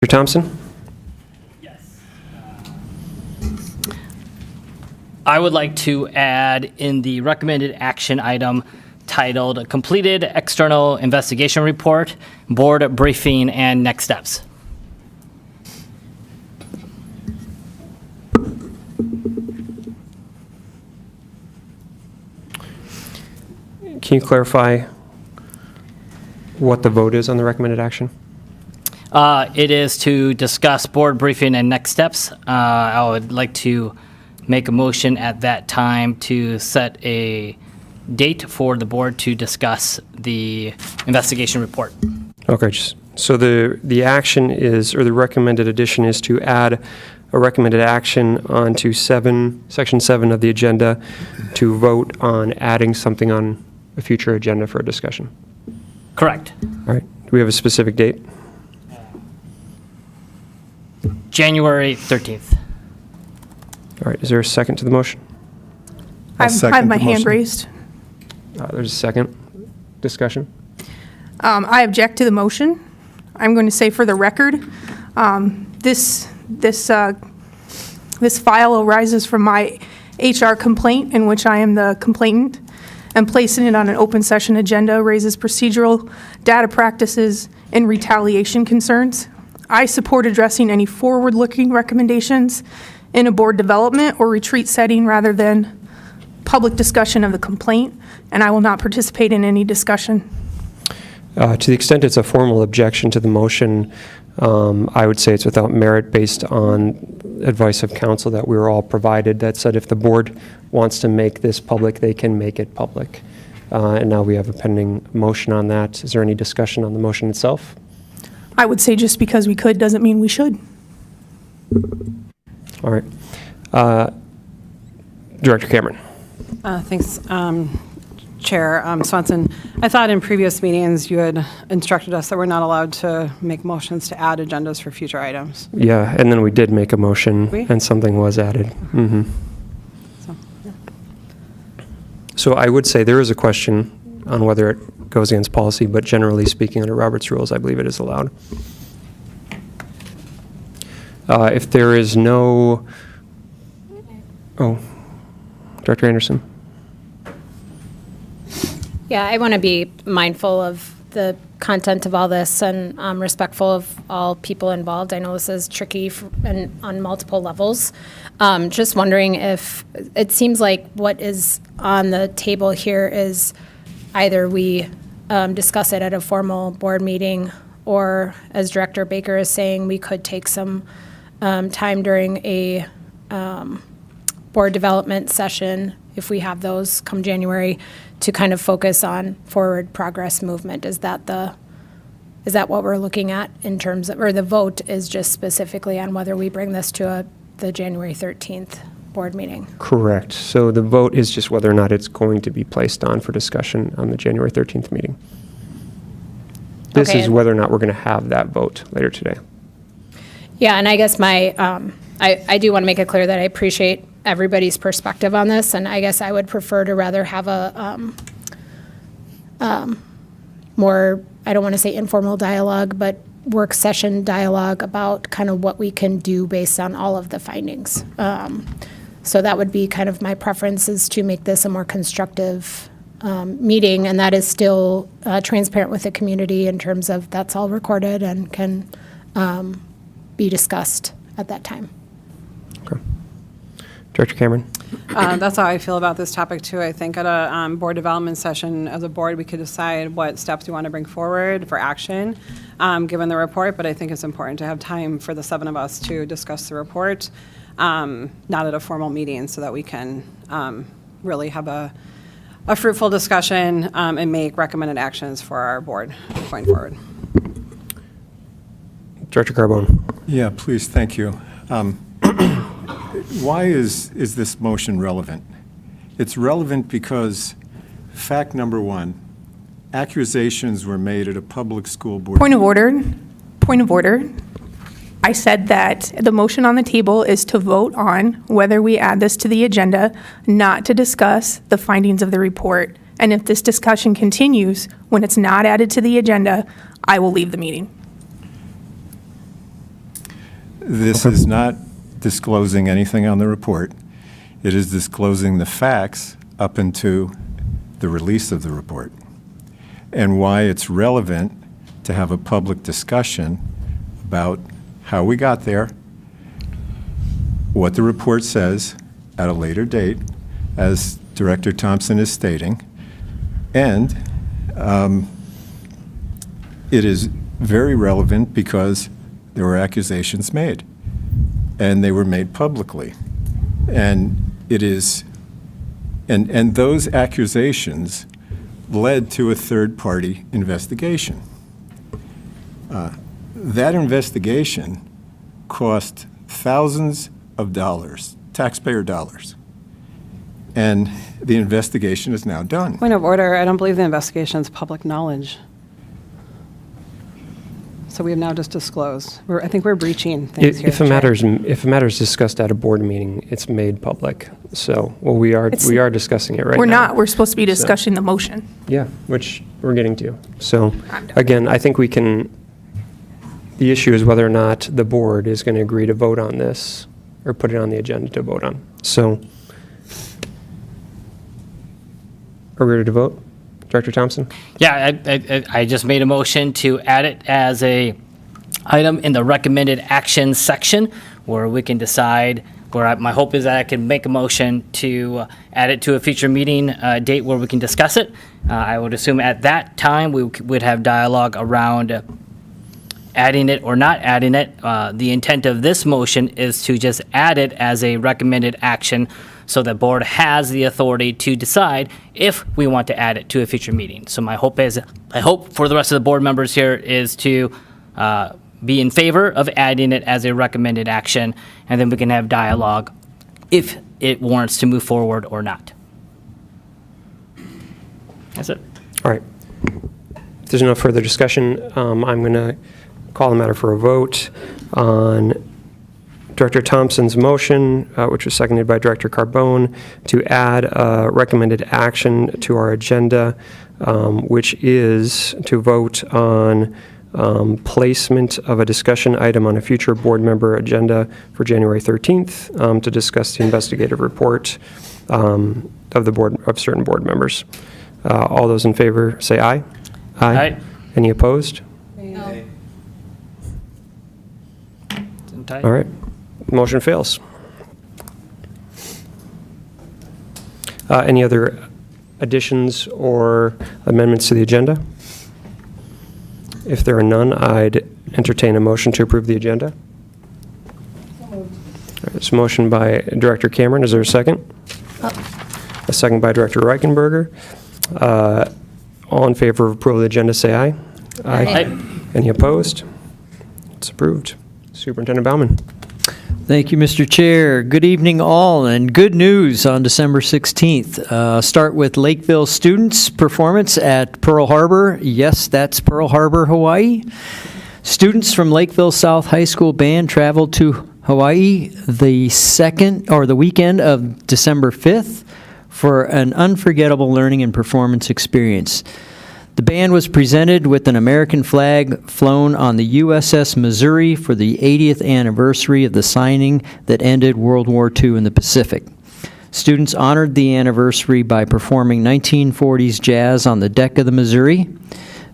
Mr. Thompson? I would like to add in the recommended action item titled Completed External Investigation Report, Board Briefing, and Next Steps. Can you clarify what the vote is on the recommended action? It is to discuss board briefing and next steps. I would like to make a motion at that time to set a date for the board to discuss the investigation report. Okay, so the action is, or the recommended addition is to add a recommended action onto section 7 of the agenda to vote on adding something on a future agenda for a discussion. Correct. All right. Do we have a specific date? January 13th. All right. Is there a second to the motion? I have my hand raised. There's a second. Discussion? I object to the motion. I'm going to say for the record, this file arises from my HR complaint in which I am the complainant, and placing it on an open session agenda raises procedural data practices and retaliation concerns. I support addressing any forward-looking recommendations in a board development or retreat setting rather than public discussion of the complaint, and I will not participate in any discussion. To the extent it's a formal objection to the motion, I would say it's without merit based on advice of counsel that we were all provided that said if the board wants to make this public, they can make it public. And now we have a pending motion on that. Is there any discussion on the motion itself? I would say just because we could doesn't mean we should. All right. Director Cameron. Thanks, Chair Swanson. I thought in previous meetings you had instructed us that we're not allowed to make motions to add agendas for future items. Yeah, and then we did make a motion We? and something was added. Mm-hmm. So, yeah. So I would say there is a question on whether it goes against policy, but generally speaking, under Robert's rules, I believe it is allowed. If there is no, Director Anderson. Yeah, I want to be mindful of the content of all this and respectful of all people involved. I know this is tricky and on multiple levels. Just wondering if it seems like what is on the table here is either we discuss it at a formal board meeting, or as Director Baker is saying, we could take some time during a board development session, if we have those come January, to kind of focus on forward progress movement. Is that what we're looking at in terms of, or the vote is just specifically on whether we bring this to the January 13th board meeting? Correct. So the vote is just whether or not it's going to be placed on for discussion on the January 13th meeting. This Okay. is whether or not we're going to have that vote later today. Yeah, and I guess I do want to make it clear that I appreciate everybody's perspective on this, and I guess I would prefer to rather have a more, I don't want to say informal dialogue, but work session dialogue about kind of what we can do based on all of the findings. So that would be kind of my preference, is to make this a more constructive meeting, and that is still transparent with the community in terms of that's all recorded and can be discussed at that time. Okay. Director Cameron. That's how I feel about this topic too. I think at a board development session, as a board, we could decide what steps we want to bring forward for action, given the report. But I think it's important to have time for the 7 of us to discuss the report, not at a formal meeting, so that we can really have a fruitful discussion and make recommended actions for our board going forward. Director Carbone. Yeah, please, thank you. Why is this motion relevant? It's relevant because fact number 1, accusations were made at a public school board. Point of order. Point of order. I said that the motion on the table is to vote on whether we add this to the agenda, not to discuss the findings of the report. And if this discussion continues when it's not added to the agenda, I will leave the meeting. This is not disclosing anything on the report. It is disclosing the facts up into the release of the report, and why it's relevant to have a public discussion about how we got there, what the report says at a later date, as Director Thompson is stating, and it is very relevant because there were accusations made, and they were made publicly. And it is, and those accusations led to a third-party investigation. That investigation cost thousands of dollars, taxpayer dollars, and the investigation is now done. Point of order, I don't believe the investigation is public knowledge. So we have now just disclosed. I think we're breaching things here. If a matter is discussed at a board meeting, it's made public. So, well, we are discussing it right now. We're not, we're supposed to be discussing the motion. Yeah, which we're getting to. So, again, I think we can, the issue is whether or not the board is going to agree to vote on this or put it on the agenda to vote on. So, are we ready to vote? Director Thompson? Yeah, I just made a motion to add it as a item in the recommended action section where we can decide, my hope is that I can make a motion to add it to a future meeting date where we can discuss it. I would assume at that time we would have dialogue around adding it or not adding it. The intent of this motion is to just add it as a recommended action so the board has the authority to decide if we want to add it to a future meeting. So my hope is, I hope for the rest of the board members here is to be in favor of adding it as a recommended action, and then we can have dialogue if it warrants to move forward or not. That's it. All right. If there's no further discussion, I'm going to call the matter for a vote on Director Thompson's motion, which was seconded by Director Carbone, to add a recommended action to our agenda, which is to vote on placement of a discussion item on a future board member agenda for January 13th to discuss the investigative report of the board, of certain board members. All those in favor say aye. Aye. Any opposed? All right. Motion fails. Any other additions or amendments to the agenda? If there are none, I'd entertain a motion to approve the agenda. There's a motion by Director Cameron. Is there a second? A second by Director Reichenberger. All in favor of approval of the agenda, say aye. Aye. Any opposed? It's approved. Superintendent Baumann. Thank you, Mr. Chair. Good evening, all, and good news on December 16th. Start with Lakeville students' performance at Pearl Harbor. Yes, that's Pearl Harbor, Hawaii. Students from Lakeville South High School Band traveled to Hawaii the weekend of December 5th for an unforgettable learning and performance experience. The band was presented with an American flag flown on the USS Missouri for the 80th anniversary of the signing that ended World War II in the Pacific. Students honored the anniversary by performing 1940s jazz on the deck of the Missouri,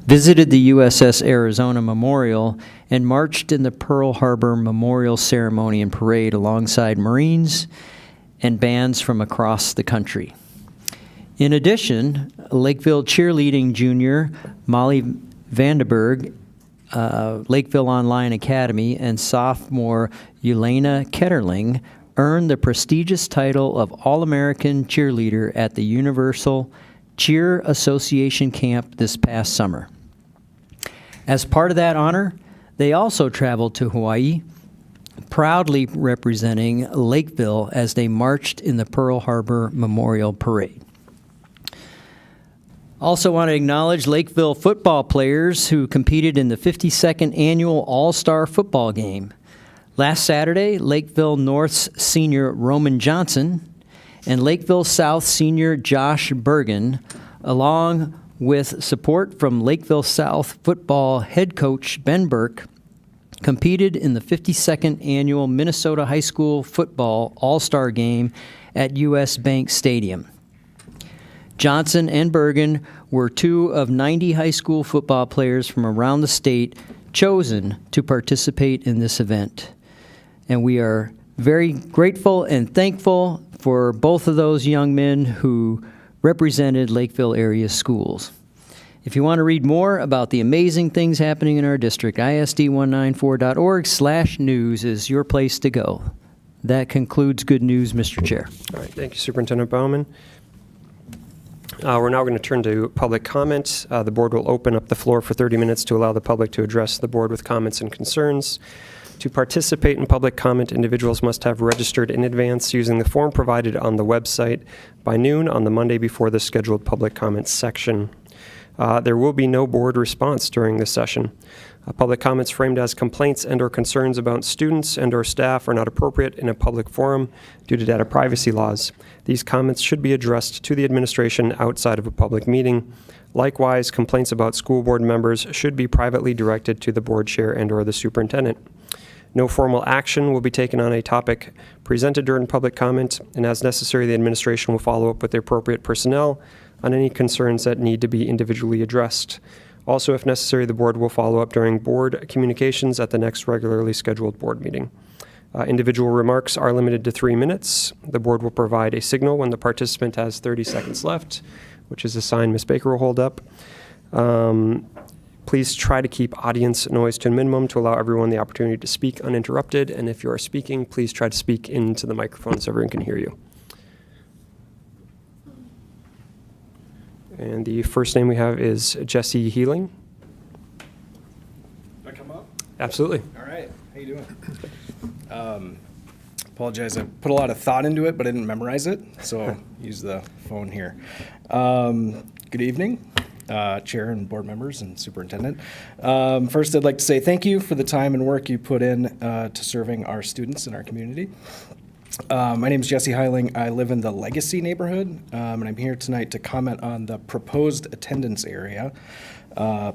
visited the USS Arizona Memorial, and marched in the Pearl Harbor Memorial Ceremony and Parade alongside Marines and bands from across the country. In addition, Lakeville cheerleading junior Molly Vandenberg, Lakeville Online Academy, and sophomore Yelena Ketterling earned the prestigious title of All-American Cheerleader at the Universal Cheer Association Camp this past summer. As part of that honor, they also traveled to Hawaii, proudly representing Lakeville as they marched in the Pearl Harbor Memorial Parade. Also want to acknowledge Lakeville football players who competed in the 52nd Annual All-Star Football Game. Last Saturday, Lakeville North's senior Roman Johnson and Lakeville South senior Josh Bergen, along with support from Lakeville South football head coach Ben Burke, competed in the 52nd Annual Minnesota High School Football All-Star Game at U.S. Bank Stadium. Johnson and Bergen were 2 of 90 high school football players from around the state chosen to participate in this event. And we are very grateful and thankful for both of those young men who represented Lakeville area schools. If you want to read more about the amazing things happening in our district, isd194.org/news is your place to go. That concludes good news, Mr. Chair. All right, thank you, Superintendent Baumann. We're now going to turn to public comment. The board will open up the floor for 30 minutes to allow the public to address the board with comments and concerns. To participate in public comment, individuals must have registered in advance using the form provided on the website by noon on the Monday before the scheduled public comment section. There will be no board response during this session. Public comments framed as complaints and/or concerns about students and/or staff are not appropriate in a public forum due to data privacy laws. These comments should be addressed to the administration outside of a public meeting. Likewise, complaints about school board members should be privately directed to the board chair and/or the superintendent. No formal action will be taken on a topic presented during public comment, and as necessary, the administration will follow up with the appropriate personnel on any concerns that need to be individually addressed. Also, if necessary, the board will follow up during board communications at the next regularly scheduled board meeting. Individual remarks are limited to 3 minutes. The board will provide a signal when the participant has 30 seconds left, which is a sign Ms. Baker will hold up. Please try to keep audience noise to a minimum to allow everyone the opportunity to speak uninterrupted. And if you are speaking, please try to speak into the microphone so everyone can hear you. And the first name we have is Jesse Healing. Can I come up? Absolutely. All right. How you doing? Apologize. I put a lot of thought into it, but I didn't memorize it, so I'll use the phone here. Good evening, Chair and board members and Superintendent. First, I'd like to say thank you for the time and work you put in to serving our students in our community. My name is Jesse Heiling. I live in the Legacy neighborhood, and I'm here tonight to comment on the proposed attendance area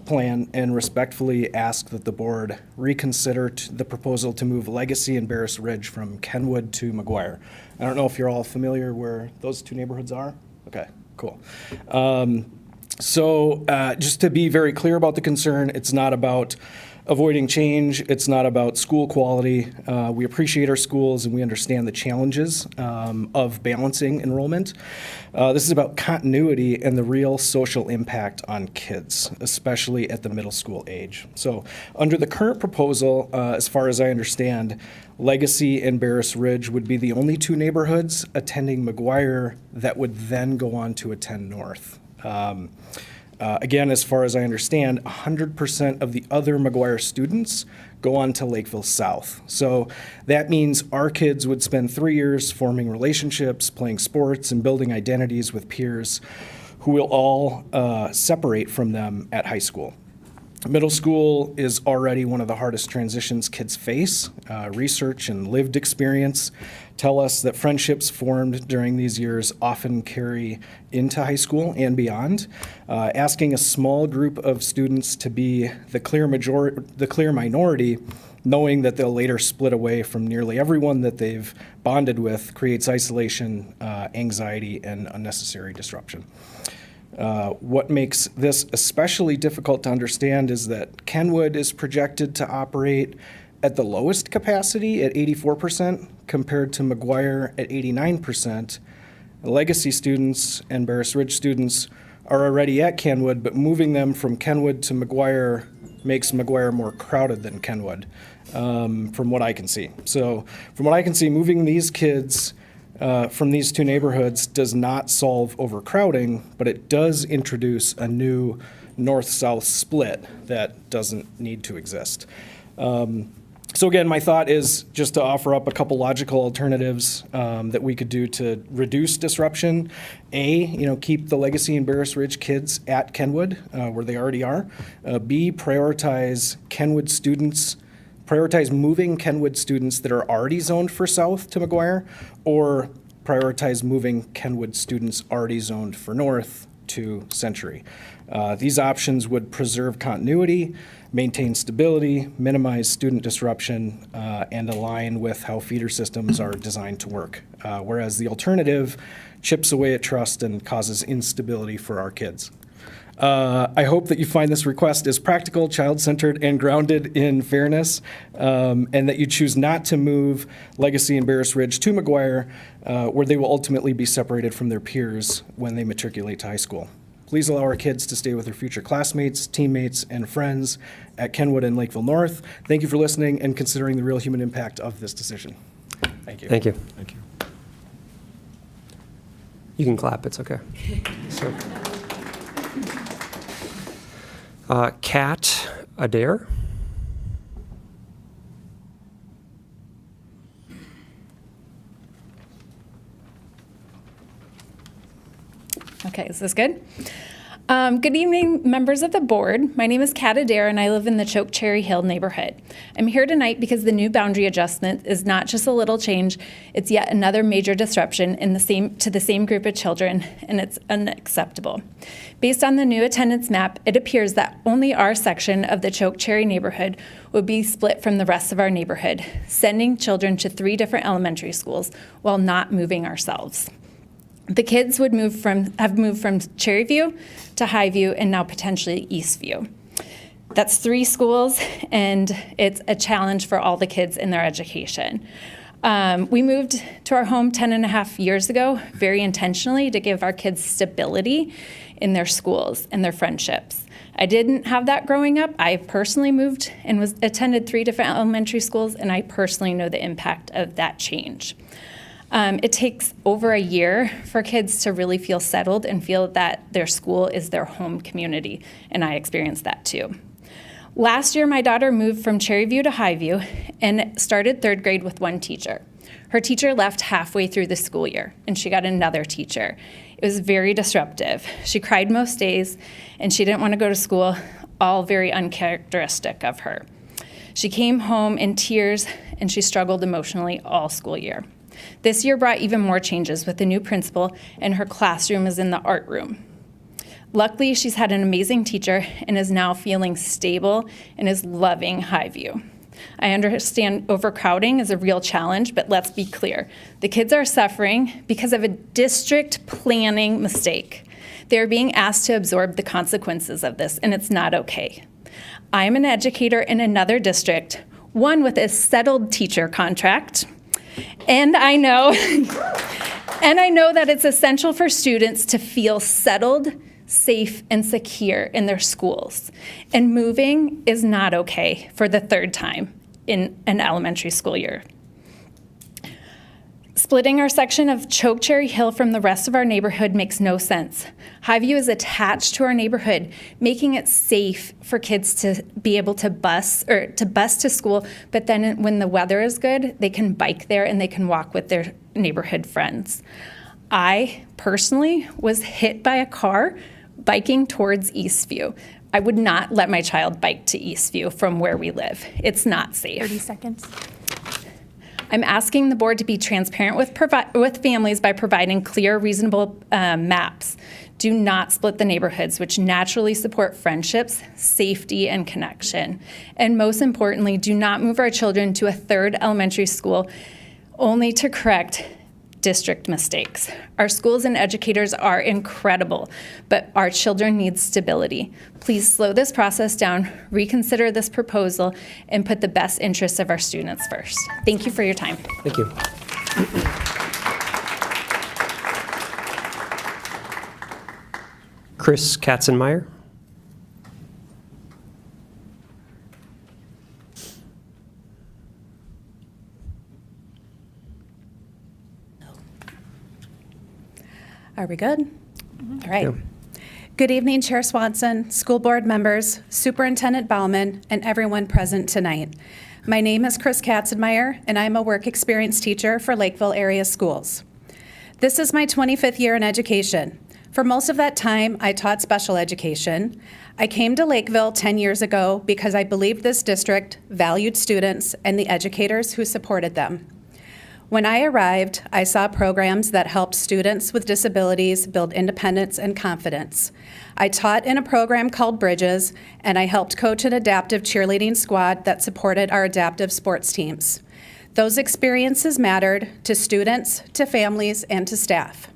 plan and respectfully ask that the board reconsider the proposal to move Legacy and Barris Ridge from Kenwood to McGuire. I don't know if you're all familiar where those 2 neighborhoods are. Okay, cool. So just to be very clear about the concern, it's not about avoiding change. It's not about school quality. We appreciate our schools and we understand the challenges of balancing enrollment. This is about continuity and the real social impact on kids, especially at the middle school age. So under the current proposal, as far as I understand, Legacy and Barris Ridge would be the only 2 neighborhoods attending McGuire that would then go on to attend North. Again, as far as I understand, 100% of the other McGuire students go on to Lakeville South. So that means our kids would spend 3 years forming relationships, playing sports, and building identities with peers who will all separate from them at high school. Middle school is already one of the hardest transitions kids face. Research and lived experience tell us that friendships formed during these years often carry into high school and beyond. Asking a small group of students to be the clear minority, knowing that they'll later split away from nearly everyone that they've bonded with, creates isolation, anxiety, and unnecessary disruption. What makes this especially difficult to understand is that Kenwood is projected to operate at the lowest capacity at 84% compared to McGuire at 89%. Legacy students and Barris Ridge students are already at Kenwood, but moving them from Kenwood to McGuire makes McGuire more crowded than Kenwood, from what I can see. So from what I can see, moving these kids from these 2 neighborhoods does not solve overcrowding, but it does introduce a new north-south split that doesn't need to exist. So again, my thought is just to offer up a couple logical alternatives that we could do to reduce disruption. A, keep the Legacy and Barris Ridge kids at Kenwood, where they already are. B, prioritize moving Kenwood students that are already zoned for South to McGuire, or prioritize moving Kenwood students already zoned for North to Century. These options would preserve continuity, maintain stability, minimize student disruption, and align with how feeder systems are designed to work. Whereas the alternative chips away at trust and causes instability for our kids. I hope that you find this request is practical, child-centered, and grounded in fairness, and that you choose not to move Legacy and Barris Ridge to McGuire, where they will ultimately be separated from their peers when they matriculate to high school. Please allow our kids to stay with their future classmates, teammates, and friends at Kenwood and Lakeville North. Thank you for listening and considering the real human impact of this decision. Thank you. Thank you. Thank you. You can clap, it's okay. So, Kat Adair? Okay, is this good? Good evening, members of the board. My name is Kat Adair, and I live in the Choke Cherry Hill neighborhood. I'm here tonight because the new boundary adjustment is not just a little change, it's yet another major disruption to the same group of children, and it's unacceptable. Based on the new attendance map, it appears that only our section of the Choke Cherry neighborhood would be split from the rest of our neighborhood, sending children to 3 different elementary schools while not moving ourselves. The kids would have moved from Cherryview to Highview and now potentially Eastview. That's 3 schools, and it's a challenge for all the kids in their education. We moved to our home 10 and a half years ago, very intentionally, to give our kids stability in their schools and their friendships. I didn't have that growing up. I personally moved and attended 3 different elementary schools, and I personally know the impact of that change. It takes over a year for kids to really feel settled and feel that their school is their home community, and I experienced that too. Last year, my daughter moved from Cherryview to Highview and started 3rd grade with 1 teacher. Her teacher left halfway through the school year, and she got another teacher. It was very disruptive. She cried most days, and she didn't want to go to school, all very uncharacteristic of her. She came home in tears, and she struggled emotionally all school year. This year brought even more changes with the new principal, and her classroom is in the art room. Luckily, she's had an amazing teacher and is now feeling stable and is loving Highview. I understand overcrowding is a real challenge, but let's be clear. The kids are suffering because of a district planning mistake. They're being asked to absorb the consequences of this, and it's not okay. I'm an educator in another district, one with a settled teacher contract. And I know that it's essential for students to feel settled, safe, and secure in their schools. And moving is not okay for the 3rd time in an elementary school year. Splitting our section of Choke Cherry Hill from the rest of our neighborhood makes no sense. Highview is attached to our neighborhood, making it safe for kids to be able to bus to school, but then when the weather is good, they can bike there and they can walk with their neighborhood friends. I personally was hit by a car biking towards Eastview. I would not let my child bike to Eastview from where we live. It's not safe. 30 seconds. I'm asking the board to be transparent with families by providing clear, reasonable maps. Do not split the neighborhoods, which naturally support friendships, safety, and connection. And most importantly, do not move our children to a 3rd elementary school only to correct district mistakes. Our schools and educators are incredible, but our children need stability. Please slow this process down, reconsider this proposal, and put the best interests of our students first. Thank you for your time. Thank you. Chris Katzenmeyer? Are we good? All right. Yeah. Good evening, Chair Swanson, school board members, Superintendent Bauman, and everyone present tonight. My name is Chris Katzenmeyer, and I'm a work experience teacher for Lakeville area schools. This is my 25th year in education. For most of that time, I taught special education. I came to Lakeville 10 years ago because I believed this district valued students and the educators who supported them. When I arrived, I saw programs that helped students with disabilities build independence and confidence. I taught in a program called Bridges, and I helped coach an adaptive cheerleading squad that supported our adaptive sports teams. Those experiences mattered to students, to families, and to staff.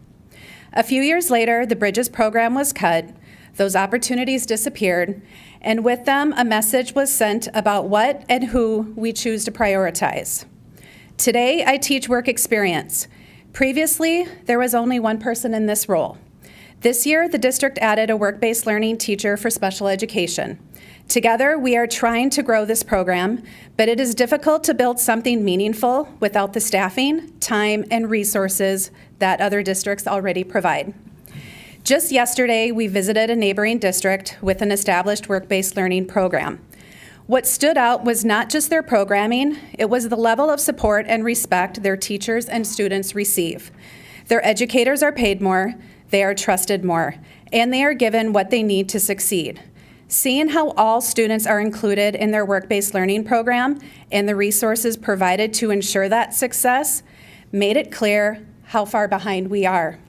A few years later, the Bridges program was cut, those opportunities disappeared, and with them, a message was sent about what and who we choose to prioritize. Today, I teach work experience. Previously, there was only one person in this role. This year, the district added a work-based learning teacher for special education. Together, we are trying to grow this program, but it is difficult to build something meaningful without the staffing, time, and resources that other districts already provide. Just yesterday, we visited a neighboring district with an established work-based learning program. What stood out was not just their programming, it was the level of support and respect their teachers and students receive. Their educators are paid more, they are trusted more, and they are given what they need to succeed. Seeing how all students are included in their work-based learning program and the resources provided to ensure that success made it clear how far behind we are.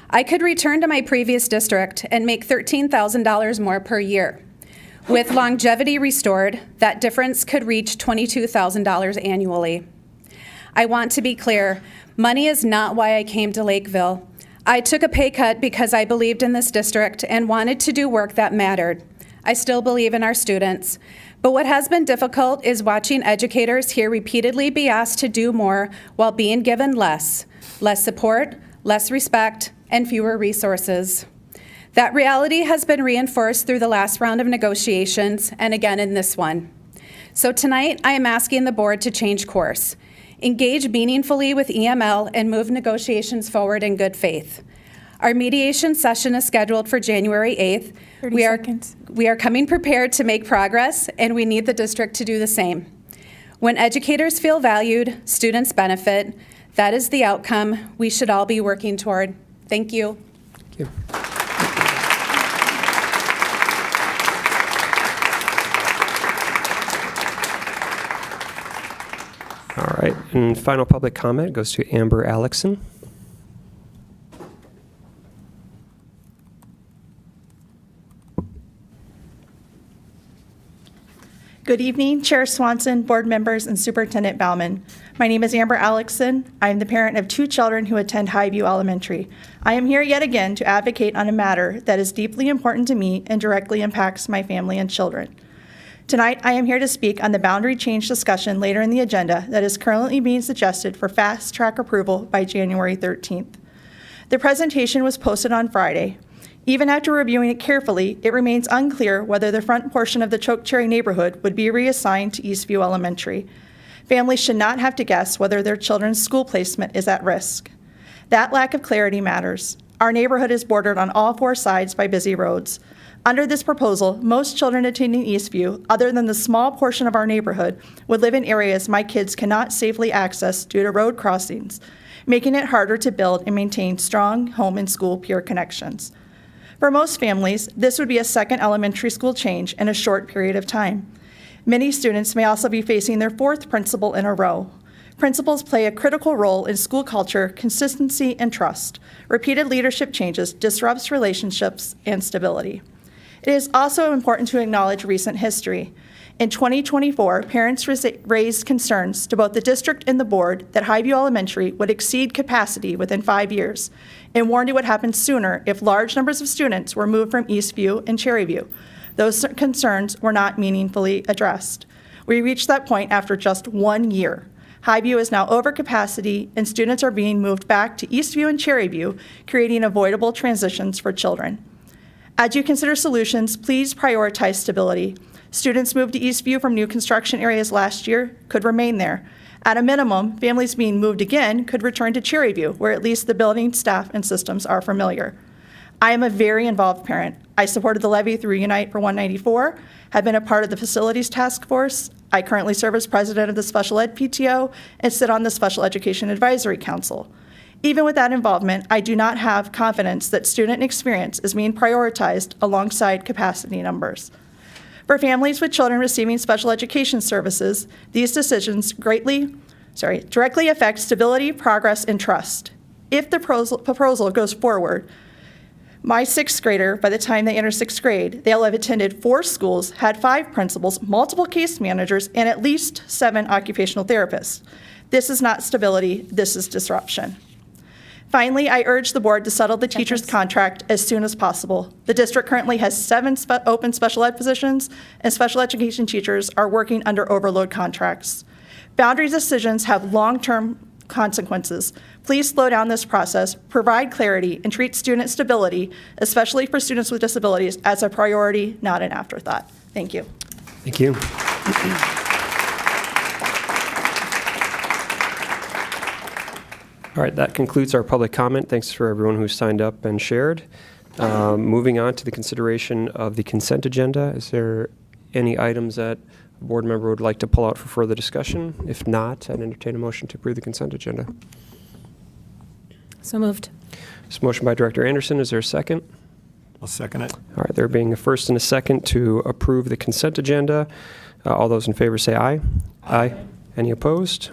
I could return to my previous district and make $13,000 more per year. With longevity restored, that difference could reach $22,000 annually. I want to be clear, money is not why I came to Lakeville. I took a pay cut because I believed in this district and wanted to do work that mattered. I still believe in our students. But what has been difficult is watching educators here repeatedly be asked to do more while being given less support, less respect, and fewer resources. That reality has been reinforced through the last round of negotiations and again in this one. So tonight, I am asking the board to change course, engage meaningfully with EML, and move negotiations forward in good faith. Our mediation session is scheduled for January 8th. 30 seconds. We are coming prepared to make progress, and we need the district to do the same. When educators feel valued, students benefit. That is the outcome we should all be working toward. Thank you. Thank you. All right, and final public comment goes to Amber Alexson. Good evening, Chair Swanson, board members, and Superintendent Bauman. My name is Amber Alexson. I am the parent of 2 children who attend Highview Elementary. I am here yet again to advocate on a matter that is deeply important to me and directly impacts my family and children. Tonight, I am here to speak on the boundary change discussion later in the agenda that is currently being suggested for fast-track approval by January 13th. The presentation was posted on Friday. Even after reviewing it carefully, it remains unclear whether the front portion of the Chokecherry neighborhood would be reassigned to Eastview Elementary. Families should not have to guess whether their children's school placement is at risk. That lack of clarity matters. Our neighborhood is bordered on all 4 sides by busy roads. Under this proposal, most children attending Eastview, other than the small portion of our neighborhood, would live in areas my kids cannot safely access due to road crossings, making it harder to build and maintain strong home and school peer connections. For most families, this would be a second elementary school change in a short period of time. Many students may also be facing their 4th principal in a row. Principals play a critical role in school culture, consistency, and trust. Repeated leadership changes disrupts relationships and stability. It is also important to acknowledge recent history. In 2024, parents raised concerns to both the district and the board that Highview Elementary would exceed capacity within 5 years and warned it would happen sooner if large numbers of students were moved from Eastview and Cherryview. Those concerns were not meaningfully addressed. We reached that point after just 1 year. Highview is now over capacity and students are being moved back to Eastview and Cherryview, creating avoidable transitions for children. As you consider solutions, please prioritize stability. Students moved to Eastview from new construction areas last year could remain there. At a minimum, families being moved again could return to Cherryview, where at least the building, staff, and systems are familiar. I am a very involved parent. I supported the levy through Unite for 194, have been a part of the facilities task force. I currently serve as president of the Special Ed PTO and sit on the Special Education Advisory Council. Even with that involvement, I do not have confidence that student experience is being prioritized alongside capacity numbers. For families with children receiving special education services, these decisions greatly directly affect stability, progress, and trust. If the proposal goes forward, my sixth grader, by the time they enter sixth grade, they'll have attended 4 schools, had 5 principals, multiple case managers, and at least 7 occupational therapists. This is not stability, this is disruption. Finally, I urge the board to settle the teacher's contract as soon as possible. The district currently has 7 open special ed positions, and special education teachers are working under overload contracts. Boundary decisions have long-term consequences. Please slow down this process, provide clarity, and treat student stability, especially for students with disabilities, as a priority, not an afterthought. Thank you. Thank you. All right, that concludes our public comment. Thanks for everyone who signed up and shared. Moving on to the consideration of the consent agenda. Is there any items that a board member would like to pull out for further discussion? If not, I'd entertain a motion to approve the consent agenda. So moved. This motion by Director Anderson. Is there a second? I'll second it. All right, there being a first and a second to approve the consent agenda. All those in favor say aye. Aye. Any opposed?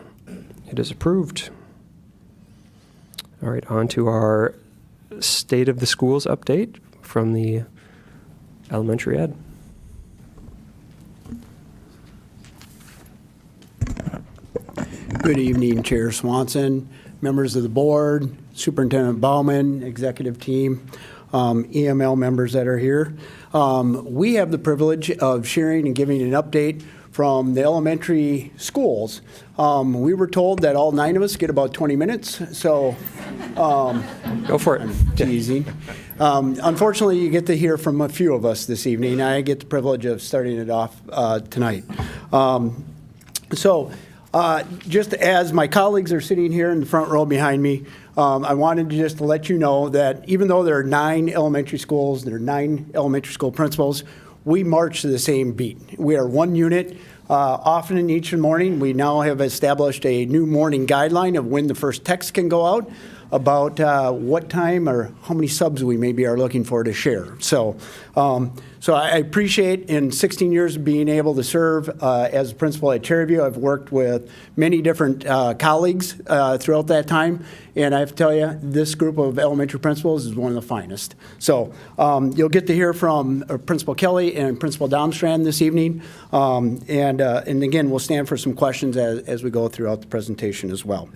It is approved. All right, on to our State of the Schools update from the elementary ed. Good evening, Chair Swanson, members of the board, Superintendent Bauman, executive team, EML members that are here. We have the privilege of sharing and giving an update from the elementary schools. We were told that all 9 of us get about 20 minutes, so go for it. Teasing. Unfortunately, you get to hear from a few of us this evening. I get the privilege of starting it off tonight. Just as my colleagues are sitting here in the front row behind me, I wanted to just let you know that even though there are 9 elementary schools, there are 9 elementary school principals, we march to the same beat. We are one unit. Often in each morning, we now have established a new morning guideline of when the first text can go out about what time or how many subs we maybe are looking for to share. So I appreciate in 16 years of being able to serve as a principal at Cherryview. I've worked with many different colleagues throughout that time, and I have to tell you, this group of elementary principals is one of the finest. So you'll get to hear from Principal Kelly and Principal Domstrand this evening, and again, we'll stand for some questions as we go throughout the presentation as well.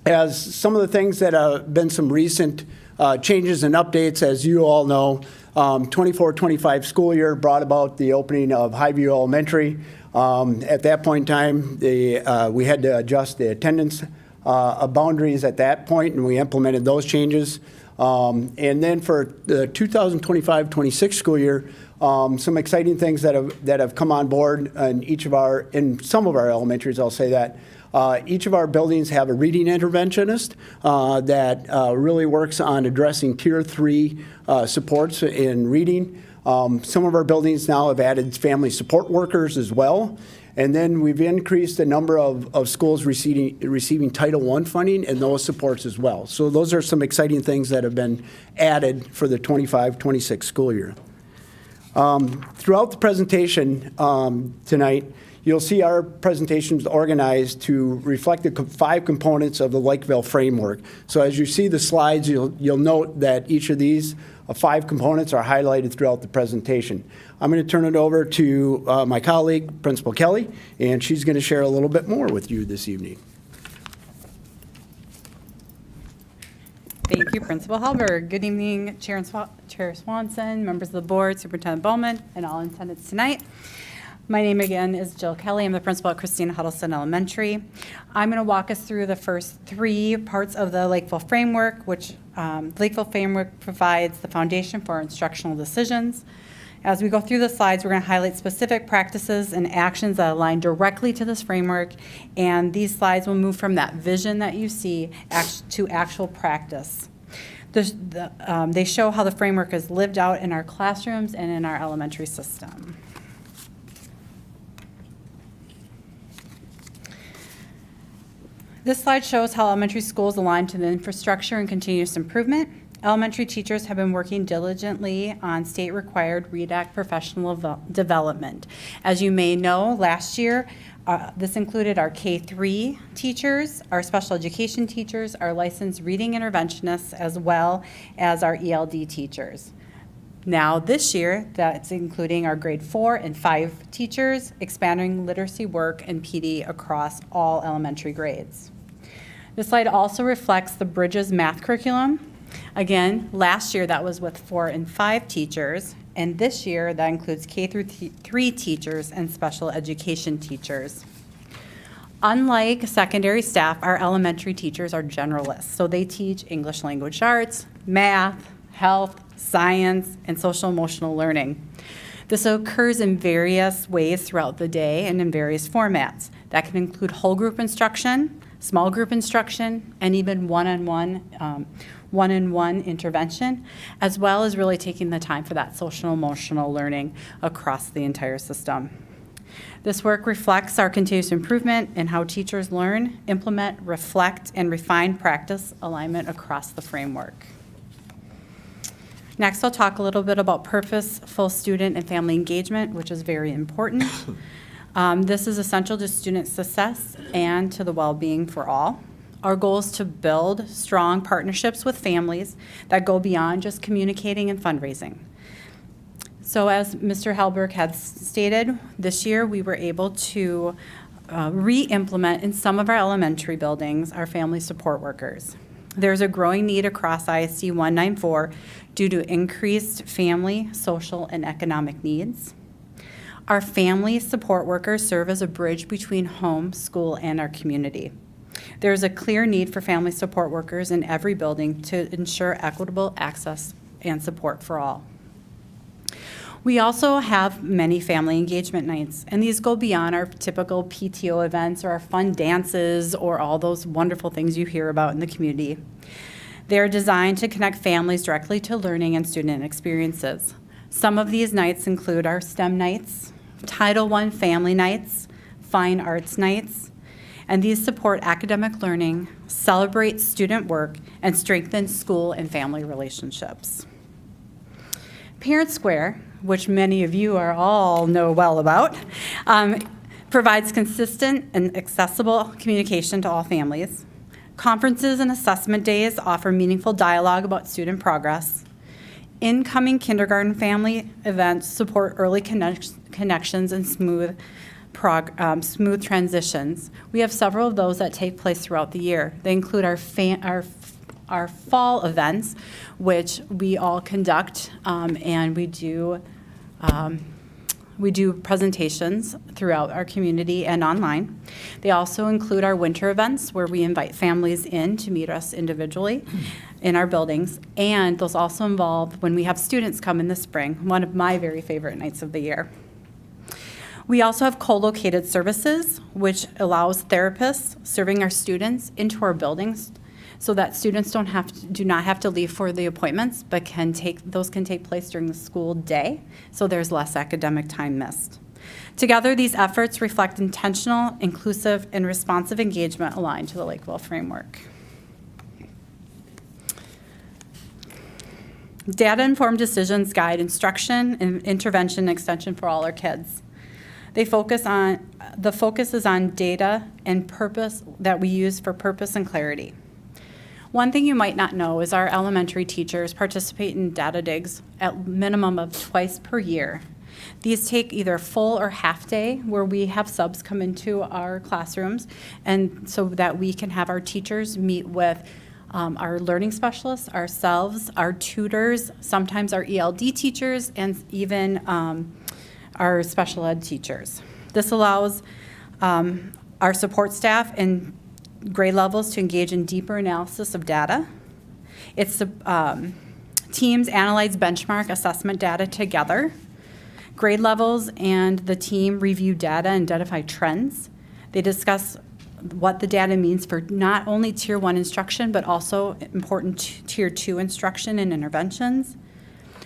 As some of the things that have been some recent changes and updates, as you all know, 24-25 school year brought about the opening of Highview Elementary. At that point in time, we had to adjust the attendance boundaries at that point, and we implemented those changes. And then for the 2025-26 school year, some exciting things that have come on board in some of our elementaries, I'll say that. Each of our buildings have a reading interventionist that really works on addressing Tier 3 supports in reading. Some of our buildings now have added family support workers as well. And then we've increased the number of schools receiving Title I funding and those supports as well. So those are some exciting things that have been added for the 25-26 school year. Throughout the presentation tonight, you'll see our presentations organized to reflect the 5 components of the Lakeville framework. So as you see the slides, you'll note that each of these 5 components are highlighted throughout the presentation. I'm going to turn it over to my colleague, Principal Kelly, and she's going to share a little bit more with you this evening. Thank you, Principal Hallberg. Good evening, Chair Swanson, members of the board, Superintendent Bowman, and all attendants tonight. My name again is Jill Kelly. I'm the principal at Christina Huddleston Elementary. I'm going to walk us through the first 3 parts of the Lakeville framework, which Lakeville framework provides the foundation for instructional decisions. As we go through the slides, we're going to highlight specific practices and actions that align directly to this framework, and these slides will move from that vision that you see to actual practice. They show how the framework is lived out in our classrooms and in our elementary system. This slide shows how elementary schools align to the infrastructure and continuous improvement. Elementary teachers have been working diligently on state-required REDAC professional development. As you may know, last year, this included our K-3 teachers, our special education teachers, our licensed reading interventionists, as well as our ELD teachers. Now, this year, that's including our grade 4 and 5 teachers, expanding literacy work and PD across all elementary grades. This slide also reflects the Bridges math curriculum. Again, last year that was with 4 and 5 teachers, and this year that includes K through 3 teachers and special education teachers. Unlike secondary staff, our elementary teachers are generalists, so they teach English language arts, math, health, science, and social emotional learning. This occurs in various ways throughout the day and in various formats. That can include whole group instruction, small group instruction, and even one-on-one intervention, as well as really taking the time for that social emotional learning across the entire system. This work reflects our continuous improvement in how teachers learn, implement, reflect, and refine practice alignment across the framework. Next, I'll talk a little bit about purposeful student and family engagement, which is very important. This is essential to student success and to the well-being for all. Our goal is to build strong partnerships with families that go beyond just communicating and fundraising. So as Mr. Hellberg had stated, this year we were able to re-implement in some of our elementary buildings our family support workers. There's a growing need across ISD 194 due to increased family, social, and economic needs. Our family support workers serve as a bridge between home, school, and our community. There's a clear need for family support workers in every building to ensure equitable access and support for all. We also have many family engagement nights, and these go beyond our typical PTO events or our fun dances or all those wonderful things you hear about in the community. They're designed to connect families directly to learning and student experiences. Some of these nights include our STEM nights, Title I family nights, fine arts nights, and these support academic learning, celebrate student work, and strengthen school and family relationships. Parent Square, which many of you all know well about, provides consistent and accessible communication to all families. Conferences and assessment days offer meaningful dialogue about student progress. Incoming kindergarten family events support early connections and smooth transitions. We have several of those that take place throughout the year. They include our fall events, which we all conduct, and we do presentations throughout our community and online. They also include our winter events, where we invite families in to meet us individually in our buildings, and those also involve when we have students come in the spring, one of my very favorite nights of the year. We also have co-located services, which allows therapists serving our students into our buildings so that students do not have to leave for the appointments, but those can take place during the school day, so there's less academic time missed. Together, these efforts reflect intentional, inclusive, and responsive engagement aligned to the Lakeville framework. Data-informed decisions guide instruction and intervention and extension for all our kids. The focus is on data and purpose that we use for purpose and clarity. One thing you might not know is our elementary teachers participate in data digs at minimum of twice per year. These take either full or half day, where we have subs come into our classrooms, and so that we can have our teachers meet with our learning specialists, ourselves, our tutors, sometimes our ELD teachers, and even our special ed teachers. This allows our support staff and grade levels to engage in deeper analysis of data. Teams analyze benchmark assessment data together. Grade levels and the team review data and identify trends. They discuss what the data means for not only Tier 1 instruction, but also important Tier 2 instruction and interventions.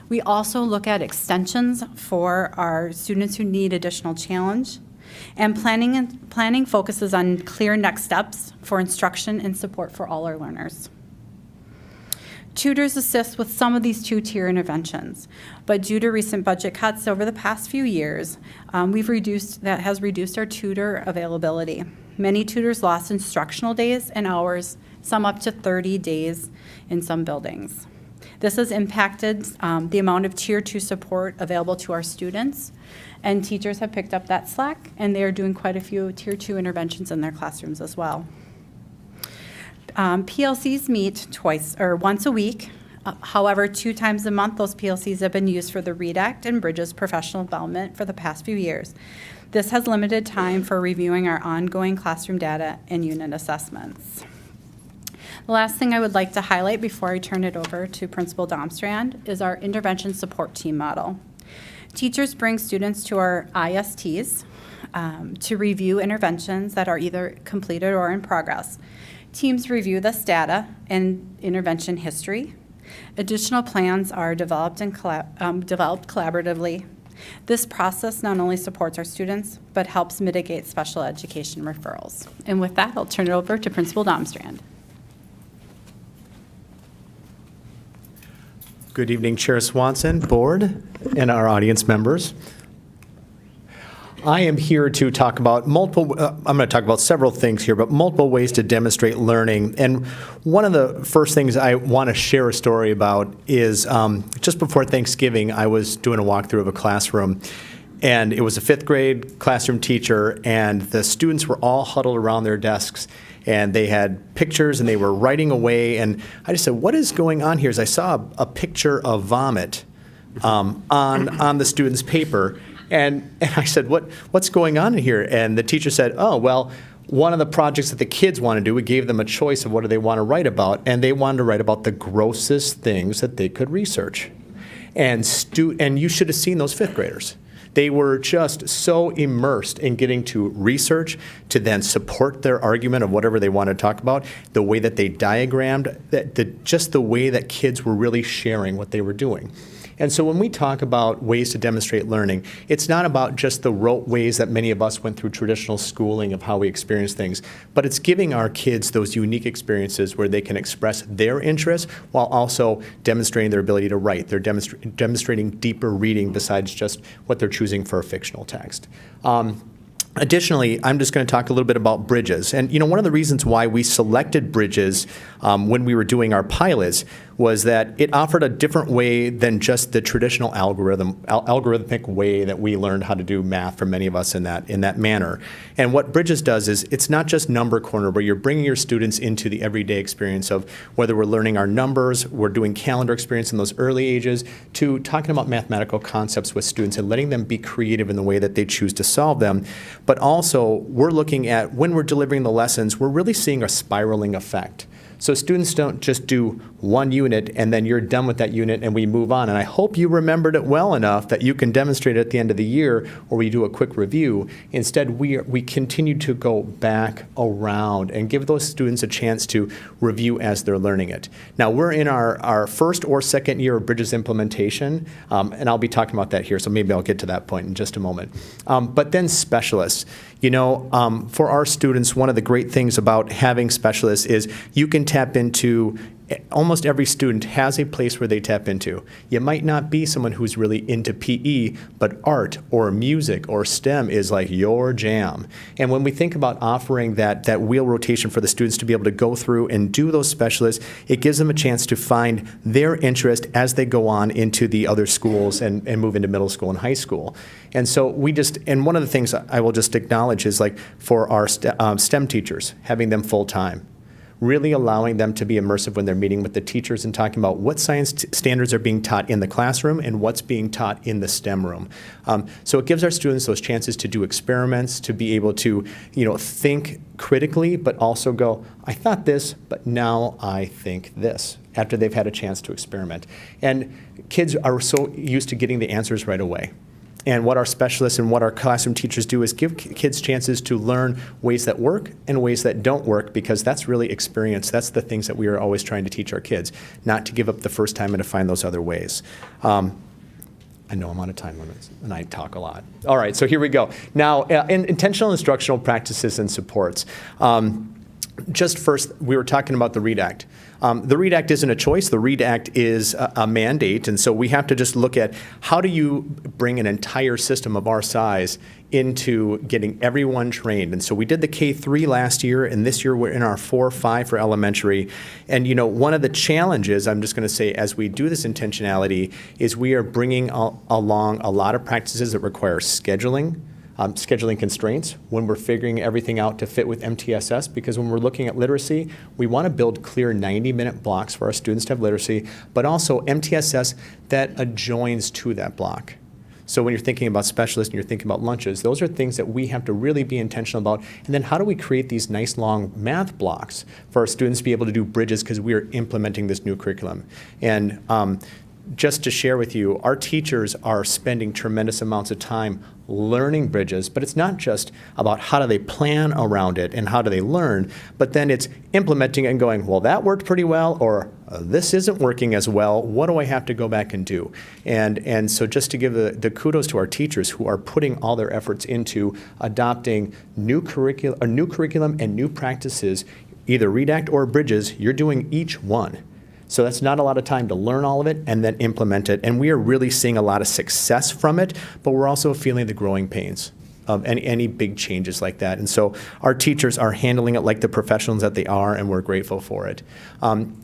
We also look at extensions for our students who need additional challenge. And planning focuses on clear next steps for instruction and support for all our learners. Tutors assist with some of these two-tier interventions, but due to recent budget cuts over the past few years, that has reduced our tutor availability. Many tutors lost instructional days and hours, some up to 30 days in some buildings. This has impacted the amount of Tier 2 support available to our students, and teachers have picked up that slack, and they are doing quite a few Tier 2 interventions in their classrooms as well. PLCs meet once a week. However, 2 times a month, those PLCs have been used for the READ Act and Bridges professional development for the past few years. This has limited time for reviewing our ongoing classroom data and unit assessments. The last thing I would like to highlight before I turn it over to Principal Domstrand is our intervention support team model. Teachers bring students to our ISTs to review interventions that are either completed or in progress. Teams review this data and intervention history. Additional plans are developed collaboratively. This process not only supports our students, but helps mitigate special education referrals. And with that, I'll turn it over to Principal Domstrand. Good evening, Chair Swanson, Board, and our audience members. I am here to talk about I'm going to talk about several things here, but multiple ways to demonstrate learning. And one of the first things I want to share a story about is just before Thanksgiving, I was doing a walkthrough of a classroom, and it was a 5th grade classroom teacher, and the students were all huddled around their desks, and they had pictures, and they were writing away, and I just said, what is going on here? As I saw a picture of vomit on the student's paper. And I said, what's going on in here? And the teacher said, oh, well, one of the projects that the kids want to do, we gave them a choice of what do they want to write about, and they wanted to write about the grossest things that they could research. And you should have seen those 5th graders. They were just so immersed in getting to research, to then support their argument of whatever they want to talk about, the way that they diagrammed, just the way that kids were really sharing what they were doing. And so when we talk about ways to demonstrate learning, it's not about just the rote ways that many of us went through traditional schooling of how we experience things, but it's giving our kids those unique experiences where they can express their interests while also demonstrating their ability to write. They're demonstrating deeper reading besides just what they're choosing for a fictional text. Additionally, I'm just going to talk a little bit about Bridges. And one of the reasons why we selected Bridges when we were doing our pilots was that it offered a different way than just the traditional algorithmic way that we learned how to do math for many of us in that manner. And what Bridges does is it's not just number corner where you're bringing your students into the everyday experience of whether we're learning our numbers, we're doing calendar experience in those early ages, to talking about mathematical concepts with students and letting them be creative in the way that they choose to solve them. But also, we're looking at when we're delivering the lessons, we're really seeing a spiraling effect. So students don't just do one unit and then you're done with that unit and we move on. And I hope you remembered it well enough that you can demonstrate it at the end of the year or we do a quick review. Instead, we continue to go back around and give those students a chance to review as they're learning it. Now, we're in our first or second year of Bridges implementation, and I'll be talking about that here, so maybe I'll get to that point in just a moment. But then specialists. For our students, one of the great things about having specialists is you can tap into, almost every student has a place where they tap into. You might not be someone who's really into PE, but art or music or STEM is like your jam. And when we think about offering that wheel rotation for the students to be able to go through and do those specialists, it gives them a chance to find their interest as they go on into the other schools and move into middle school and high school. And so and one of the things I will just acknowledge is like for our STEM teachers, having them full-time. Really allowing them to be immersive when they're meeting with the teachers and talking about what science standards are being taught in the classroom and what's being taught in the STEM room. So it gives our students those chances to do experiments, to be able to think critically, but also go, I thought this, but now I think this, after they've had a chance to experiment. And kids are so used to getting the answers right away. And what our specialists and what our classroom teachers do is give kids chances to learn ways that work and ways that don't work, because that's really experience. That's the things that we are always trying to teach our kids, not to give up the first time and to find those other ways. I know I'm on a time limit, and I talk a lot. All right, so here we go. Now, intentional instructional practices and supports. Just first, we were talking about the READ Act. The READ Act isn't a choice. The READ Act is a mandate, and so we have to just look at how do you bring an entire system of our size into getting everyone trained. And so we did the K-3 last year, and this year we're in our 4-5 for elementary. And one of the challenges, I'm just going to say, as we do this intentionality, is we are bringing along a lot of practices that require scheduling constraints when we're figuring everything out to fit with MTSS, because when we're looking at literacy, we want to build clear 90-minute blocks for our students to have literacy, but also MTSS that adjoins to that block. So when you're thinking about specialists and you're thinking about lunches, those are things that we have to really be intentional about. And then how do we create these nice long math blocks for our students to be able to do bridges, because we are implementing this new curriculum. And just to share with you, our teachers are spending tremendous amounts of time learning bridges, but it's not just about how do they plan around it and how do they learn, but then it's implementing it and going, well, that worked pretty well, or this isn't working as well. What do I have to go back and do? And so just to give the kudos to our teachers who are putting all their efforts into adopting new curriculum and new practices, either READ Act or bridges, you're doing each one. So that's not a lot of time to learn all of it and then implement it. And we are really seeing a lot of success from it, but we're also feeling the growing pains of any big changes like that. And so our teachers are handling it like the professionals that they are, and we're grateful for it.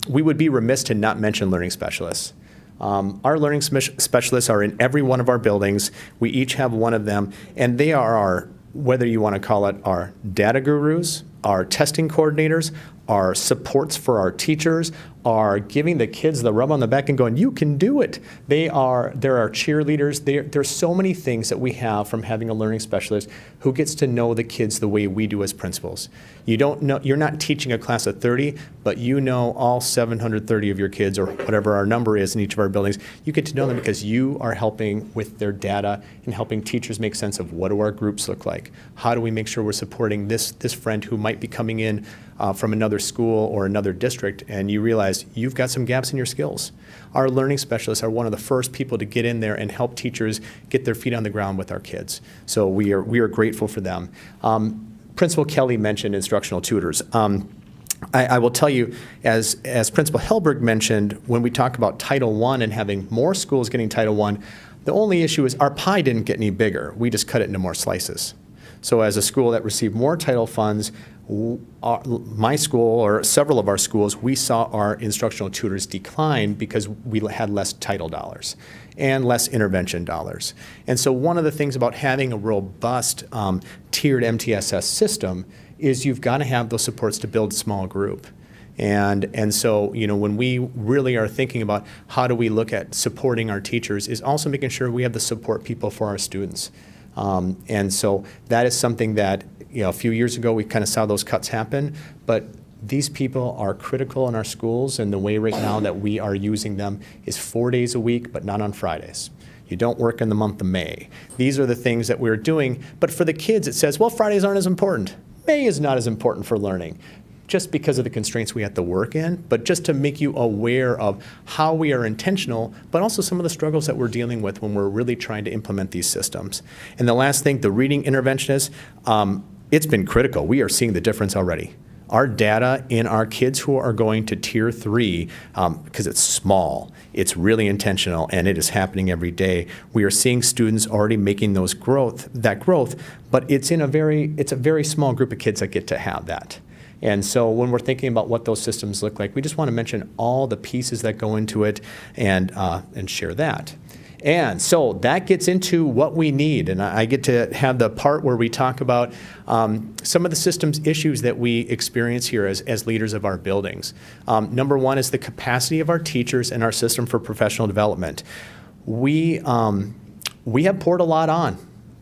We would be remiss to not mention learning specialists. Our learning specialists are in every one of our buildings. We each have one of them, and they are our, whether you want to call it our data gurus, our testing coordinators, our supports for our teachers, are giving the kids the rub on the back and going, you can do it. They're our cheerleaders. There's so many things that we have from having a learning specialist who gets to know the kids the way we do as principals. You're not teaching a class of 30, but you know all 730 of your kids, or whatever our number is in each of our buildings. You get to know them because you are helping with their data and helping teachers make sense of what do our groups look like. How do we make sure we're supporting this friend who might be coming in from another school or another district, and you realize you've got some gaps in your skills. Our learning specialists are one of the first people to get in there and help teachers get their feet on the ground with our kids. So we are grateful for them. Principal Kelly mentioned instructional tutors. I will tell you, as Principal Helberg mentioned, when we talk about Title I and having more schools getting Title I, the only issue is our pie didn't get any bigger. We just cut it into more slices. So as a school that received more title funds, my school, or several of our schools, we saw our instructional tutors decline because we had less title dollars and less intervention dollars. And so one of the things about having a robust tiered MTSS system is you've got to have those supports to build small group. And so, when we really are thinking about how do we look at supporting our teachers, is also making sure we have the support people for our students. And so that is something that, a few years ago we kind of saw those cuts happen, but these people are critical in our schools, and the way right now that we are using them is 4 days a week, but not on Fridays. You don't work in the month of May. These are the things that we're doing, but for the kids it says, well, Fridays aren't as important. May is not as important for learning, just because of the constraints we have to work in, but just to make you aware of how we are intentional, but also some of the struggles that we're dealing with when we're really trying to implement these systems. And the last thing, the reading interventionist, it's been critical. We are seeing the difference already. Our data in our kids who are going to Tier 3, because it's small, it's really intentional, and it is happening every day. We are seeing students already making that growth, but it's a very small group of kids that get to have that. And so when we're thinking about what those systems look like, we just want to mention all the pieces that go into it and share that. And so that gets into what we need. And I get to have the part where we talk about some of the systems issues that we experience here as leaders of our buildings. Number one is the capacity of our teachers and our system for professional development. We have poured a lot on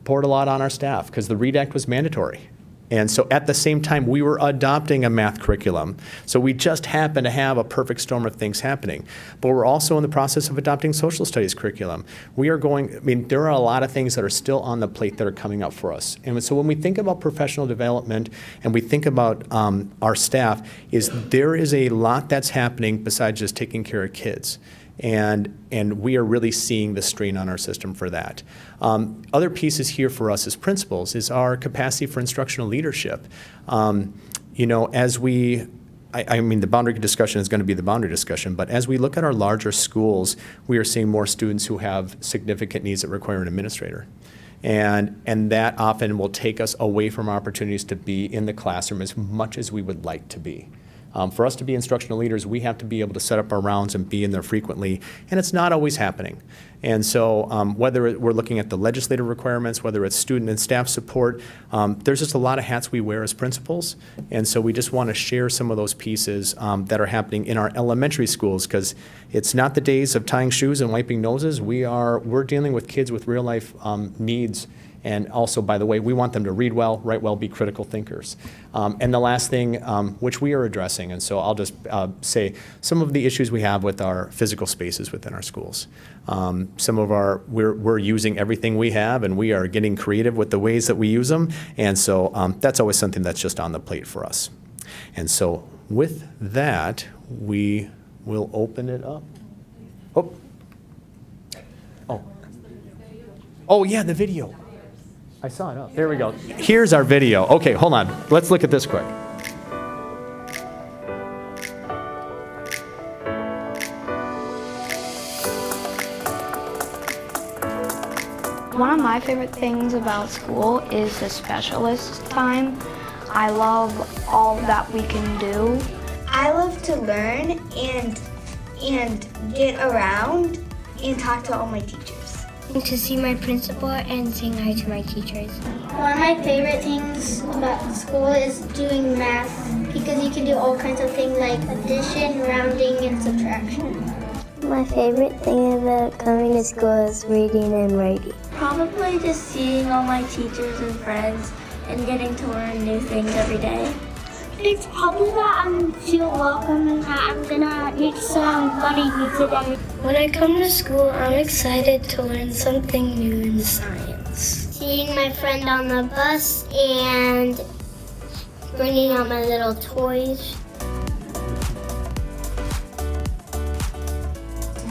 our staff because the READ Act was mandatory. And so at the same time, we were adopting a math curriculum. So we just happened to have a perfect storm of things happening. But we're also in the process of adopting social studies curriculum. There are a lot of things that are still on the plate that are coming up for us. And so when we think about professional development and we think about our staff, there is a lot that's happening besides just taking care of kids. And we are really seeing the strain on our system for that. Other pieces here for us as principals is our capacity for instructional leadership. As I mean, the boundary discussion is going to be the boundary discussion, but as we look at our larger schools, we are seeing more students who have significant needs that require an administrator. And that often will take us away from opportunities to be in the classroom as much as we would like to be. For us to be instructional leaders, we have to be able to set up our rounds and be in there frequently, and it's not always happening. And so whether we're looking at the legislative requirements, whether it's student and staff support, there's just a lot of hats we wear as principals, and so we just want to share some of those pieces that are happening in our elementary schools, because it's not the days of tying shoes and wiping noses. We're dealing with kids with real-life needs. And also, by the way, we want them to read well, write well, be critical thinkers. And the last thing, which we are addressing, and so I'll just say some of the issues we have with our physical spaces within our schools. We're using everything we have, and we are getting creative with the ways that we use them. And so that's always something that's just on the plate for us. And so with that, we will open it up. Oh, yeah, the video. I saw it up. There we go. Here's our video. Okay, hold on. Let's look at this quick. One of my favorite things about school is the specialist time. I love all that we can do. I love to learn and get around and talk to all my teachers. To see my principal and saying hi to my teachers. One of my favorite things about school is doing math because you can do all kinds of things like addition, rounding, and subtraction. My favorite thing about coming to school is reading and writing. Probably just seeing all my teachers and friends and getting to learn new things every day. It's probably that I feel welcome and that I'm gonna meet somebody new today. When I come to school, I'm excited to learn something new in science. Seeing my friend on the bus and bringing out my little toys.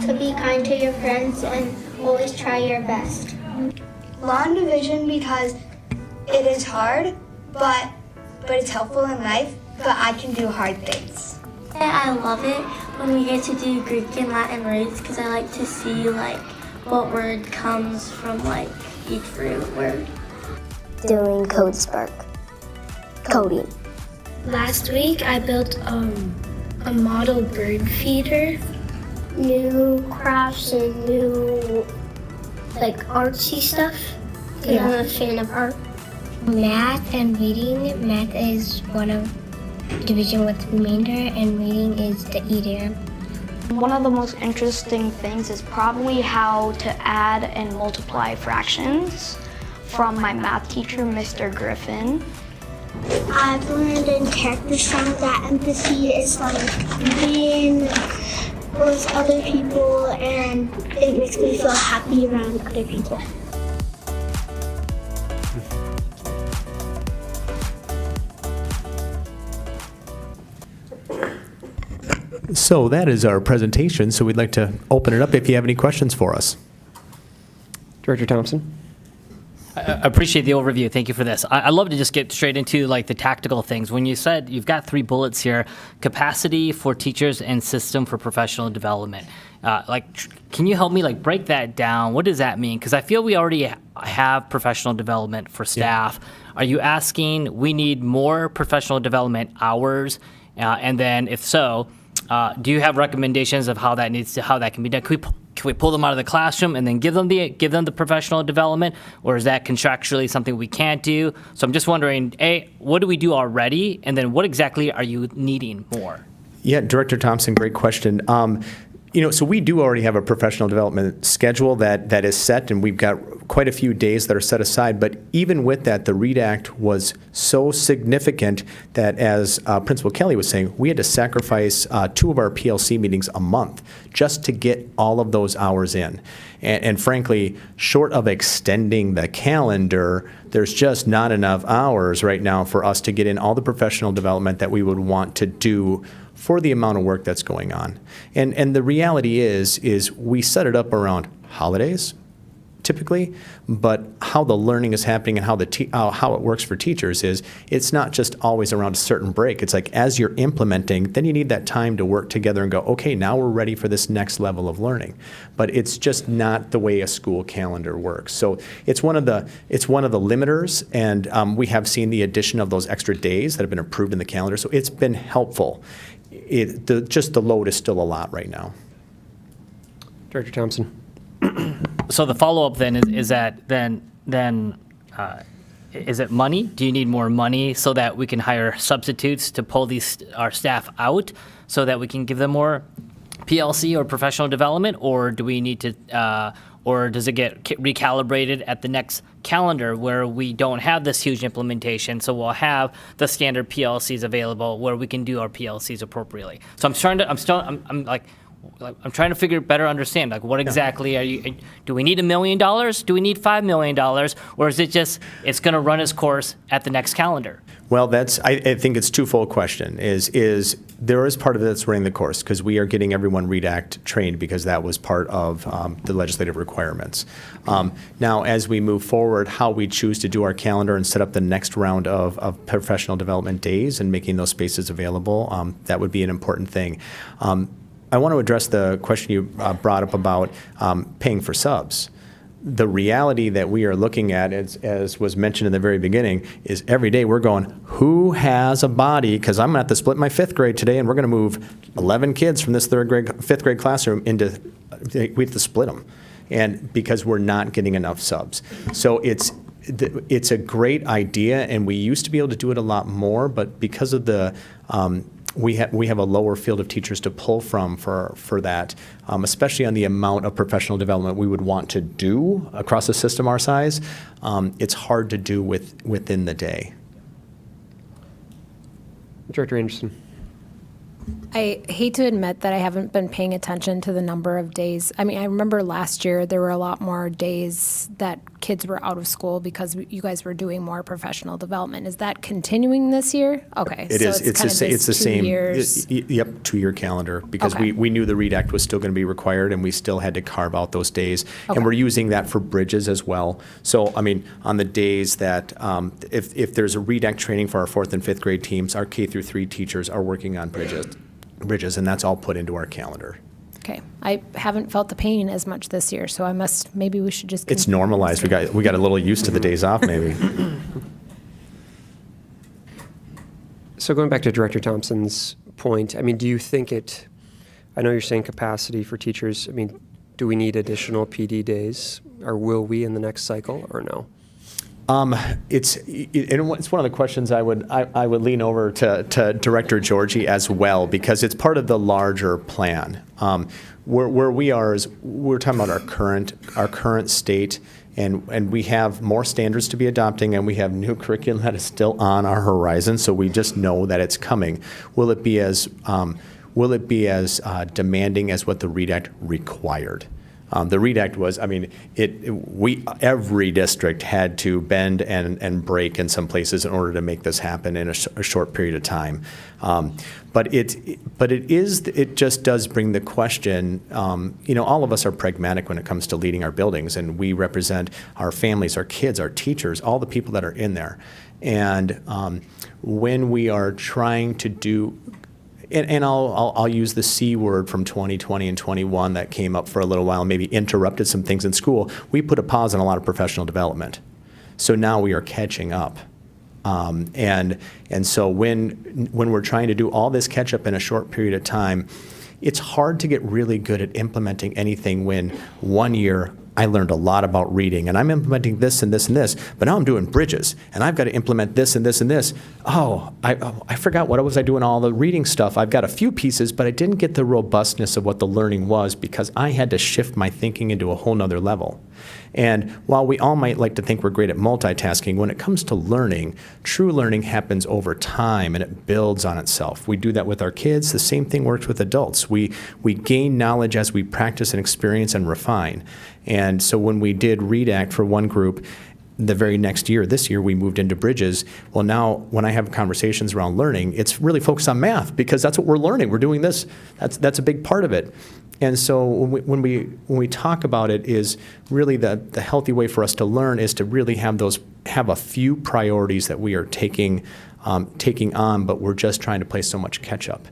To be kind to your friends and always try your best. Long division because it is hard, but it's helpful in life, but I can do hard things. I love it when we get to do Greek and Latin words because I like to see what word comes from each root word. Doing Code Spark. Coding. Last week I built a model bird feeder. New crafts and new artsy stuff. Yeah. I'm a fan of art. Math and reading. Math is one of division with remainder, and reading is the idiom. One of the most interesting things is probably how to add and multiply fractions from my math teacher, Mr. Griffin. I've learned in character songs that empathy is being with other people, and it makes me feel happy around other people. So that is our presentation. So we'd like to open it up if you have any questions for us. Director Thompson? I appreciate the overview. Thank you for this. I love to just get straight into the tactical things. When you said you've got 3 bullets here, capacity for teachers and system for professional development. Can you help me break that down? What does that mean? Because I feel we already have professional development for staff. Yeah. Are you asking we need more professional development hours? And then if so, do you have recommendations of how that can be done? Can we pull them out of the classroom and then give them the professional development, or is that contractually something we can't do? So I'm just wondering, A, what do we do already, and then what exactly are you needing more? Yeah, Director Thompson, great question. So we do already have a professional development schedule that is set, and we've got quite a few days that are set aside. But even with that, the READ Act was so significant that, as Principal Kelly was saying, we had to sacrifice 2 of our PLC meetings a month just to get all of those hours in. And frankly, short of extending the calendar, there's just not enough hours right now for us to get in all the professional development that we would want to do for the amount of work that's going on. And the reality is we set it up around holidays, typically, but how the learning is happening and how it works for teachers is it's not just always around a certain break. It's like as you're implementing, then you need that time to work together and go, okay, now we're ready for this next level of learning. But it's just not the way a school calendar works. So it's one of the limiters, and we have seen the addition of those extra days that have been approved in the calendar. So it's been helpful. Just the load is still a lot right now. Director Thompson. So the follow-up then is that is it money? Do you need more money so that we can hire substitutes to pull our staff out so that we can give them more PLC or professional development, or do we need to, or does it get recalibrated at the next calendar where we don't have this huge implementation, so we'll have the standard PLCs available where we can do our PLCs appropriately? So I'm trying to better understand, like, what exactly do we need $1 million? Do we need $5 million? Or is it just, it's going to run its course at the next calendar? Well, I think it's twofold question. Is there is part of it that's running the course, because we are getting everyone READ Act trained because that was part of the legislative requirements. Now, as we move forward, how we choose to do our calendar and set up the next round of professional development days and making those spaces available, that would be an important thing. I want to address the question you brought up about paying for subs. The reality that we are looking at, as was mentioned in the very beginning, is every day we're going, who has a body? Because I'm going to have to split my 5th grade today, and we're going to move 11 kids from this 5th grade classroom into, we have to split them, and because we're not getting enough subs. So it's a great idea, and we used to be able to do it a lot more, but because of the we have a lower field of teachers to pull from for that, especially on the amount of professional development we would want to do across a system our size. It's hard to do within the day. Director Anderson. I hate to admit that I haven't been paying attention to the number of days. I mean, I remember last year there were a lot more days that kids were out of school because you guys were doing more professional development. Is that continuing this year? Okay. It is. It's the same. Yep, 2-year calendar, because Okay. we knew the READ Act was still going to be required, and we still had to carve out those days. Okay. And we're using that for bridges as well. So, I mean, on the days that, if there's a READ Act training for our 4th and 5th grade teams, our K through 3 teachers are working on bridges, and that's all put into our calendar. Okay. I haven't felt the pain as much this year, so maybe we should just. It's normalized. We got a little used to the days off, maybe. So going back to Director Thompson's point, I mean, do you think I know you're saying capacity for teachers. I mean, do we need additional PD days, or will we in the next cycle, or no? It's one of the questions I would lean over to Director Georgie as well, because it's part of the larger plan. Where we are is we're talking about our current state, and we have more standards to be adopting, and we have new curriculum that is still on our horizon. So we just know that it's coming. Will it be as demanding as what the READ Act required? The READ Act was, I mean, every district had to bend and break in some places in order to make this happen in a short period of time. But it just does bring the question, all of us are pragmatic when it comes to leading our buildings, and we represent our families, our kids, our teachers, all the people that are in there. And when we are trying to do, and I'll use the C word from 2020 and 21 that came up for a little while and maybe interrupted some things in school. We put a pause on a lot of professional development. So now we are catching up. And so when we're trying to do all this catch up in a short period of time, it's hard to get really good at implementing anything when one year I learned a lot about reading, and I'm implementing this and this and this, but now I'm doing bridges, and I've got to implement this and this and this. Oh, I forgot what was I doing all the reading stuff. I've got a few pieces, but I didn't get the robustness of what the learning was because I had to shift my thinking into a whole nother level. And while we all might like to think we're great at multitasking, when it comes to learning, true learning happens over time and it builds on itself. We do that with our kids. The same thing works with adults. We gain knowledge as we practice and experience and refine. And so when we did READ Act for one group, the very next year, this year, we moved into Bridges. Well, now when I have conversations around learning, it's really focused on math because that's what we're learning. We're doing this. That's a big part of it. And so when we talk about it, is really the healthy way for us to learn is to really have a few priorities that we are taking on, but we're just trying to play so much catch up.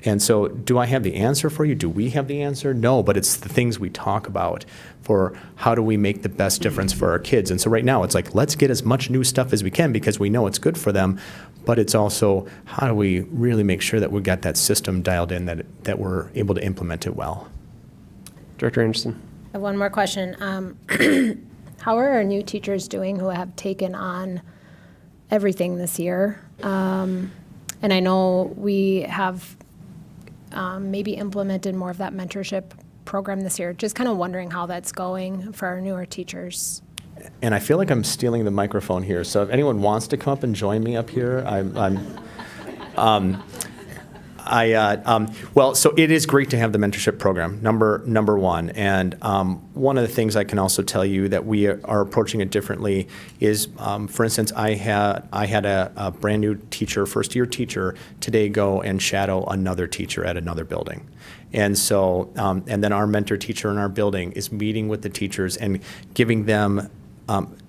And so do I have the answer for you? Do we have the answer? No, but it's the things we talk about for how do we make the best difference for our kids. And so right now it's like, let's get as much new stuff as we can because we know it's good for them, but it's also how do we really make sure that we've got that system dialed in that we're able to implement it well. Director Anderson. I have one more question. How are our new teachers doing who have taken on everything this year? And I know we have maybe implemented more of that mentorship program this year. Just kind of wondering how that's going for our newer teachers. And I feel like I'm stealing the microphone here. So if anyone wants to come up and join me up here, well, so it is great to have the mentorship program, number one. And one of the things I can also tell you that we are approaching it differently is, for instance, I had a brand new teacher, first year teacher, today go and shadow another teacher at another building. And so, and then our mentor teacher in our building is meeting with the teachers and giving them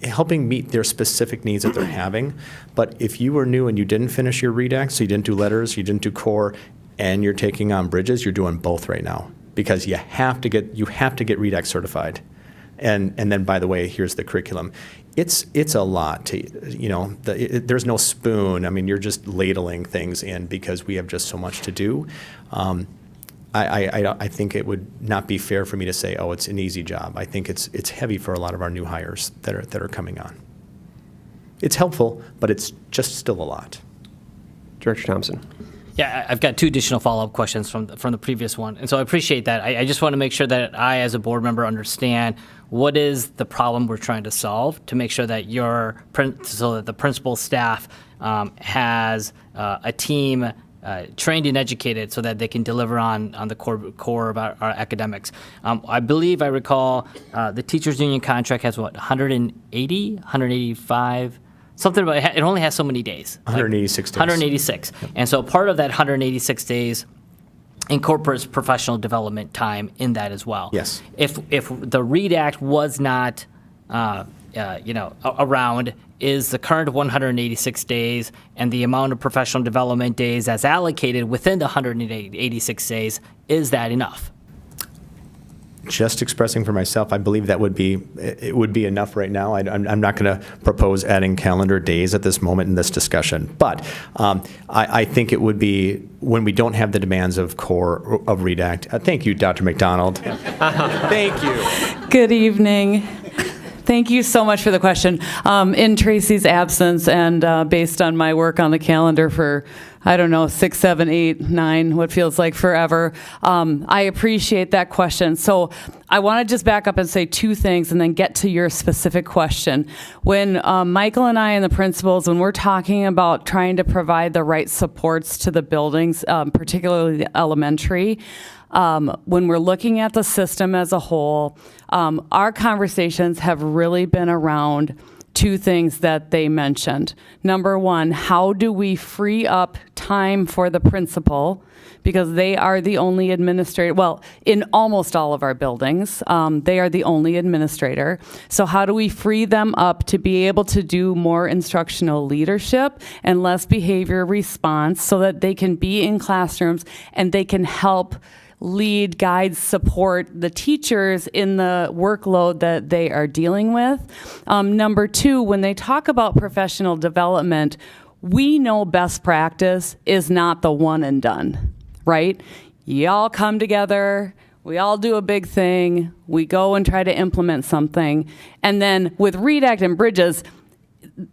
helping meet their specific needs that they're having. But if you were new and you didn't finish your redact, so you didn't do letters, you didn't do core, and you're taking on Bridges, you're doing both right now because you have to get redact certified. And then, by the way, here's the curriculum. It's a lot to, there's no spoon. I mean, you're just ladling things in because we have just so much to do. I think it would not be fair for me to say, oh, it's an easy job. I think it's heavy for a lot of our new hires that are coming on. It's helpful, but it's just still a lot. Director Thompson. Yeah, I've got two additional follow-up questions from the previous one. And so I appreciate that. I just want to make sure that I, as a board member, understand what is the problem we're trying to solve to make sure that so that the principal staff has a team trained and educated so that they can deliver on the core of our academics. I believe I recall the teachers union contract has 180, 185, something about it only has so many days. 186 days. 186. Yep. And so part of that 186 days incorporates professional development time in that as well. Yes. If the redact was not around, is the current 186 days and the amount of professional development days that's allocated within the 186 days, is that enough? Just expressing for myself, I believe it would be enough right now. I'm not going to propose adding calendar days at this moment in this discussion, but I think it would be when we don't have the demands of core of redact. Thank you, Dr. McDonald. Thank you. Good evening. Thank you so much for the question. In Tracy's absence and based on my work on the calendar for, 6, 7, 8, 9, what feels like forever, I appreciate that question. So I want to just back up and say two things and then get to your specific question. When Michael and I and the principals, when we're talking about trying to provide the right supports to the buildings, particularly the elementary, when we're looking at the system as a whole, our conversations have really been around two things that they mentioned. Number one, how do we free up time for the principal? Because they are the only administrator, well, in almost all of our buildings, they are the only administrator. So how do we free them up to be able to do more instructional leadership and less behavior response so that they can be in classrooms and they can help lead, guide, support the teachers in the workload that they are dealing with. Number two, when they talk about professional development, we know best practice is not the one and done, right? Y'all come together, we all do a big thing, we go and try to implement something, and then with redact and Bridges,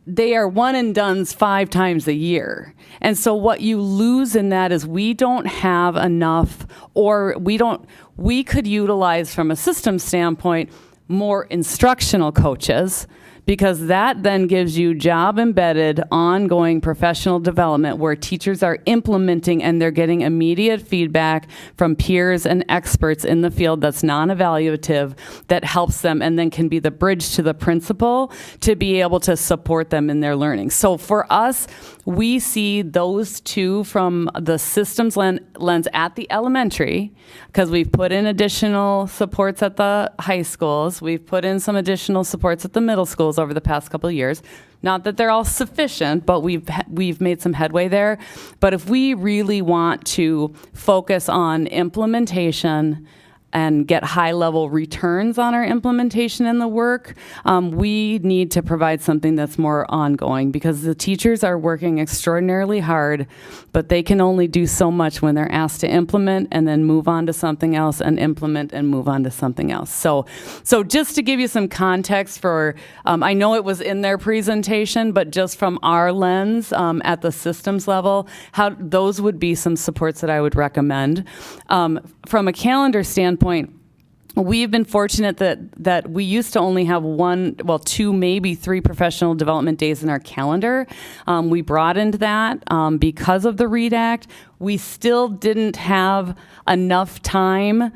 they are one and dones 5 times a year. And so what you lose in that is we don't have enough, or we could utilize from a system standpoint more instructional coaches because that then gives you job-embedded, ongoing professional development where teachers are implementing and they're getting immediate feedback from peers and experts in the field that's non-evaluative that helps them and then can be the bridge to the principal to be able to support them in their learning. So for us, we see those two from the systems lens at the elementary, because we've put in additional supports at the high schools. We've put in some additional supports at the middle schools over the past couple of years. Not that they're all sufficient, but we've made some headway there. But if we really want to focus on implementation and get high-level returns on our implementation in the work, we need to provide something that's more ongoing, because the teachers are working extraordinarily hard, but they can only do so much when they're asked to implement and then move on to something else and implement and move on to something else. So just to give you some context for, I know it was in their presentation, but just from our lens at the systems level, how those would be some supports that I would recommend. From a calendar standpoint, we've been fortunate that we used to only have two, maybe 3 professional development days in our calendar. We broadened that because of the READ Act. We still didn't have enough time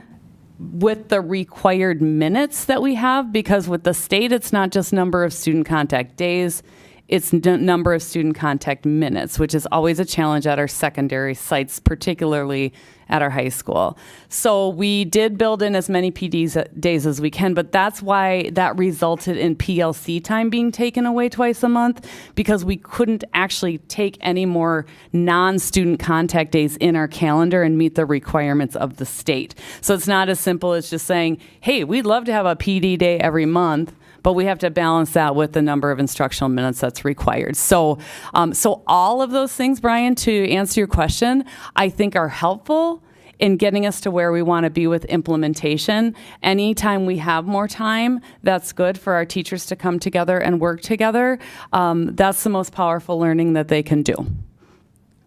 with the required minutes that we have, because with the state, it's not just number of student contact days, it's number of student contact minutes, which is always a challenge at our secondary sites, particularly at our high school. So we did build in as many PD days as we can, but that's why that resulted in PLC time being taken away twice a month, because we couldn't actually take any more non-student contact days in our calendar and meet the requirements of the state. So it's not as simple as just saying, hey, we'd love to have a PD day every month, but we have to balance that with the number of instructional minutes that's required. So all of those things, Brian, to answer your question, I think are helpful in getting us to where we want to be with implementation. Anytime we have more time, that's good for our teachers to come together and work together. That's the most powerful learning that they can do.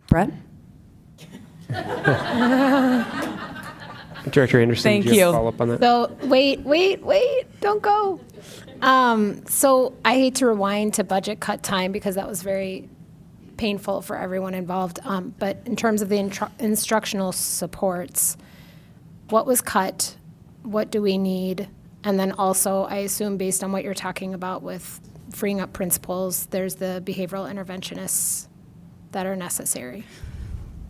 Brett? Director Anderson, Thank do you have you. a follow-up on that? So, wait, don't go. So I hate to rewind to budget cut time, because that was very painful for everyone involved. But in terms of the instructional supports, what was cut? What do we need? And then also, I assume based on what you're talking about with freeing up principals, there's the behavioral interventionists that are necessary.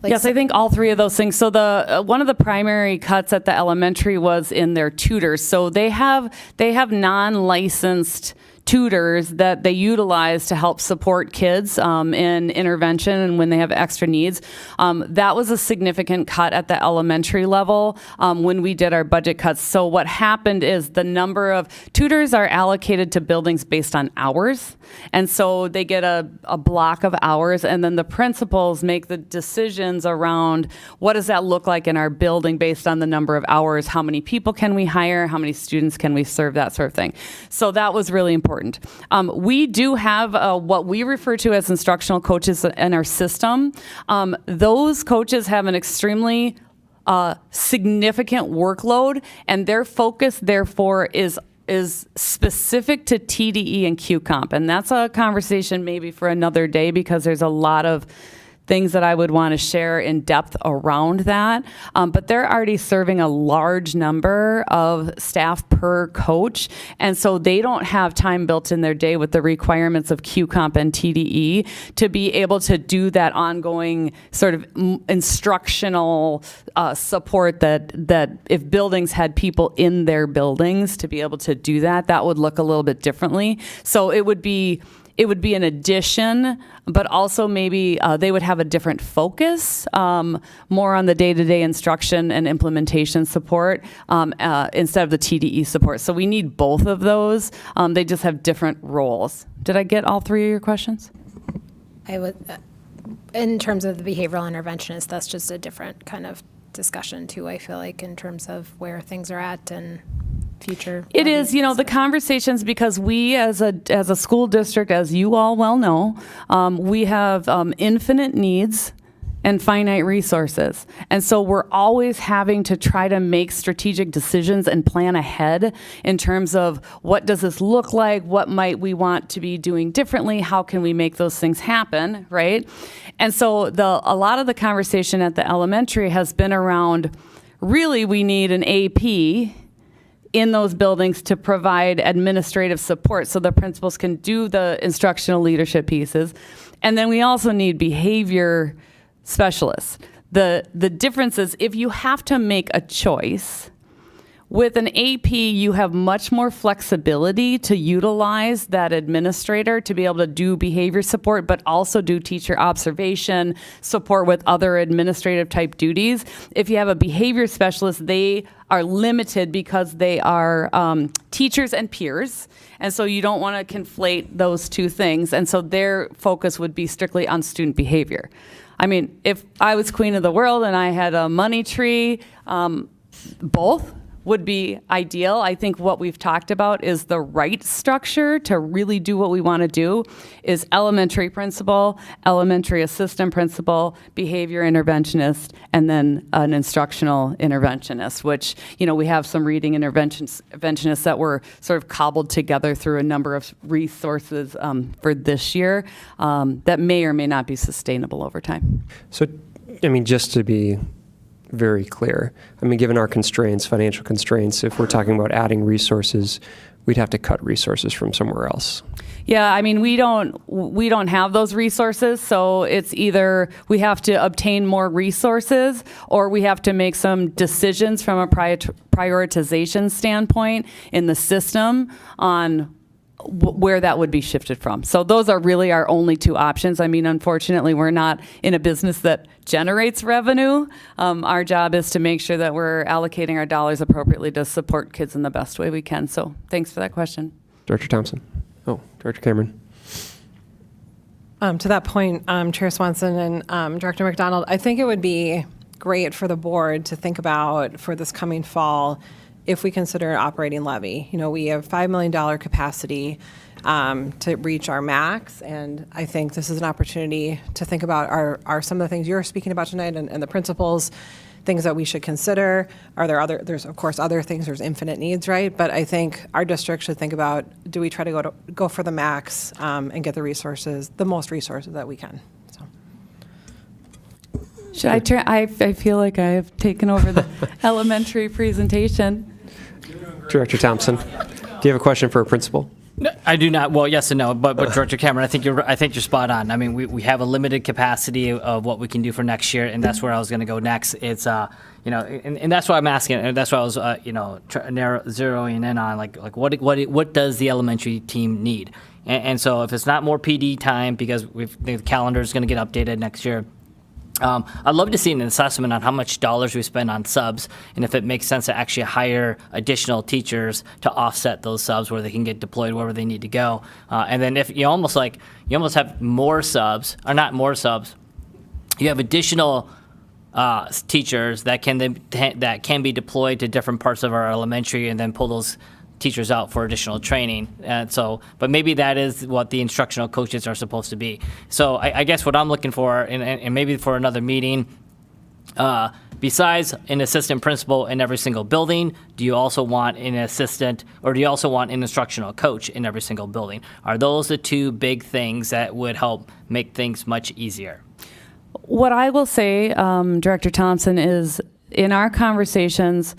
Yes, I think all 3 of those things. So the one of the primary cuts at the elementary was in their tutors. So they have non-licensed tutors that they utilize to help support kids in intervention and when they have extra needs. That was a significant cut at the elementary level when we did our budget cuts. So what happened is the number of tutors are allocated to buildings based on hours. And so they get a block of hours, and then the principals make the decisions around what does that look like in our building based on the number of hours, how many people can we hire, how many students can we serve, that sort of thing. So that was really important. We do have what we refer to as instructional coaches in our system. Those coaches have an extremely significant workload, and their focus, therefore, is specific to TDE and QComp. And that's a conversation maybe for another day, because there's a lot of things that I would want to share in depth around that. But they're already serving a large number of staff per coach. And so they don't have time built in their day with the requirements of QComp and TDE to be able to do that ongoing sort of instructional support that if buildings had people in their buildings to be able to do that, that would look a little bit differently. So it would be an addition, but also maybe they would have a different focus, more on the day-to-day instruction and implementation support instead of the TDE support. So we need both of those. They just have different roles. Did I get all 3 of your questions? I would, in terms of the behavioral interventionist, that's just a different kind of discussion too, I feel like, in terms of where things are at and future. It is, the conversations, because we as a school district, as you all well know, we have infinite needs and finite resources. And so we're always having to try to make strategic decisions and plan ahead in terms of what does this look like, what might we want to be doing differently, how can we make those things happen, right? And so a lot of the conversation at the elementary has been around, really we need an AP in those buildings to provide administrative support so the principals can do the instructional leadership pieces. And then we also need behavior specialists. The difference is if you have to make a choice, with an AP, you have much more flexibility to utilize that administrator to be able to do behavior support, but also do teacher observation, support with other administrative type duties. If you have a behavior specialist, they are limited because they are teachers and peers. And so you don't want to conflate those two things. And so their focus would be strictly on student behavior. I mean, if I was queen of the world and I had a money tree, both would be ideal. I think what we've talked about is the right structure to really do what we want to do is elementary principal, elementary assistant principal, behavior interventionist, and then an instructional interventionist, which, you know, we have some reading interventionists that were sort of cobbled together through a number of resources for this year that may or may not be sustainable over time. So, I mean, just to be very clear, I mean, given our constraints, financial constraints, if we're talking about adding resources, we'd have to cut resources from somewhere else. Yeah, I mean, we don't have those resources, so it's either we have to obtain more resources or we have to make some decisions from a prioritization standpoint in the system on where that would be shifted from. So those are really our only two options. I mean, unfortunately, we're not in a business that generates revenue. Our job is to make sure that we're allocating our dollars appropriately to support kids in the best way we can. So thanks for that question. Director Thompson. Oh, Director Cameron. To that point, Chair Swanson and Director McDonald, I think it would be great for the board to think about for this coming fall if we consider an operating levy. You know, we have $5 million capacity to reach our max, and I think this is an opportunity to think about are some of the things you're speaking about tonight and the principles, things that we should consider. Are there there's of course other things, there's infinite needs, right? But I think our district should think about, do we try to go for the max and get the most resources that we can. Should I turn? I feel like I have taken over the elementary presentation. Director Thompson, do you have a question for a principal? No, I do not. Well, yes and no, but Director Cameron, I think you're spot on. I mean, we have a limited capacity of what we can do for next year, and that's where I was going to go next. It's you know, and that's why I'm asking, and that's why I was zeroing in on like what does the elementary team need, and so if it's not more PD time because the calendar is going to get updated next year. I'd love to see an assessment on how much dollars we spend on subs and if it makes sense to actually hire additional teachers to offset those subs where they can get deployed wherever they need to go. And then if you almost have more subs, or not more subs, you have additional teachers that can be deployed to different parts of our elementary and then pull those teachers out for additional training. And so, but maybe that is what the instructional coaches are supposed to be. So I guess what I'm looking for, and maybe for another meeting, besides an assistant principal in every single building, do you also want an assistant, or do you also want an instructional coach in every single building? Are those the two big things that would help make things much easier? What I will say, Director Thompson, is in our conversations,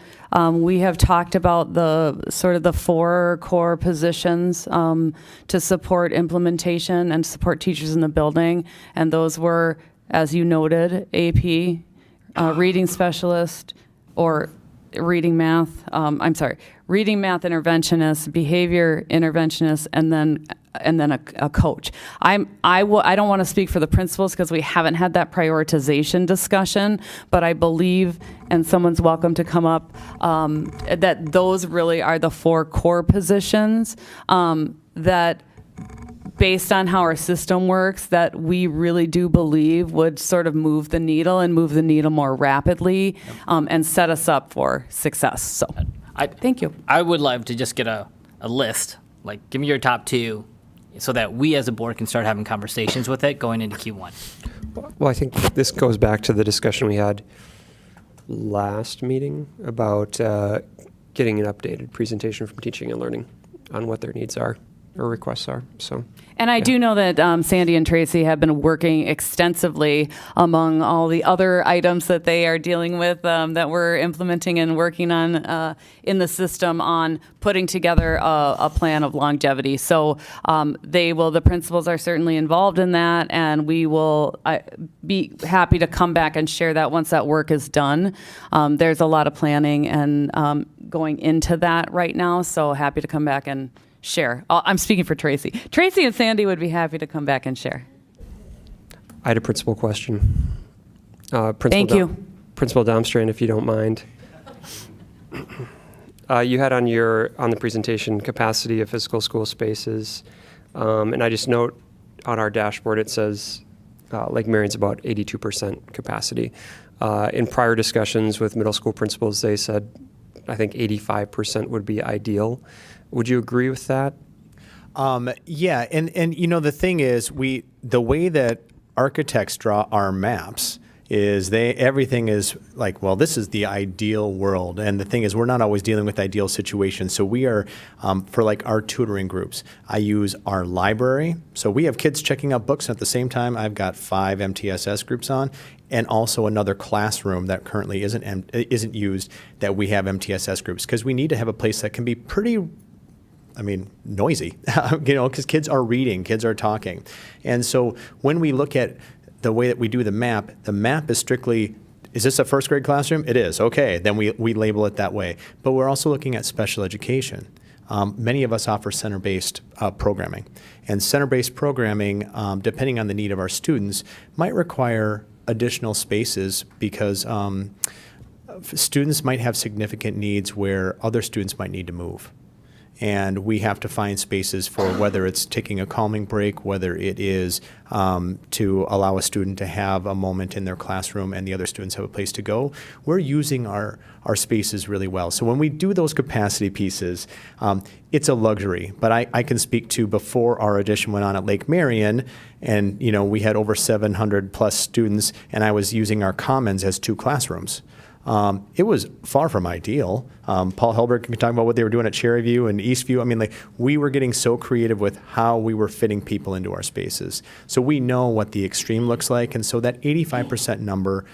we have talked about the 4 core positions to support implementation and support teachers in the building. And those were, as you noted, AP, reading specialist, or reading math interventionist, behavior interventionist, and then a coach. I don't want to speak for the principals because we haven't had that prioritization discussion, but I believe, and someone's welcome to come up, that those really are the 4 core positions that, based on how our system works, that we really do believe would sort of move the needle more rapidly, and set us up for success. So, thank you. I would love to just get a list, like give me your top 2, so that we as a board can start having conversations with it going into Q1. Well, I think this goes back to the discussion we had last meeting about getting an updated presentation from teaching and learning on what their needs are or requests are. So, And I do know that Sandy and Tracy have been working extensively among all the other items that they are dealing with that we're implementing and working on in the system on putting together a plan of longevity. So the principals are certainly involved in that, and we will be happy to come back and share that once that work is done. There's a lot of planning and going into that right now, so happy to come back and share. I'm speaking for Tracy. Tracy and Sandy would be happy to come back and share. I had a principal question. Thank you. Principal Domstrand, if you don't mind. You had on the presentation capacity of physical school spaces, and I just note on our dashboard it says Lake Marion's about 82% capacity. In prior discussions with middle school principals, they said I think 85% would be ideal. Would you agree with that? Yeah, and you know the thing is, the way that architects draw our maps is everything is like, well, this is the ideal world, and the thing is, we're not always dealing with ideal situations. So we are for like our tutoring groups, I use our library. So we have kids checking out books, and at the same time, I've got 5 MTSS groups on, and also another classroom that currently isn't used that we have MTSS groups, because we need to have a place that can be pretty noisy, because kids are reading, kids are talking. And so when we look at the way that we do the map is strictly, is this a first grade classroom? It is. Okay, then we label it that way. But we're also looking at special education. Many of us offer center-based programming. And center-based programming, depending on the need of our students, might require additional spaces because students might have significant needs where other students might need to move. And we have to find spaces for whether it's taking a calming break, whether it is to allow a student to have a moment in their classroom and the other students have a place to go. We're using our spaces really well. So when we do those capacity pieces, it's a luxury. But I can speak to before our addition went on at Lake Marion, and we had over 700 plus students, and I was using our commons as 2 classrooms. It was far from ideal. Paul Helberg can talk about what they were doing at Cherryview and Eastview. We were getting so creative with how we were fitting people into our spaces. So we know what the extreme looks like, and so that 85% number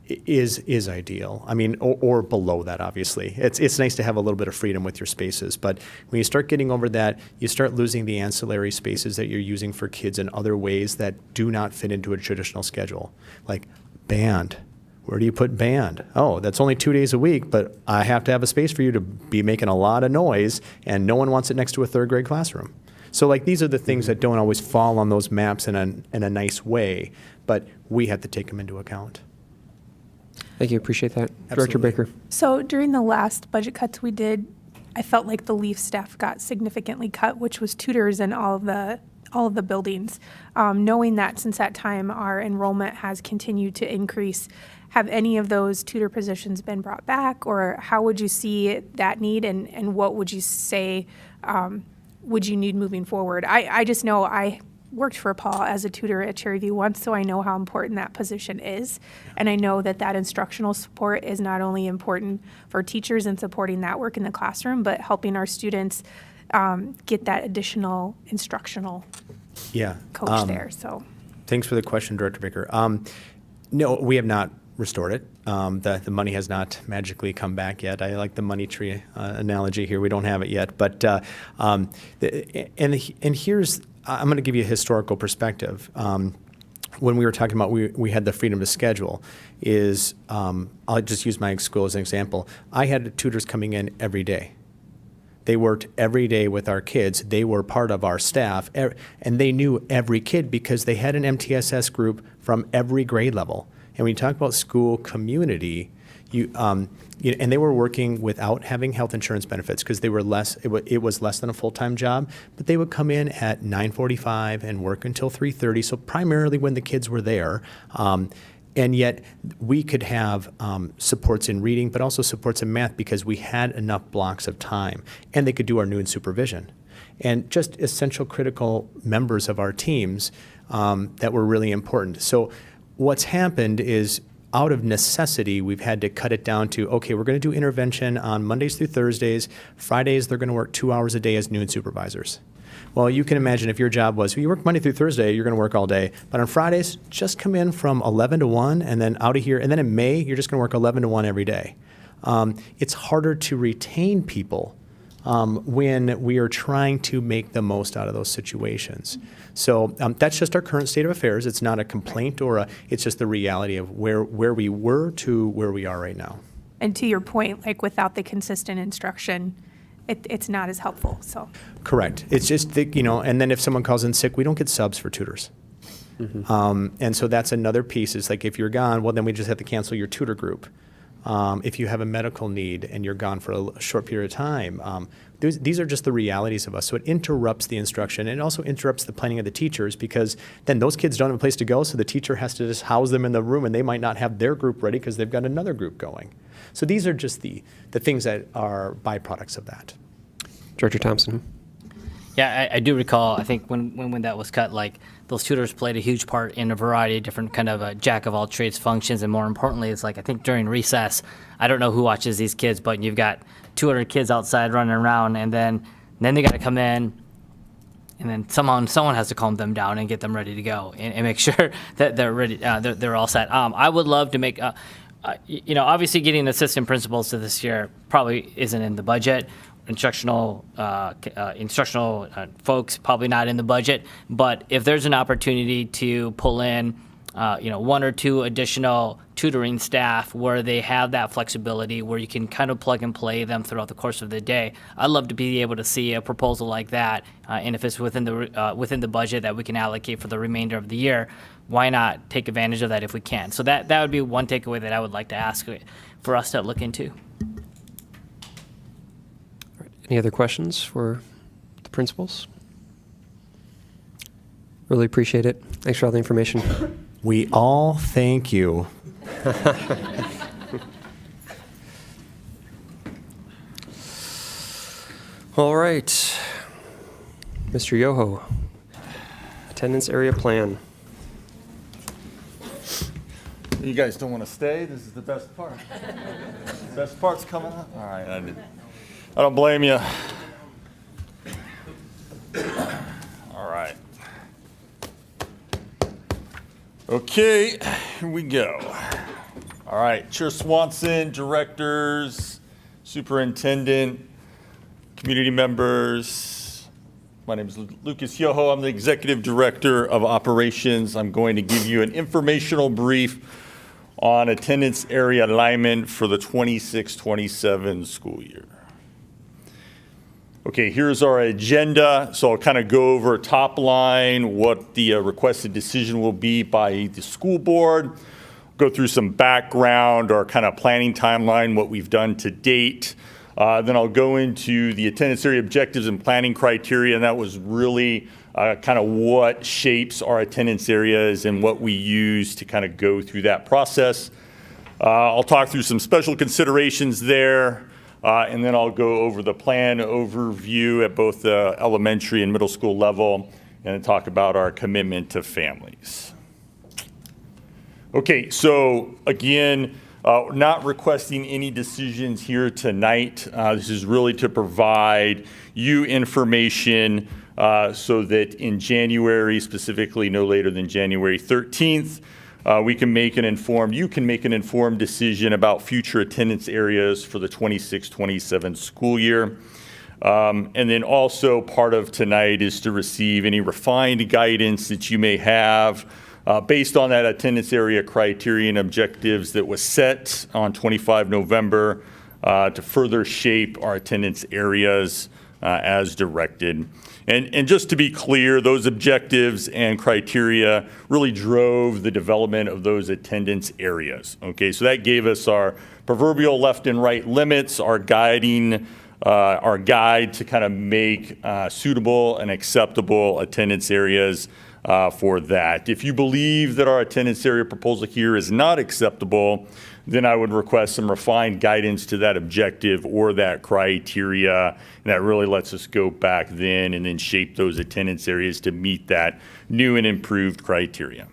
is ideal. Or below that, obviously. It's nice to have a little bit of freedom with your spaces, but when you start getting over that, you start losing the ancillary spaces that you're using for kids in other ways that do not fit into a traditional schedule, like band. Where do you put band? Oh, that's only 2 days a week, but I have to have a space for you to be making a lot of noise, and no one wants it next to a 3rd grade classroom. So these are the things that don't always fall on those maps in a nice way, but we have to take them into account. Thank you. Appreciate that. Absolutely. Director Baker. So during the last budget cuts we did, I felt like the LEAF staff got significantly cut, which was tutors in all of the buildings. Knowing that since that time our enrollment has continued to increase, have any of those tutor positions been brought back, or how would you see that need, and what would you say would you need moving forward? I just know I worked for Paul as a tutor at Cherryview once, so I know how important that position is. And I know that instructional support is not only important for teachers and supporting that work in the classroom, but helping our students get that additional instructional coach there. So, thanks for the question, Director Baker. No, we have not restored it. The money has not magically come back yet. I like the money tree analogy here. We don't have it yet, but and here's, I'm going to give you a historical perspective. When we were talking about we had the freedom to schedule, I'll just use my school as an example. I had tutors coming in every day. They worked every day with our kids. They were part of our staff, and they knew every kid because they had an MTSS group from every grade level. And when you talk about school community, and they were working without having health insurance benefits because they were it was less than a full-time job, but they would come in at 9:45 and work until 3:30, so primarily when the kids were there. And yet we could have supports in reading, but also supports in math because we had enough blocks of time, and they could do our noon supervision. And just essential critical members of our teams that were really important. So what's happened is, out of necessity, we've had to cut it down to, okay, we're going to do intervention on Mondays through Thursdays. Fridays, they're going to work 2 hours a day as noon supervisors. Well, you can imagine if your job was, you work Monday through Thursday, you're going to work all day. But on Fridays, just come in from 11 to 1 and then out of here. And then in May, you're just going to work 11 to 1 every day. It's harder to retain people when we are trying to make the most out of those situations. So that's just our current state of affairs. It's not a complaint it's just the reality of where we were to where we are right now. And to your point, like without the consistent instruction, it's not as helpful, so. Correct. It's just, and then if someone calls in sick, we don't get subs for tutors. And so that's another piece. Is like if you're gone, well, then we just have to cancel your tutor group. If you have a medical need and you're gone for a short period of time, these are just the realities of us. So it interrupts the instruction, and it also interrupts the planning of the teachers, because then those kids don't have a place to go, so the teacher has to just house them in the room, and they might not have their group ready because they've got another group going. So these are just the things that are byproducts of that. Director Thompson. Yeah, I do recall, I think when that was cut, like those tutors played a huge part in a variety of different kind of jack of all trades functions. And more importantly, it's like, I think during recess, I don't know who watches these kids, but you've got 200 kids outside running around, and then they got to come in, and then someone has to calm them down and get them ready to go and make sure that they're ready, they're all set. I would love to make, obviously getting assistant principals to this year probably isn't in the budget. Instructional folks probably not in the budget, but if there's an opportunity to pull in, 1 or 2 additional tutoring staff where they have that flexibility, where you can kind of plug and play them throughout the course of the day, I'd love to be able to see a proposal like that, and if it's within the budget that we can allocate for the remainder of the year, why not take advantage of that if we can? So that would be one takeaway that I would like to ask for us to look into. Any other questions for the principals? Really appreciate it. Thanks for all the information. We all thank you. All right. Mr. Yoho, attendance area plan. You guys don't want to stay? This is the best part. The best part's coming up? All right, I don't blame you. All right. Okay, here we go. All right, Chair Swanson, directors, superintendent, community members. My name is Lucas Yoho. I'm the executive director of operations. I'm going to give you an informational brief on attendance area alignment for the 26-27 school year. Okay, here's our agenda. So I'll kind of go over top line, what the requested decision will be by the school board, go through some background, our kind of planning timeline, what we've done to date. Then I'll go into the attendance area objectives and planning criteria, and that was really kind of what shapes our attendance areas and what we use to kind of go through that process. I'll talk through some special considerations there. And then I'll go over the plan overview at both the elementary and middle school level, and then talk about our commitment to families. Okay, so again, not requesting any decisions here tonight. This is really to provide you information so that in January, specifically no later than January 13th, you can make an informed decision about future attendance areas for the 26-27 school year. And then also part of tonight is to receive any refined guidance that you may have based on that attendance area criteria and objectives that was set on 25 November to further shape our attendance areas as directed. And just to be clear, those objectives and criteria really drove the development of those attendance areas. Okay, so that gave us our proverbial left and right limits, our guide to kind of make suitable and acceptable attendance areas for that. If you believe that our attendance area proposal here is not acceptable, then I would request some refined guidance to that objective or that criteria. And that really lets us go back then and then shape those attendance areas to meet that new and improved criteria.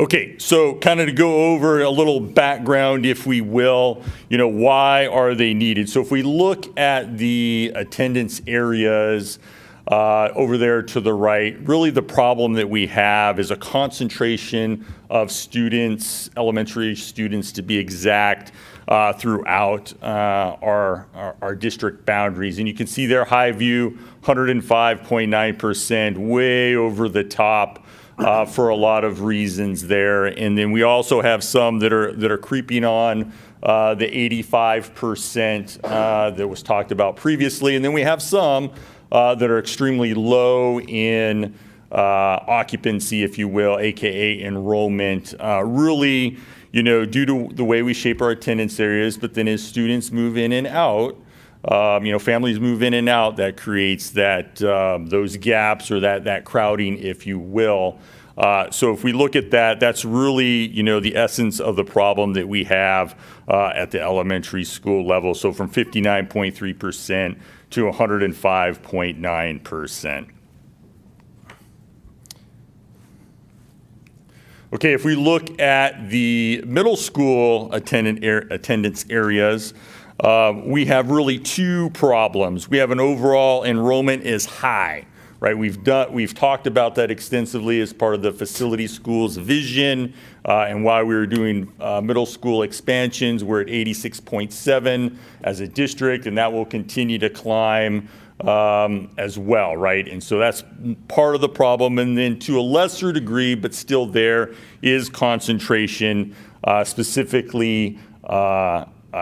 Okay, so kind of to go over a little background, if we will, why are they needed? So if we look at the attendance areas over there to the right, really the problem that we have is a concentration of students, elementary students to be exact, throughout our district boundaries. And you can see there, Highview, 105.9%, way over the top. For a lot of reasons there. And then we also have some that are creeping on the 85% that was talked about previously. And then we have some that are extremely low in occupancy, if you will, AKA enrollment, really, due to the way we shape our attendance areas. But then as students move in and out, families move in and out, that creates that those gaps or that crowding, if you will. So if we look at that, that's really, the essence of the problem that we have at the elementary school level. So from 59.3% to 105.9%. Okay, if we look at the middle school attendance areas, we have really two problems. We have an overall enrollment is high, right? We've talked about that extensively as part of the facility schools vision and why we were doing middle school expansions. We're at 86.7 as a district, and that will continue to climb as well, right? And so that's part of the problem. And then to a lesser degree, but still there, is concentration, specifically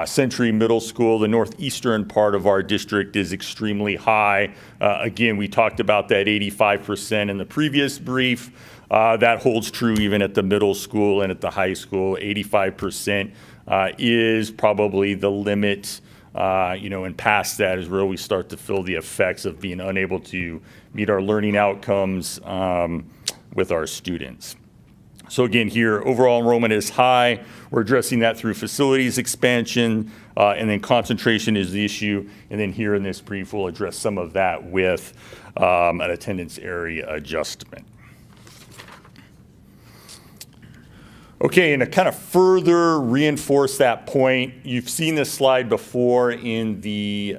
Century Middle School. The northeastern part of our district is extremely high. Again, we talked about that 85% in the previous brief. That holds true even at the middle school and at the high school. 85% is probably the limit. And past that is where we start to feel the effects of being unable to meet our learning outcomes with our students. So again, here, overall enrollment is high. We're addressing that through facilities expansion, and then concentration is the issue. And then here in this brief, we'll address some of that with an attendance area adjustment. Okay, and to kind of further reinforce that point, you've seen this slide before in the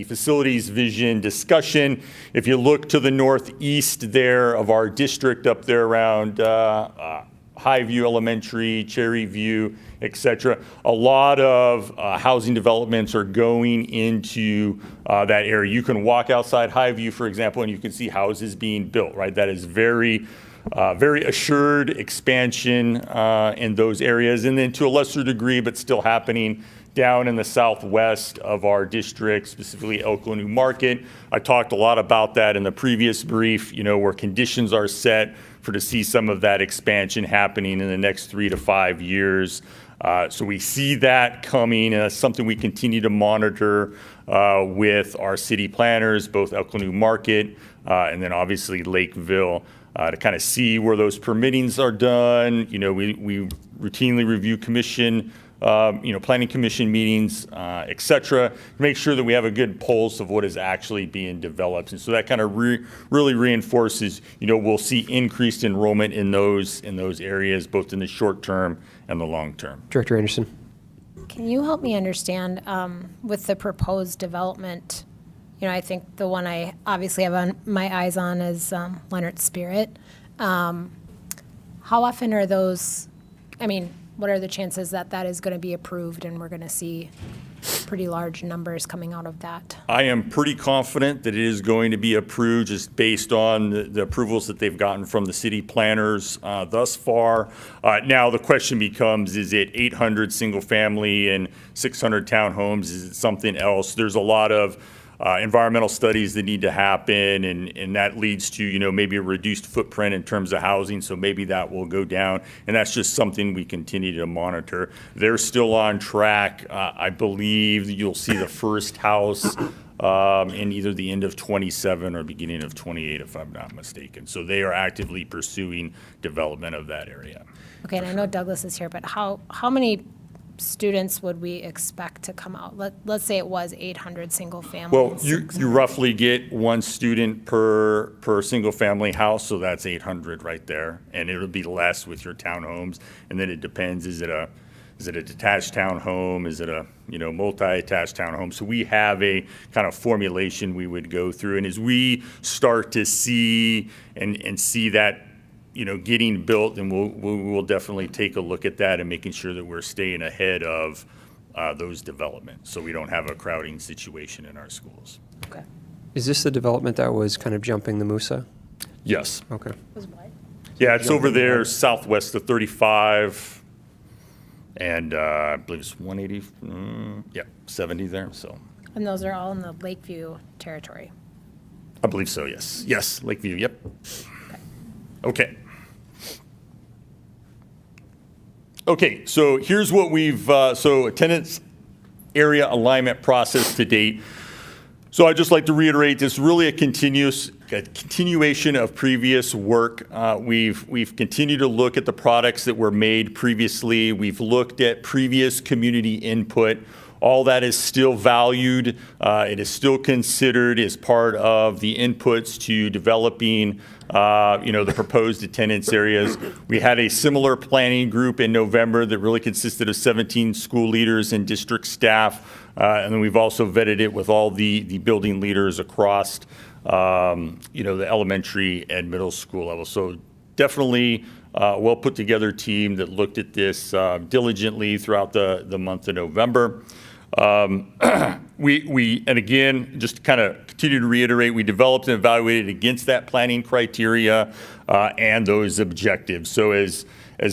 facilities vision discussion. If you look to the northeast there of our district up there around Highview Elementary, Cherry View, et cetera, a lot of housing developments are going into that area. You can walk outside Highview, for example, and you can see houses being built, right? That is very assured expansion in those areas. And then to a lesser degree, but still happening down in the southwest of our district, specifically Lakeville New Market. I talked a lot about that in the previous brief, where conditions are set to see some of that expansion happening in the next 3 to 5 years. So we see that coming, and that's something we continue to monitor with our city planners, both Lakeville New Market and then obviously Lakeville, to kind of see where those permittings are done. We routinely review commission planning commission meetings, et cetera, to make sure that we have a good pulse of what is actually being developed. And so that kind of really reinforces, we'll see increased enrollment in those areas, both in the short term and the long term. Director Anderson. Can you help me understand with the proposed development? I think the one I obviously have my eyes on is Leonard Spirit. How often are those, what are the chances that that is going to be approved and we're going to see pretty large numbers coming out of that? I am pretty confident that it is going to be approved just based on the approvals that they've gotten from the city planners thus far. Now the question becomes, is it 800 single family and 600 townhomes? Is it something else? There's a lot of environmental studies that need to happen, and that leads to, maybe a reduced footprint in terms of housing, so maybe that will go down, and that's just something we continue to monitor. They're still on track. I believe you'll see the first house in either the end of 27 or beginning of 28, if I'm not mistaken. So they are actively pursuing development of that area. Okay, and I know Douglas is here, but how many students would we expect to come out? Let's say it was 800 single families. Well, you roughly get one student per single-family house, so that's 800 right there. And it'll be less with your townhomes. And then it depends, is it a detached townhome? Is it a, multi-attached townhome? So we have a kind of formulation we would go through. And as we start to see and see that, getting built, and we'll definitely take a look at that and making sure that we're staying ahead of those developments, so we don't have a crowding situation in our schools. Okay. Is this the development that was kind of jumping the Moosa? Yes. Okay. Yeah, it's over there southwest of 35, and I believe it's 180, 70 there, so. And those are all in the Lakeview territory? I believe so, yes. Yes, Lakeview, yep. Okay. Okay, so here's what we've, so attendance area alignment process to date. So I'd just like to reiterate, this is really a continuation of previous work. We've continued to look at the products that were made previously. We've looked at previous community input. All that is still valued. It is still considered as part of the inputs to developing the proposed attendance areas. We had a similar planning group in November that really consisted of 17 school leaders and district staff. And then we've also vetted it with all the building leaders across, the elementary and middle school level. So definitely a well put together team that looked at this diligently throughout the month of November. And again, just to kind of continue to reiterate, we developed and evaluated against that planning criteria and those objectives. So as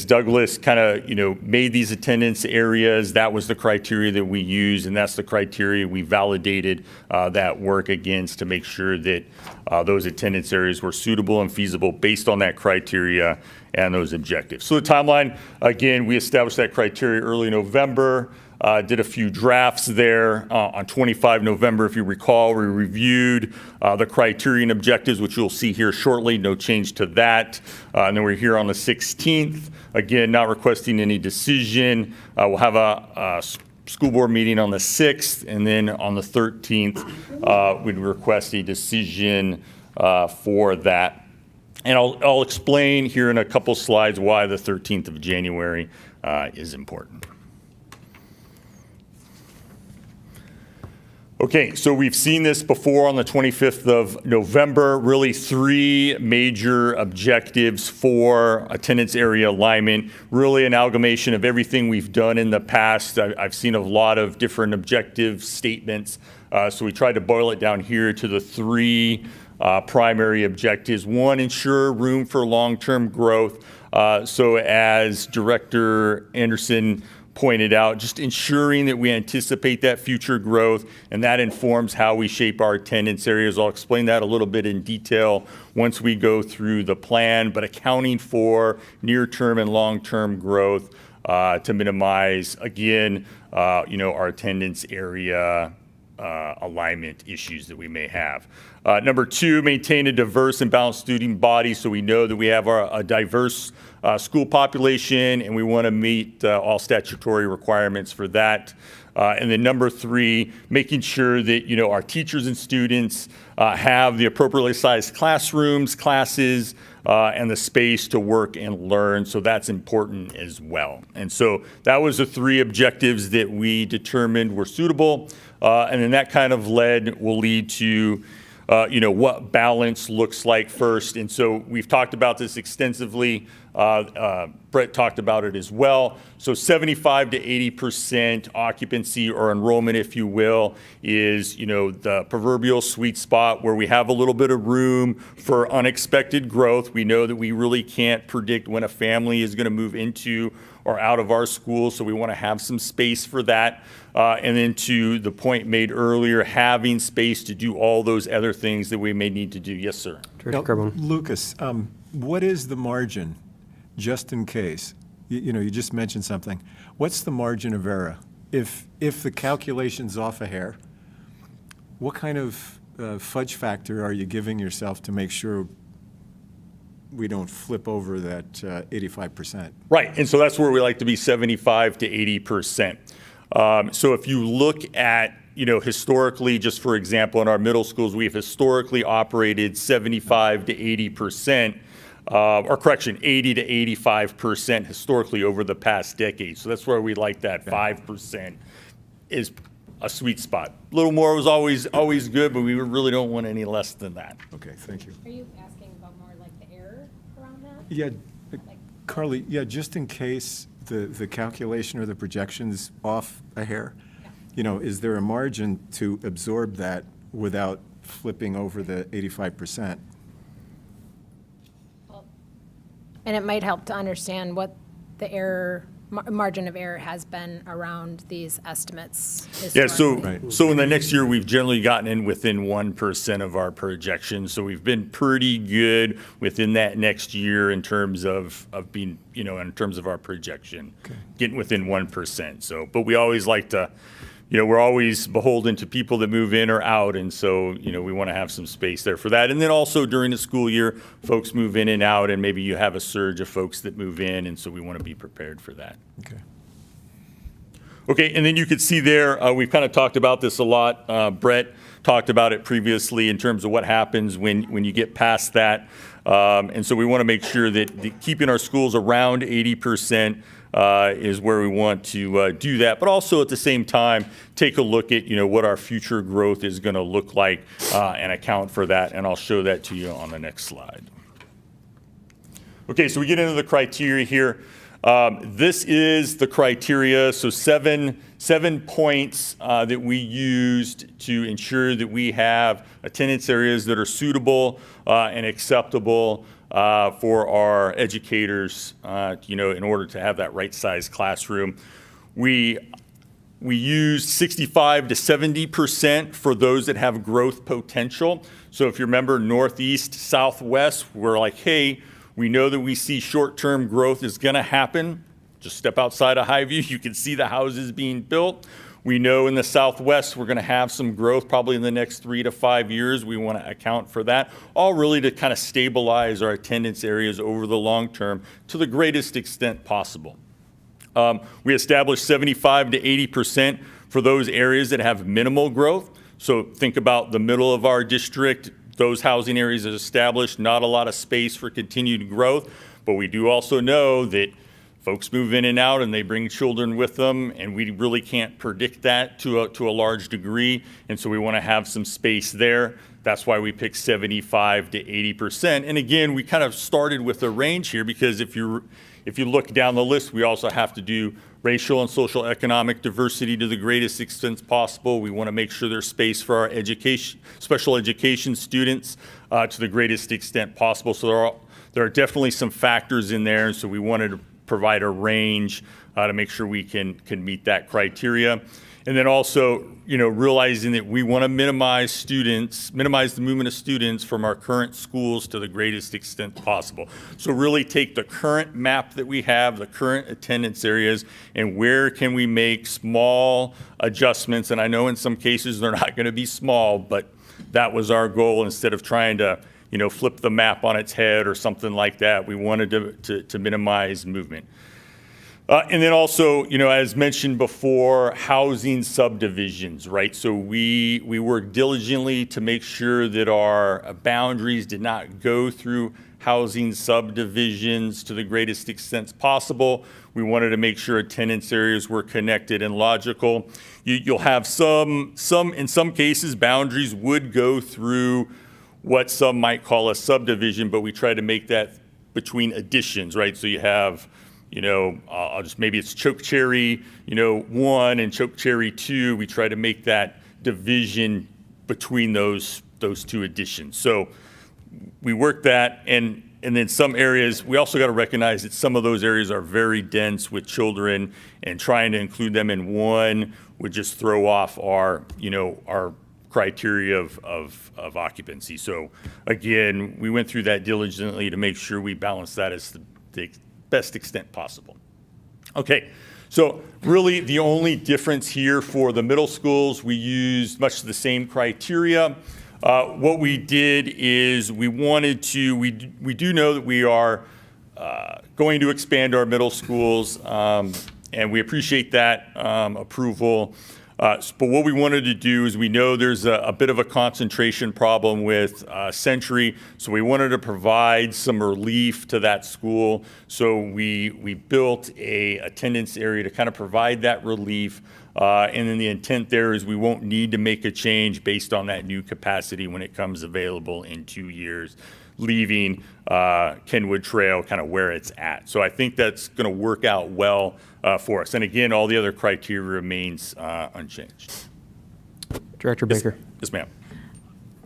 Douglas kind of, made these attendance areas, that was the criteria that we used, and that's the criteria we validated that work against to make sure that those attendance areas were suitable and feasible based on that criteria and those objectives. So the timeline, again, we established that criteria early November. Did a few drafts there. On 25 November, if you recall, we reviewed the criteria and objectives, which you'll see here shortly. No change to that. And then we're here on the 16th. Again, not requesting any decision. We'll have a school board meeting on the 6th, and then on the 13th, we'd request a decision for that. And I'll explain here in a couple slides why the 13th of January is important. Okay, so we've seen this before on the 25th of November, really three major objectives for attendance area alignment, really an amalgamation of everything we've done in the past. I've seen a lot of different objective statements, so we tried to boil it down here to the three primary objectives. One, ensure room for long-term growth. So as Director Anderson pointed out, just ensuring that we anticipate that future growth, and that informs how we shape our attendance areas. I'll explain that a little bit in detail once we go through the plan, but accounting for near-term and long-term growth to minimize, again, our attendance area alignment issues that we may have. Number two, maintain a diverse and balanced student body, so we know that we have a diverse school population, and we want to meet all statutory requirements for that. And then number three, making sure that our teachers and students have the appropriately sized classrooms, classes, and the space to work and learn. So that's important as well. And so that was the three objectives that we determined were suitable. And then that kind of will lead to what balance looks like first. And so we've talked about this extensively. Brett talked about it as well. So 75 to 80% occupancy or enrollment, if you will, is, the proverbial sweet spot where we have a little bit of room for unexpected growth. We know that we really can't predict when a family is going to move into or out of our school, so we want to have some space for that. And then to the point made earlier, having space to do all those other things that we may need to do. Yes, sir. Now, Lucas, what is the margin, just in case? You just mentioned something. What's the margin of error? If the calculation's off a hair, what kind of fudge factor are you giving yourself to make sure we don't flip over that 85%. Right, and so that's where we like to be 75 to 80%. So if you look at, historically, just for example, in our middle schools, we have historically operated 75 to 80%, or correction, 80 to 85% historically over the past decade. So that's where we like that 5% is a sweet spot. A little more was always good, but we really don't want any less than that. Okay, thank you. Are you asking about more like the error around that? Yeah, Carly, just in case the calculation or the projection's off a hair, is there a margin to absorb that without flipping over the 85%? And it might help to understand what the error, margin of error has been around these estimates Yeah, historically. so in the next year, we've generally gotten in within 1% of our projections. So we've been pretty good within that next year in terms of being, in terms of our projection, getting within 1%. So, but we always like to, we're always beholden to people that move in or out. And so, we want to have some space there for that. And then also during the school year, folks move in and out, and maybe you have a surge of folks that move in. And so we want to be prepared for that. Okay. Okay, and then you could see there, we've kind of talked about this a lot. Brett talked about it previously in terms of what happens when you get past that. And so we want to make sure that keeping our schools around 80% is where we want to do that. But also at the same time, take a look at, what our future growth is going to look like and account for that. And I'll show that to you on the next slide. Okay, so we get into the criteria here. This is the criteria, so seven points that we used to ensure that we have attendance areas that are suitable and acceptable for our educators, in order to have that right-sized classroom. We used 65 to 70% for those that have growth potential. So if you remember Northeast, Southwest, we're like, hey, we know that we see short-term growth is going to happen. Just step outside of Highview, you can see the houses being built. We know in the Southwest we're going to have some growth probably in the next 3 to 5 years. We want to account for that, all really to kind of stabilize our attendance areas over the long term to the greatest extent possible. We established 75 to 80% for those areas that have minimal growth. So think about the middle of our district. Those housing areas are established, not a lot of space for continued growth, but we do also know that folks move in and out and they bring children with them, and we really can't predict that to a large degree, and so we want to have some space there. That's why we picked 75 to 80%. And again, we kind of started with a range here because if you look down the list, we also have to do racial and social economic diversity to the greatest extent possible. We want to make sure there's space for our special education students to the greatest extent possible. So there are definitely some factors in there, and so we wanted to provide a range to make sure we can meet that criteria. And then also, realizing that we want to minimize the movement of students from our current schools to the greatest extent possible. So really take the current map that we have, the current attendance areas, and where can we make small adjustments. And I know in some cases they're not going to be small, but that was our goal. Instead of trying to, flip the map on its head or something like that, we wanted to minimize movement. And then also, as mentioned before, housing subdivisions, right? So we work diligently to make sure that our boundaries did not go through housing subdivisions to the greatest extent possible. We wanted to make sure attendance areas were connected and logical. You'll have in some cases, boundaries would go through what some might call a subdivision, but we try to make that between additions, right? So you have, maybe it's Chokecherry, 1 and Chokecherry 2. We try to make that division between those two additions. So we work that, and then some areas, we also got to recognize that some of those areas are very dense with children, and trying to include them in one would just throw off our criteria of occupancy. So again, we went through that diligently to make sure we balance that as the best extent possible. Okay, so really the only difference here for the middle schools, we used much the same criteria. what we did is we wanted to, we do know that we are going to expand our middle schools, and we appreciate that approval. But what we wanted to do is we know there's a bit of a concentration problem with Century, so we wanted to provide some relief to that school. So we built a attendance area to kind of provide that relief. And then the intent there is we won't need to make a change based on that new capacity when it comes available in 2 years, leaving Kenwood Trail kind of where it's at. So I think that's going to work out well for us. And again, all the other criteria remains unchanged. Director Baker. Yes, ma'am.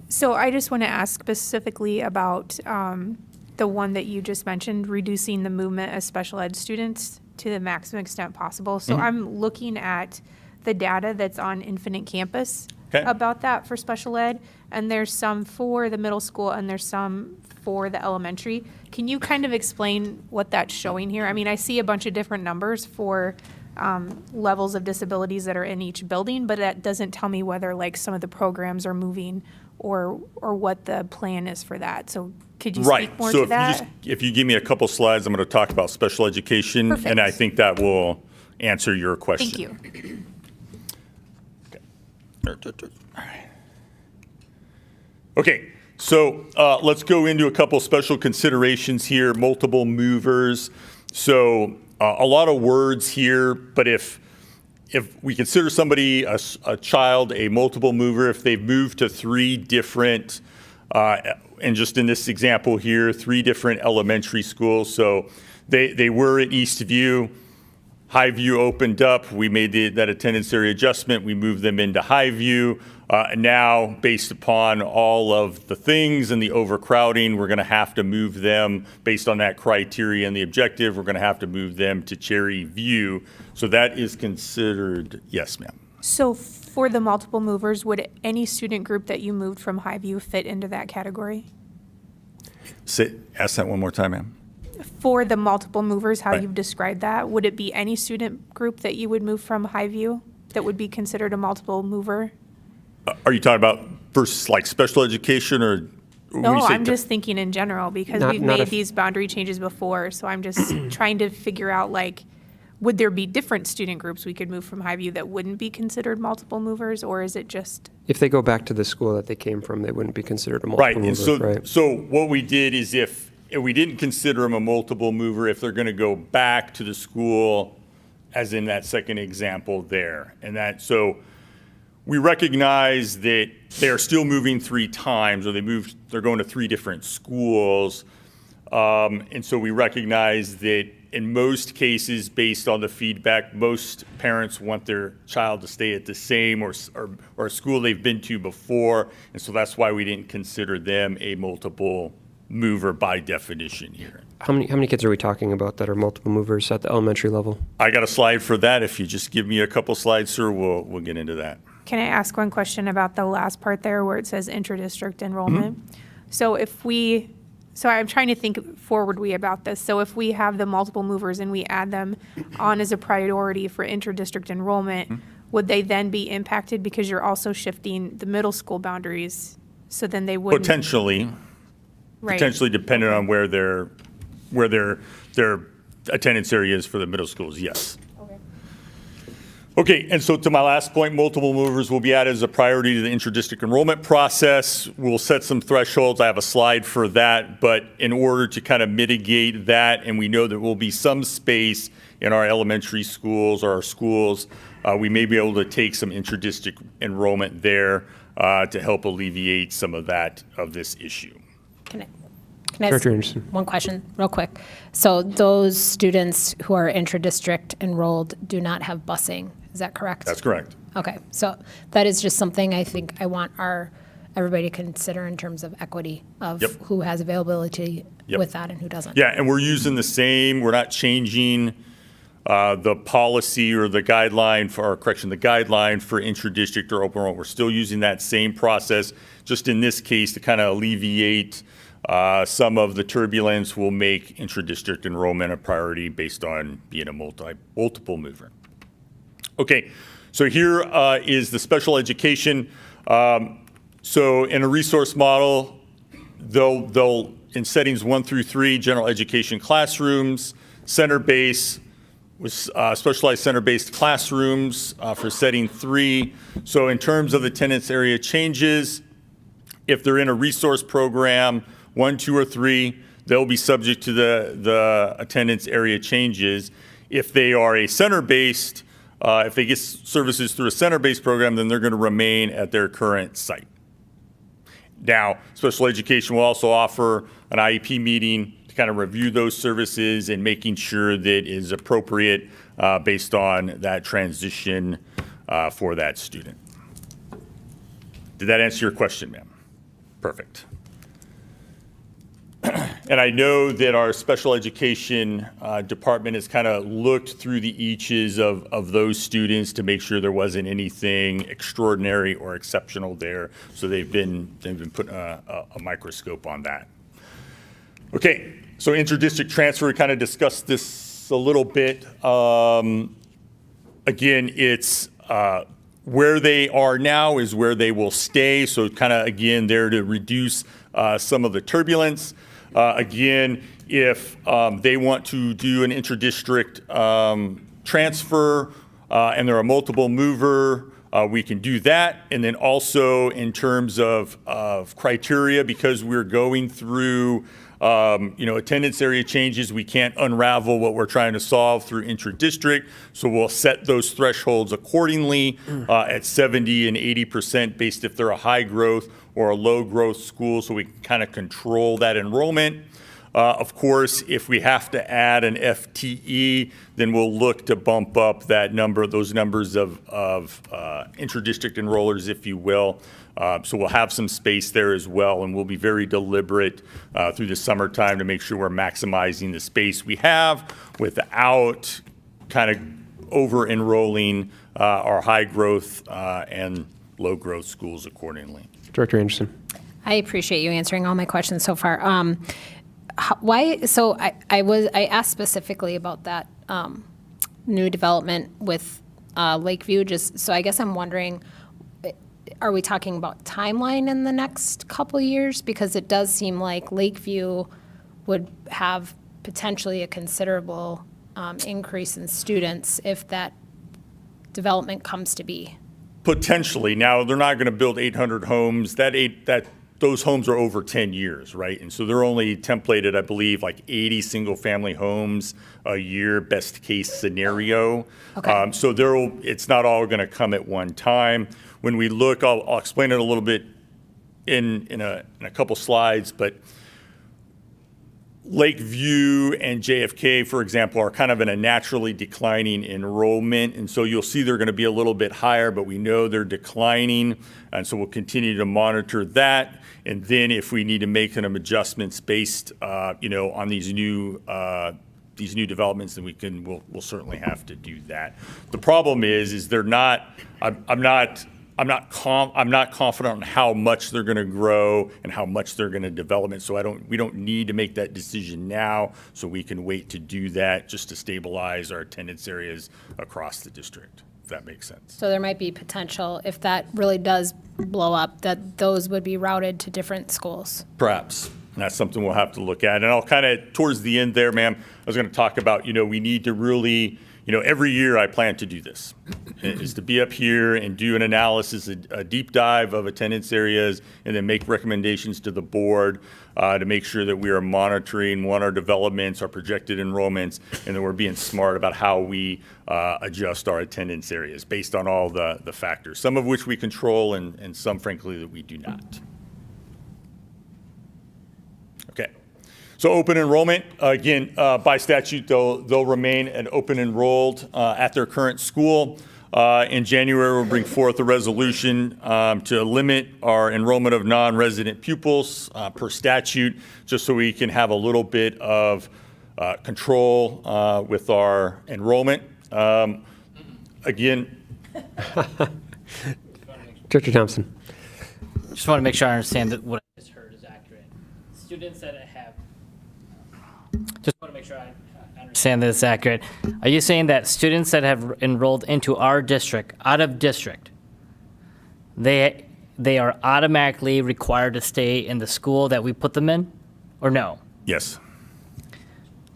So I just want to ask specifically about the one that you just mentioned, reducing the movement of special ed students to the maximum extent possible. So I'm looking at the data that's on Infinite Campus about that for special ed, and there's some for the middle school and there's some for the elementary. Can you kind of explain what that's showing here? I mean, I see a bunch of different numbers for levels of disabilities that are in each building, but that doesn't tell me whether like some of the programs are moving or what the plan is for that. So could you speak more to that? So if you give me a couple slides, I'm going to talk about special education. Perfect. And I think that will answer your question. Thank you. Okay, so let's go into a couple special considerations here. Multiple movers. So a lot of words here, but if we consider somebody, a child, a multiple mover, if they've moved to 3 different, and just in this example here, 3 different elementary schools. So they were at Eastview. Highview opened up. We made that attendance area adjustment. We moved them into Highview. Now, based upon all of the things and the overcrowding, we're going to have to move them based on that criteria and the objective. We're going to have to move them to Cherry View. So that is considered, yes, ma'am. So for the multiple movers, would any student group that you moved from Highview fit into that category? Ask that one more time, ma'am. For the multiple movers, how Right. you've described that, would it be any student group that you would move from Highview that would be considered a multiple mover? Are you talking about versus like special education or? when No, you say I'm just thinking in general because Not- we've not made if- these boundary changes before. So I'm just trying to figure out like, would there be different student groups we could move from Highview that wouldn't be considered multiple movers, or is it just? If they go back to the school that they came from, they wouldn't be considered a multiple Right, and mover, right? so what we did is if we didn't consider them a multiple mover, if they're going to go back to the school, as in that second example there, and that, so we recognize that they're still moving 3 times, or they're going to 3 different schools, and so we recognize that in most cases, based on the feedback, most parents want their child to stay at the same or a school they've been to before, and so that's why we didn't consider them a multiple mover by definition here. How many kids are we talking about that are multiple movers at the elementary level? I got a slide for that. If you just give me a couple slides, sir, we'll get into that. Can I ask one question about the last part there where it says inter-district enrollment? So so I'm trying to think forwardly about this. So if we have the multiple movers and we add them on as a priority for inter-district enrollment, would they then be impacted because you're also shifting the middle school boundaries? So then they wouldn't. Potentially, Right. potentially depending on where their attendance area is for the middle schools, yes. Okay, and so to my last point, multiple movers will be added as a priority to the inter-district enrollment process. We'll set some thresholds. I have a slide for that, but in order to kind of mitigate that, and we know there will be some space in our elementary schools or our schools, we may be able to take some inter-district enrollment there to help alleviate some of this issue. Can I ask Director Anderson. one question real quick? So those students who are intra-district enrolled do not have busing, is that correct? That's correct. Okay, so that is just something I think I want everybody to consider in terms of equity of Yep. who has availability Yep. with that and who doesn't. Yeah, and we're using the same, we're not changing the policy or the guideline the guideline for intra-district or open enrollment. We're still using that same process, just in this case to kind of alleviate some of the turbulence. Will make intra-district enrollment a priority based on being a multiple mover. Okay, so here is the special education. So in a resource model, they'll in settings 1 through 3, general education classrooms, center-based, with specialized center-based classrooms for setting 3. So in terms of attendance area changes, if they're in a resource program, 1, 2, or 3, they'll be subject to the attendance area changes. If they are a center-based, if they get services through a center-based program, then they're going to remain at their current site. Now, special education will also offer an IEP meeting to kind of review those services and making sure that it is appropriate based on that transition for that student. Did that answer your question, ma'am? Perfect. And I know that our special education department has kind of looked through the eaches of those students to make sure there wasn't anything extraordinary or exceptional there. So they've been putting a microscope on that. Okay, so interdistrict transfer, we kind of discussed this a little bit. Again, it's where they are now is where they will stay. So kind of, again, there to reduce some of the turbulence. Again, if they want to do an interdistrict transfer and they're a multiple mover, we can do that. And then also in terms of criteria, because we're going through attendance area changes, we can't unravel what we're trying to solve through interdistrict. So we'll set those thresholds accordingly at 70 and 80% based if they're a high growth or a low growth school, so we can kind of control that enrollment. Of course, if we have to add an FTE, then we'll look to bump up that number, those numbers of interdistrict enrollers, if you will. So we'll have some space there as well, and we'll be very deliberate through the summertime to make sure we're maximizing the space we have without kind of over-enrolling our high growth and low growth schools accordingly. Director Anderson. I appreciate you answering all my questions so far. Why? So I asked specifically about that new development with Lakeview. Just so I guess I'm wondering, are we talking about timeline in the next couple years? Because it does seem like Lakeview would have potentially a considerable increase in students if that development comes to be. Potentially. Now, they're not going to build 800 homes. Those homes are over 10 years, right? And so they're only templated, I believe, like 80 single-family homes a year, best case scenario. Okay. So it's not all going to come at one time. When we look, I'll explain it a little bit in a couple slides, but Lakeview and JFK, for example, are kind of in a naturally declining enrollment. And so you'll see they're going to be a little bit higher, but we know they're declining. And so we'll continue to monitor that. And then if we need to make some adjustments based, on these new developments, then we'll certainly have to do that. The problem is they're not, I'm not confident on how much they're going to grow and how much they're going to develop it. So we don't need to make that decision now. So we can wait to do that just to stabilize our attendance areas across the district, if that makes sense. So there might be potential, if that really does blow up, that those would be routed to different schools. Perhaps. And that's something we'll have to look at. And I'll kind of, towards the end there, ma'am, I was going to talk about, we need to really, every year I plan to do this, is to be up here and do an analysis, a deep dive of attendance areas, and then make recommendations to the board to make sure that we are monitoring our developments, our projected enrollments, and that we're being smart about how we adjust our attendance areas based on all the factors, some of which we control and some, frankly, that we do not. Okay. So open enrollment, again, by statute, they'll remain an open enrolled at their current school. In January, we'll bring forth a resolution to limit our enrollment of non-resident pupils per statute, just so we can have a little bit of control with our enrollment. Again. Director Thompson. Just want to make sure I understand that what I just heard is accurate. Students that have, just want to make sure I understand that it's accurate. Are you saying that students that have enrolled into our district, out of district, they they are automatically required to stay in the school that we put them in, or no? Yes.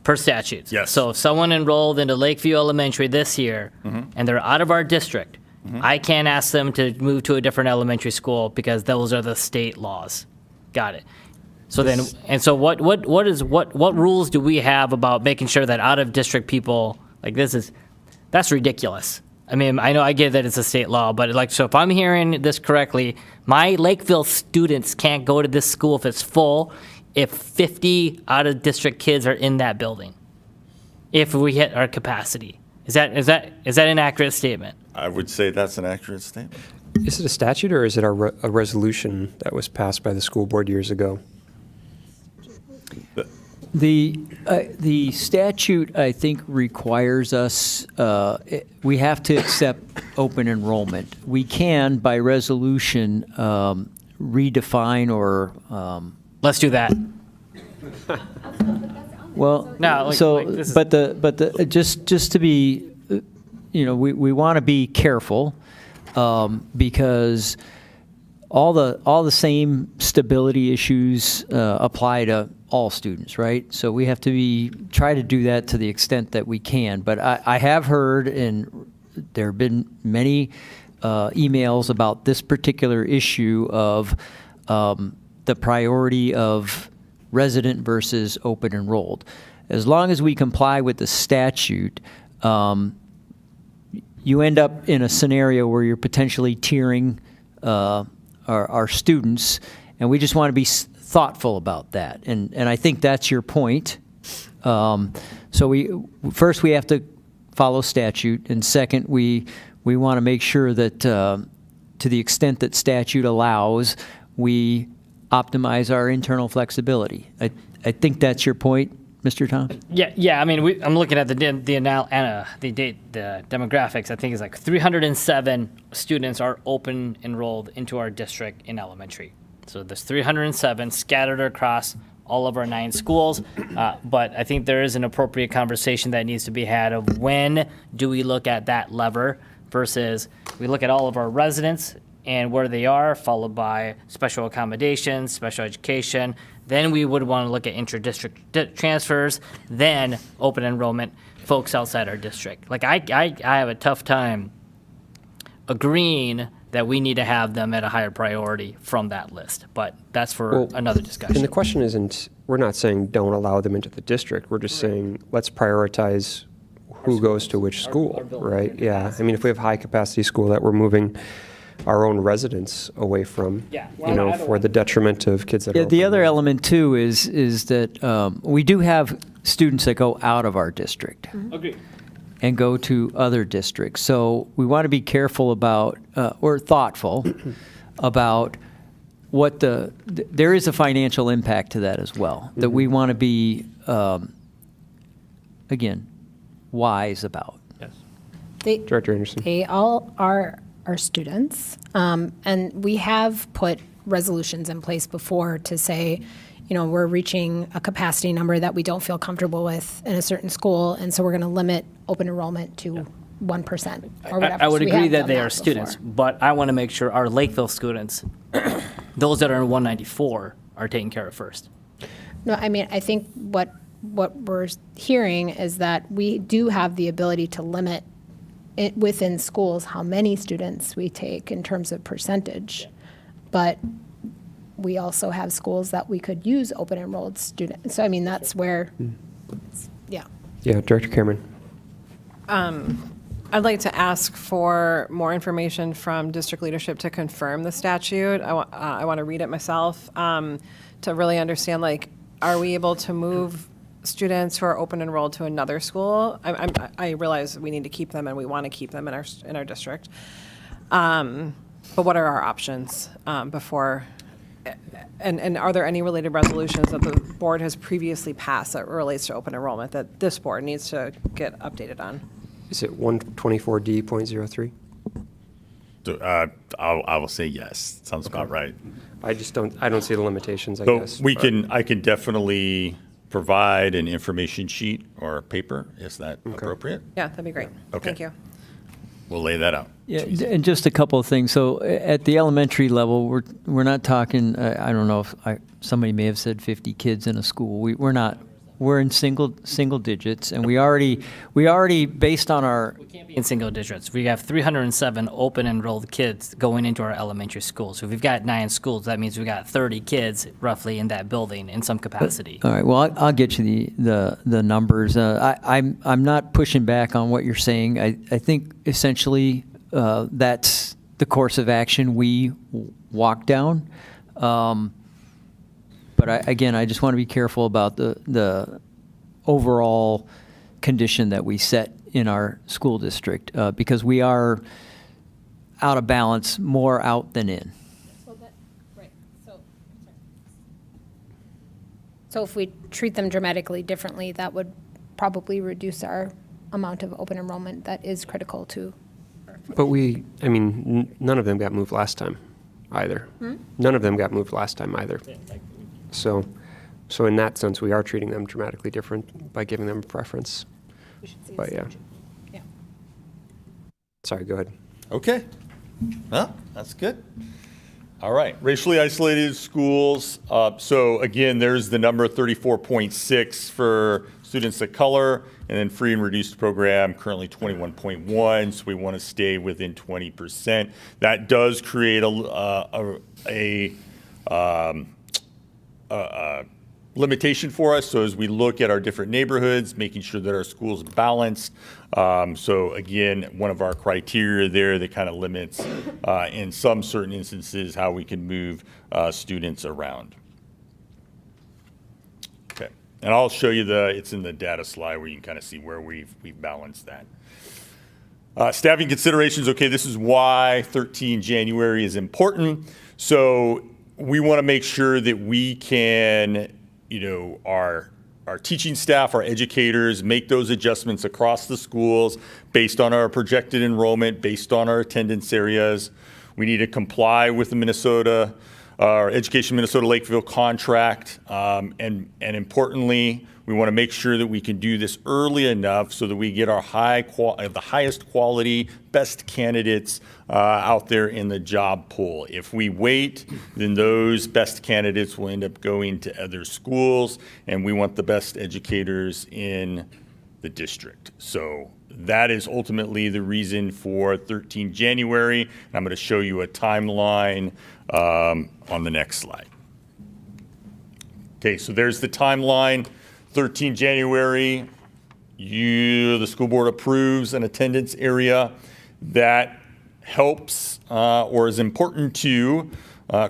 Per statutes? Yes. So if someone enrolled into Lakeview Elementary this year, and they're out of our district, I can't ask them to move to a different elementary school because those are the state laws. Got it. So then, and so what rules do we have about making sure that out of district people, like that's ridiculous. I mean, I know I get that it's a state law, but like, so if I'm hearing this correctly, my Lakeville students can't go to this school if it's full, if 50 out of district kids are in that building, if we hit our capacity. Is that an accurate statement? I would say that's an accurate statement. Is it a statute or is it a resolution that was passed by the school board years ago? The statute, I think, requires us, we have to accept open enrollment. We can, by resolution, redefine or... Let's do that. Well, No, like- so, like this is- but just to be, we want to be careful, because all the same stability issues apply to all students, right? So we have to try to do that to the extent that we can. But I have heard, and there have been many emails about this particular issue of the priority of resident versus open enrolled. As long as we comply with the statute, you end up in a scenario where you're potentially tiering our students, and we just want to be thoughtful about that. And I think that's your point. So we have to follow statute, and second, we want to make sure that to the extent that statute allows, we optimize our internal flexibility. I think that's your point, Mr. Tom? Yeah. I mean, I'm looking at the demographics. I think it's like 307 students are open enrolled into our district in elementary. So there's 307 scattered across all of our 9 schools. But I think there is an appropriate conversation that needs to be had of when do we look at that lever versus we look at all of our residents and where they are, followed by special accommodations, special education. Then we would want to look at intra-district transfers, then open enrollment, folks outside our district. Like I have a tough time agreeing that we need to have them at a higher priority from that list, but that's for another discussion. And the question isn't, we're not saying don't allow them into the district. We're just saying let's prioritize who goes to which school, right? Yeah. I mean, if we have high capacity school that we're moving our own residents away from, for the detriment of kids that are The other element too is that we do have students that go out of our district. Agreed. And go to other districts. So we want to be careful about, or thoughtful about what there is a financial impact to that as well, that we want to be, again, wise about. Yes. Director Anderson. They all are our students, and we have put resolutions in place before to say, we're reaching a capacity number that we don't feel comfortable with in a certain school, and so we're going to limit open enrollment to 1% or whatever. I would So we agree have that done they are students, before. but I want to make sure our Lakeville students, those that are in 194, are taken care of first. No, I mean, I think what we're hearing is that we do have the ability to limit it within schools how many students we take in terms of percentage, but we also have schools that we could use open enrolled students. So I mean, that's where, yeah. Yeah, Director Cameron. I'd like to ask for more information from district leadership to confirm the statute. I want to read it myself to really understand, are we able to move students who are open enrolled to another school? I realize we need to keep them and we want to keep them in our district. But what are our options before? And are there any related resolutions that the board has previously passed that relates to open enrollment that this board needs to get updated on? Is it 124D.03? So, I will say yes. Sounds about right. I don't see the limitations, I So guess. I can definitely provide an information sheet or paper. Is that appropriate? Yeah, that'd be great. Okay. Thank you. we'll lay that out. Yeah, and just a couple of things. So at the elementary level, we're not talking. I don't know if somebody may have said 50 kids in a school. We're not. We're in single digits, and we already based on our. We can't be in single digits. We have 307 open enrolled kids going into our elementary schools. So if we've got 9 schools, that means we've got 30 kids roughly in that building in some capacity. All right. Well, I'll get you the numbers. I'm not pushing back on what you're saying. I think essentially that's the course of action we walk down. But I just want to be careful about the overall condition that we set in our school district because we are out of balance, more out than in. So if we treat them dramatically differently, that would probably reduce our amount of open enrollment that is critical to. But none of them got moved last time either. None of them got moved last time either. So in that sense, we are treating them dramatically different by giving them a preference. But yeah. Sorry, go ahead. Okay. Well, that's good. All right. Racially isolated schools. So again, there's the number 34.6 for students of color, and then free and reduced program, currently 21.1. So we want to stay within 20%. That does create a limitation for us. So as we look at our different neighborhoods, making sure that our school's balanced. So again, one of our criteria there that kind of limits in some certain instances how we can move students around. Okay, and I'll show you it's in the data slide where you can kind of see where we've balanced that. Staffing considerations, okay, this is why 13 January is important. So we want to make sure that we can, our teaching staff, our educators, make those adjustments across the schools based on our projected enrollment, based on our attendance areas. We need to comply with the our Education Minnesota Lakeville contract. And importantly, we want to make sure that we can do this early enough so that we get our the highest quality, best candidates out there in the job pool. If we wait, then those best candidates will end up going to other schools, and we want the best educators in the district. So that is ultimately the reason for 13 January. And I'm going to show you a timeline on the next slide. Okay, so there's the timeline. 13 January, the school board approves an attendance area that helps or is important to,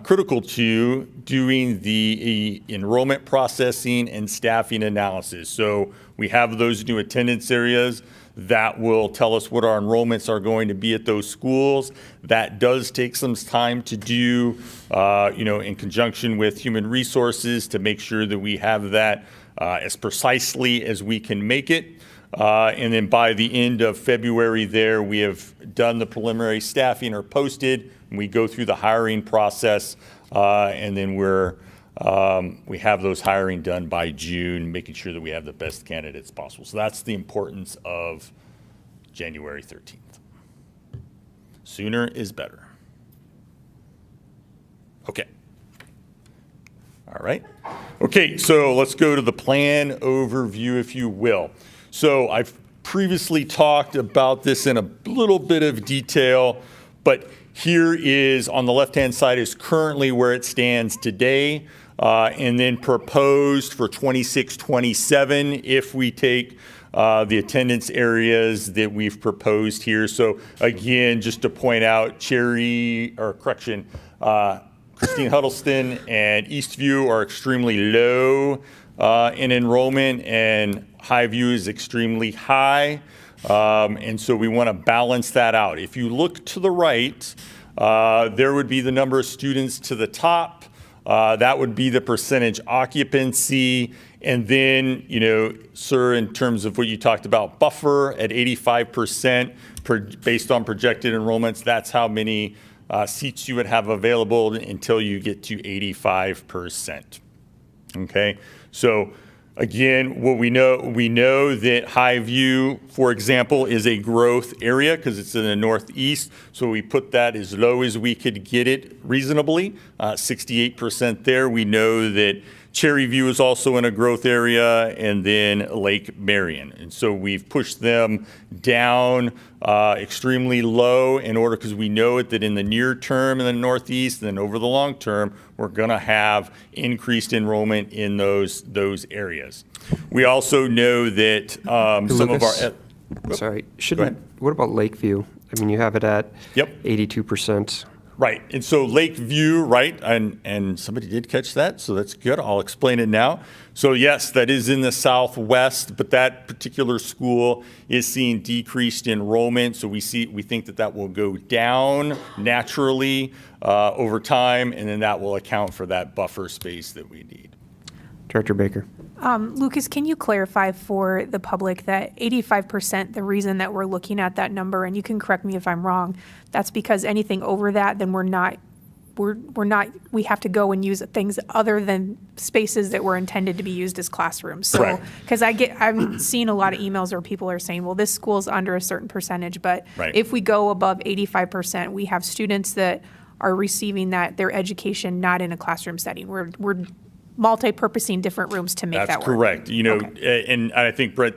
critical to doing the enrollment processing and staffing analysis. So we have those new attendance areas that will tell us what our enrollments are going to be at those schools. That does take some time to do, in conjunction with human resources to make sure that we have that as precisely as we can make it. And then by the end of February there, we have done the preliminary staffing or posted, and we go through the hiring process, and then we have those hiring done by June, making sure that we have the best candidates possible. So that's the importance of January 13th. Sooner is better. Okay. All right. Okay, so let's go to the plan overview, if you will. So I've previously talked about this in a little bit of detail, but here is, on the left-hand side, is currently where it stands today, and then proposed for 26-27 if we take the attendance areas that we've proposed here. So again, just to point out, Christine Huddleston and Eastview are extremely low in enrollment, and Highview is extremely high. And so we want to balance that out. If you look to the right, there would be the number of students to the top. That would be the percentage occupancy. And then, sir, in terms of what you talked about, buffer at 85% based on projected enrollments, that's how many seats you would have available until you get to 85%. Okay, so Again, what we know that Highview, for example, is a growth area because it's in the northeast. So we put that as low as we could get it reasonably, 68% there. We know that Cherry View is also in a growth area, and then Lake Marion. And so we've pushed them down extremely low in order, because we know it that in the near term in the northeast, and then over the long term, we're going to have increased enrollment in those areas. We also know that some of our... Sorry, Go ahead. what about Lakeview? I mean, you have it at 82%. Right, and so Lakeview, right, and somebody did catch that, so that's good. I'll explain it now. So yes, that is in the southwest, but that particular school is seeing decreased enrollment. So we think that will go down naturally over time, and then that will account for that buffer space that we need. Director Baker. Lucas, can you clarify for the public that 85%, the reason that we're looking at that number, and you can correct me if I'm wrong, that's because anything over that, then we have to go and use things other than spaces that were intended to be used as classrooms. So, because I'm seeing a lot of emails where people are saying, well, this school's under a certain percentage, but if we go above 85%, we have students that are receiving their education not in a classroom setting. We're multi-purposing different rooms to make that work. That's correct. And I think Brett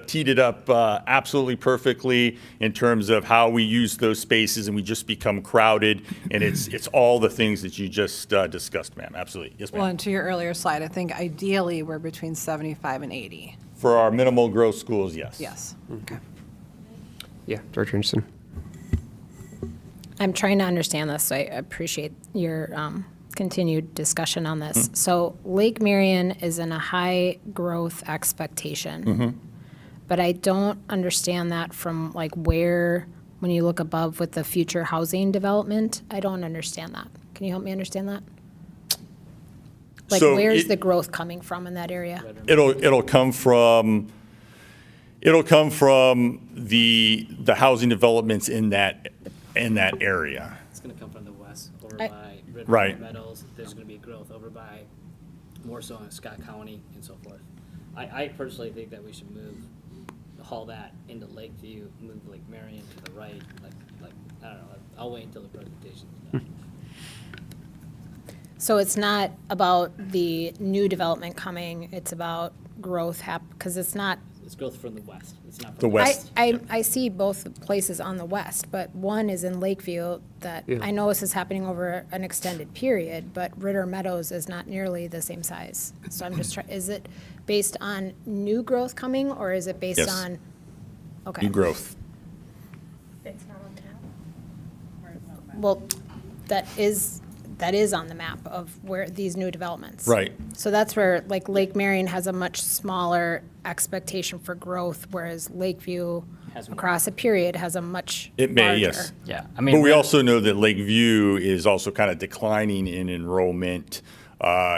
teed it up absolutely perfectly in terms of how we use those spaces, and we just become crowded, and it's all the things that you just discussed, ma'am. Absolutely. Yes, ma'am. Well, and to your earlier slide, I think ideally we're between 75 and 80. For our minimal growth schools, yes. Yes. Okay. Yeah, Director Anderson. I'm trying to understand this, so I appreciate your continued discussion on this. So Lake Marion is in a high growth expectation, but I don't understand that from where, when you look above with the future housing development, I don't understand that. Can you help me understand that? So where's the growth coming from in that area? It'll come from the housing developments in that area. It's going to come from the west, over by Right. Meadows. There's going to be growth over by more so in Scott County and so forth. I personally think that we should haul that into Lakeview, move Lake Marion to the right. I don't know. I'll wait until the presentation is done. So it's not about the new development coming, it's about growth because it's not. It's growth from the west. It's not from The west. I see both places on the west, but one is in Lakeview that I know this is happening over an extended period, but Ritter Meadows is not nearly the same size. So I'm just trying, is it based on new growth coming, or is it based on? Okay. New growth. It's not on the map? Well, that is on the map of where these new developments. Right. So that's where, Lake Marion has a much smaller expectation for growth, whereas Lakeview, across a period, has a much It may, larger. yes. Yeah. But we also know that Lakeview is also kind of declining in enrollment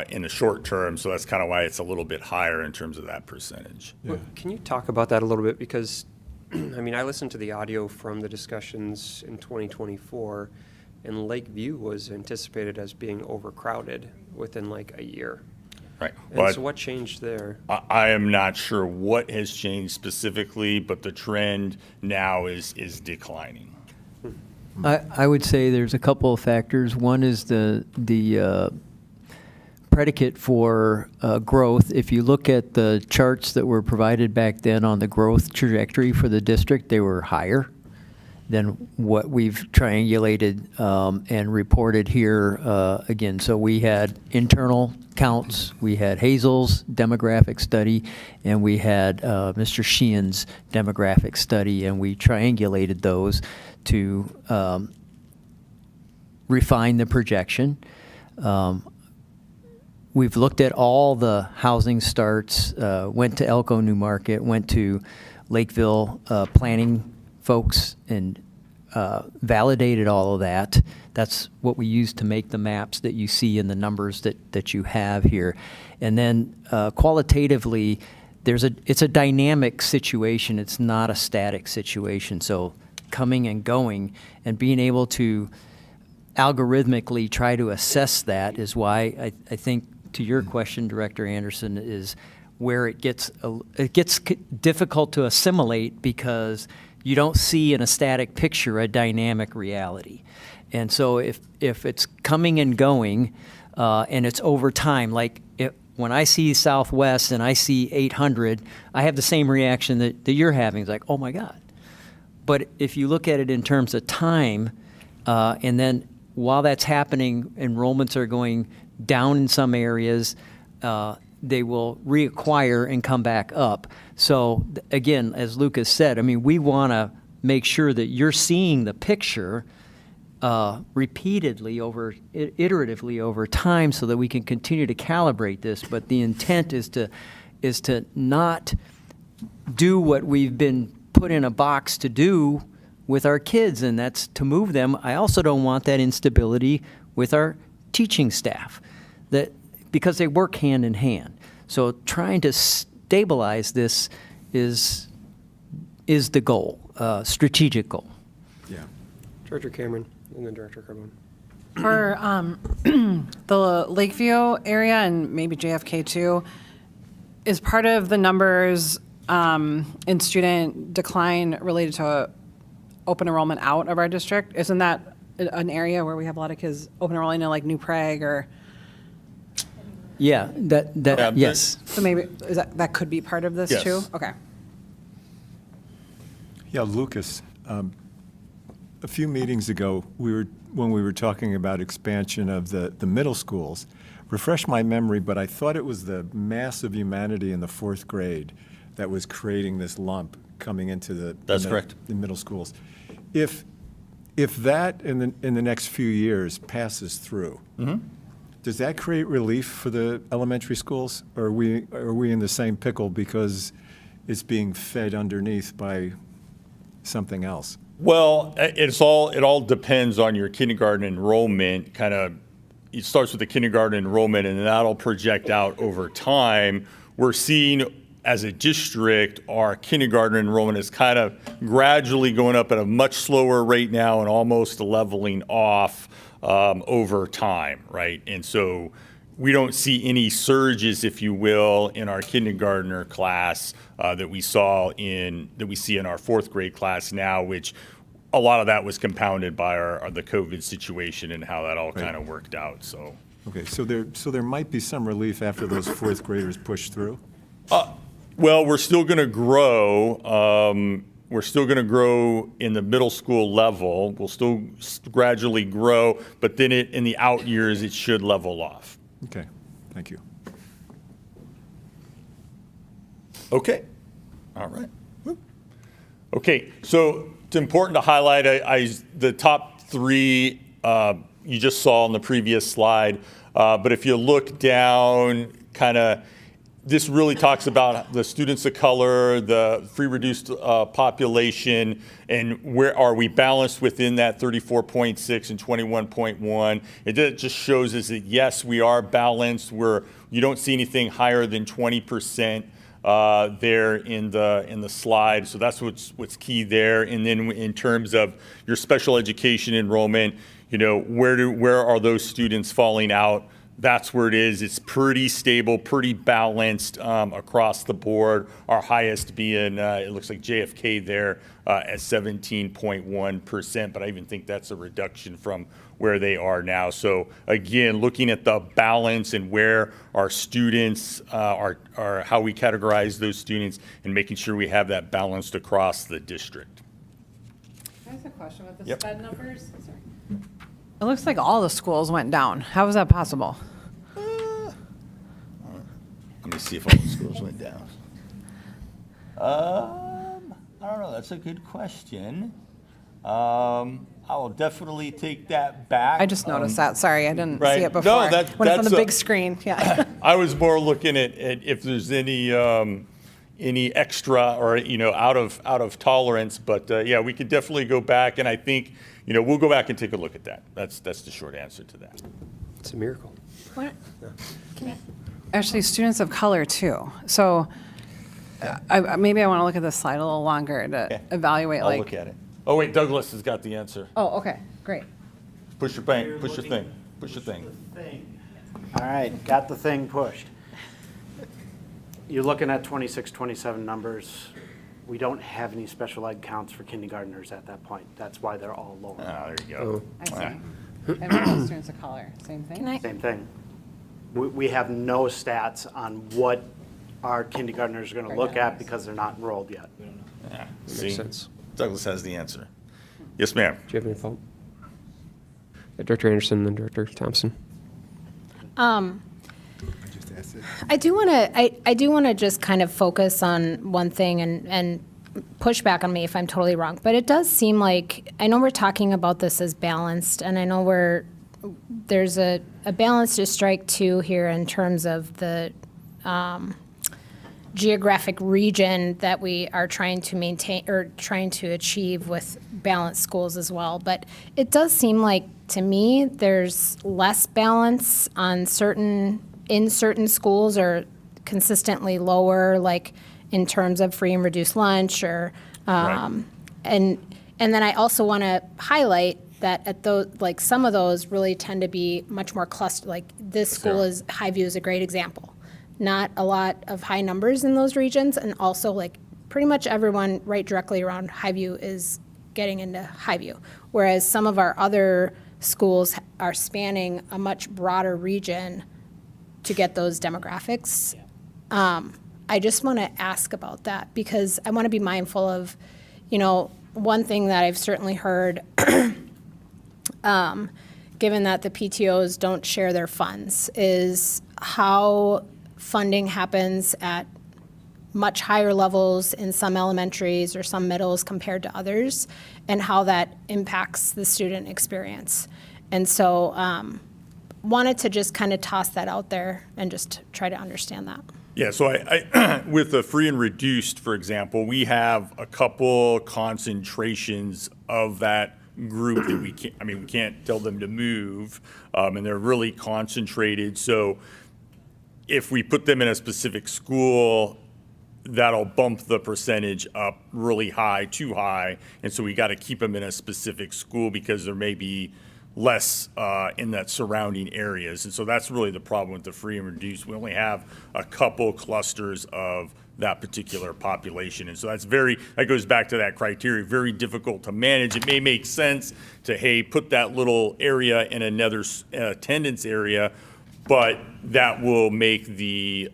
in the short term, so that's kind of why it's a little bit higher in terms of that percentage. Well, can you talk about that a little bit? Because, I listened to the audio from the discussions in 2024, and Lakeview was anticipated as being overcrowded within a year. Right. And so what changed there? I am not sure what has changed specifically, but the trend now is declining. I would say there's a couple of factors. One is the predicate for growth. If you look at the charts that were provided back then on the growth trajectory for the district, they were higher than what we've triangulated and reported here again. So we had internal counts, we had Hazel's demographic study, and we had Mr. Sheehan's demographic study, and we triangulated those to refine the projection. We've looked at all the housing starts, went to Elko New Market, went to Lakeville planning folks, and validated all of that. That's what we use to make the maps that you see in the numbers that you have here. And then qualitatively, it's a dynamic situation. It's not a static situation. So coming and going and being able to algorithmically try to assess that is why I think, to your question, Director Anderson, is where it gets difficult to assimilate because you don't see in a static picture a dynamic reality. And so if it's coming and going and it's over time, like when I see Southwest and I see 800, I have the same reaction that you're having. It's like, oh my God. But if you look at it in terms of time, and then while that's happening, enrollments are going down in some areas, they will reacquire and come back up. So again, as Lucas said, I mean, we want to make sure that you're seeing the picture repeatedly iteratively over time so that we can continue to calibrate this. But the intent is to not do what we've been put in a box to do with our kids, and that's to move them. I also don't want that instability with our teaching staff, because they work hand in hand. So trying to stabilize this is the goal, strategic goal. Yeah. Director Cameron, and then Director Carbone. For the Lakeville area and maybe JFK too, is part of the numbers in student decline related to open enrollment out of our district? Isn't that an area where we have a lot of kids open enrolling in like New Prague or? Yeah, yes. So maybe that could be part of this Yes. too? Okay. Yeah, Lucas, a few meetings ago, when we were talking about expansion of the middle schools, refresh my memory, but I thought it was the math of humanity in the 4th grade that was creating this lump coming into That's correct. the middle schools. If that in the next few years passes through, does that create relief for the elementary schools? Or are we in the same pickle because it's being fed underneath by something else? Well, it all depends on your kindergarten enrollment. It starts with the kindergarten enrollment, and that'll project out over time. We're seeing, as a district, our kindergarten enrollment is kind of gradually going up at a much slower rate now and almost leveling off over time, right? And so we don't see any surges, if you will, in our kindergartner class that we see in our 4th grade class now, which a lot of that was compounded by the COVID situation and how that all kind of worked out. So Okay, so there might be some relief after those 4th graders push through? well, we're still going to grow. We're still going to grow in the middle school level. We'll still gradually grow, but then in the out years, it should level off. Okay, thank you. Okay. All right. Okay, so it's important to highlight the top 3 you just saw on the previous slide. But if you look down, this really talks about the students of color, the free reduced population, and where are we balanced within that 34.6 and 21.1. It just shows us that, yes, we are balanced. You don't see anything higher than 20% there in the slide. So that's what's key there. And then in terms of your special education enrollment, where are those students falling out? That's where it is. It's pretty stable, pretty balanced across the board. Our highest being, it looks like JFK there at 17.1%, but I even think that's a reduction from where they are now. So again, looking at the balance and where our students are how we categorize those students and making sure we have that balanced across the district. Can I ask a question with the Yep. SPED numbers? Sorry. It looks like all the schools went down. How is that possible? Let me see if all the schools went down. I don't know. That's a good question. I will definitely take that back. I just noticed that. Sorry, I didn't right. see it before. No, that's when it's on the big screen. Yeah. I was more looking at if there's any extra or out of tolerance, but yeah, we could definitely go back, and I think we'll go back and take a look at that. That's the short answer to that. It's a miracle. What? Actually, students of color too. So maybe I want to look at this slide a little longer to evaluate. I'll look at it. Oh wait, Douglas has got the answer. Oh, okay, great. Push your thing. Push your thing. Push your thing. All right, got the thing pushed. you're looking at 26, 27 numbers. We don't have any special ed counts for kindergartners at that point. That's why they're all lower. There you go. I see. And what about students of color? Same thing? Same thing. We have no stats on what our kindergartners are going to look at because they're not enrolled yet. Yeah. Makes See, sense. Douglas has the answer. Yes, ma'am. Do you have any thought? Director Anderson and Director Thompson. I do want to just kind of focus on one thing and push back on me if I'm totally wrong. But it does seem like, I know we're talking about this as balanced, and I know there's a balance to strike too here in terms of the geographic region that we are trying to maintain or trying to achieve with balanced schools as well. But it does seem like, to me, there's less balance in certain schools, or consistently lower, like in terms of free and reduced lunch, or and then I also want to highlight that at those, like some of those really tend to be much more clustered. Like this school is, Highview is a great example. Not a lot of high numbers in those regions, and also like pretty much everyone right directly around Highview is getting into Highview, whereas some of our other schools are spanning a much broader region to get those demographics. I just want to ask about that, because I want to be mindful of, one thing that I've certainly heard, given that the PTOs don't share their funds, is how funding happens at much higher levels in some elementaries or some middles compared to others, and how that impacts the student experience. And so wanted to just kind of toss that out there and just try to understand that. Yeah, so I with the free and reduced, for example, we have a couple concentrations of that group that we can't tell them to move, and they're really concentrated. So if we put them in a specific school, that'll bump the percentage up really high, too high. And so we got to keep them in a specific school because there may be less in that surrounding areas. And so that's really the problem with the free and reduced. We only have a couple clusters of that particular population. And so that goes back to that criteria, very difficult to manage. It may make sense to, hey, put that little area in another attendance area, but that will make the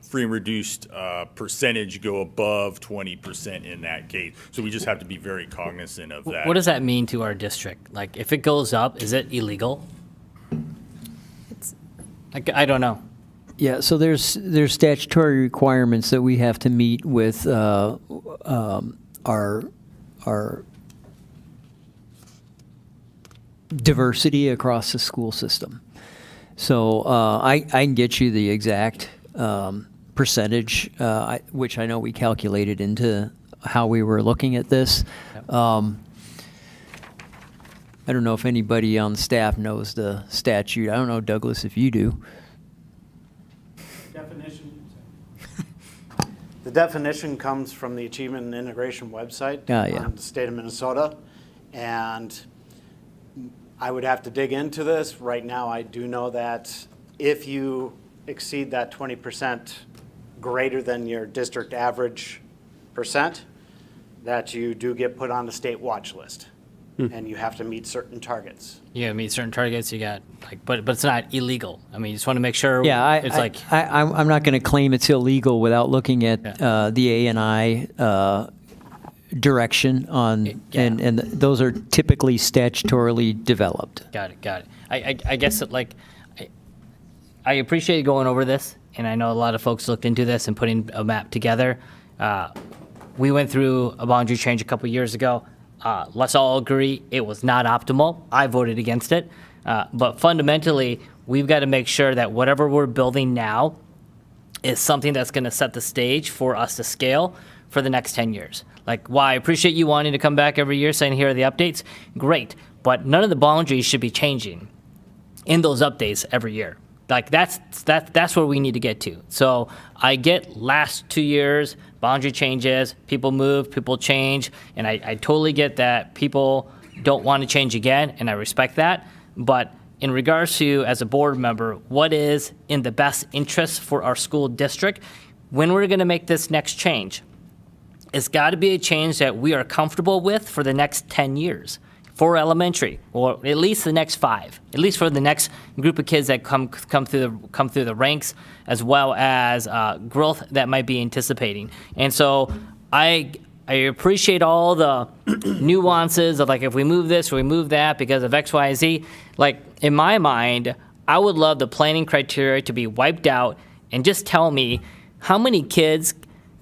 free and reduced percentage go above 20% in that case. So we just have to be very cognizant of that. What does that mean to our district? Like, if it goes up, is it illegal? I don't know. Yeah, so there's statutory requirements that we have to meet with our diversity across the school system. So I can get you the exact percentage, which I know we calculated into how we were looking at this. I don't know if anybody on staff knows the statute. I don't know, Douglas, if you do. The definition comes from the Achievement and Integration website on the state of Minnesota. And I would have to dig into this. Right now, I do know that if you exceed that 20% greater than your district average percent, that you do get put on the state watch list. And you have to meet certain targets. Yeah, meet certain targets. You got but it's not illegal. I mean, you just want to make sure. Yeah, I'm not going to claim it's illegal without looking at the A&I direction on, and those are typically statutorily developed. Got it. I guess I appreciate going over this, and I know a lot of folks looked into this and putting a map together. We went through a boundary change a couple years ago. Let's all agree it was not optimal. I voted against it. But fundamentally, we've got to make sure that whatever we're building now is something that's going to set the stage for us to scale for the next 10 years. I appreciate you wanting to come back every year saying, here are the updates. Great. But none of the boundaries should be changing in those updates every year. That's where we need to get to. So I get last 2 years, boundary changes, people move, people change, and I totally get that people don't want to change again, and I respect that. But in regards to, as a board member, what is in the best interest for our school district, when we're going to make this next change, it's got to be a change that we are comfortable with for the next 10 years for elementary, or at least the next 5, at least for the next group of kids that come through the ranks, as well as growth that might be anticipating. And so I appreciate all the nuances of, like, if we move this or we move that because of X, Y, Z. Like, in my mind, I would love the planning criteria to be wiped out and just tell me how many kids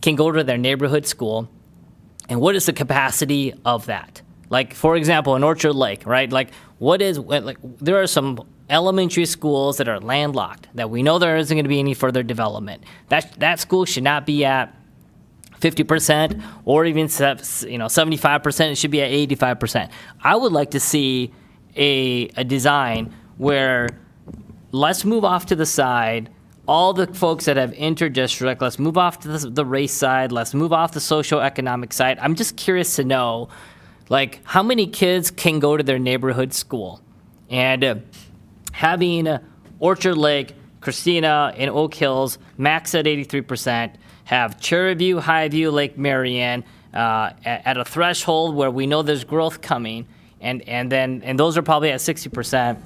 can go to their neighborhood school and what is the capacity of that. Like, for example, in Orchard Lake, right? Like, there are some elementary schools that are landlocked that we know there isn't going to be any further development. That school should not be at 50% or even 75%. It should be at 85%. I would like to see a design where let's move off to the side all the folks that have inter-district. Let's move off to the race side. Let's move off the socio-economic side. I'm just curious to know, like, how many kids can go to their neighborhood school? And having Orchard Lake, Christina, and Oak Hills max at 83%, have Cherry View, Highview, Lake Marion at a threshold where we know there's growth coming, and those are probably at 60%.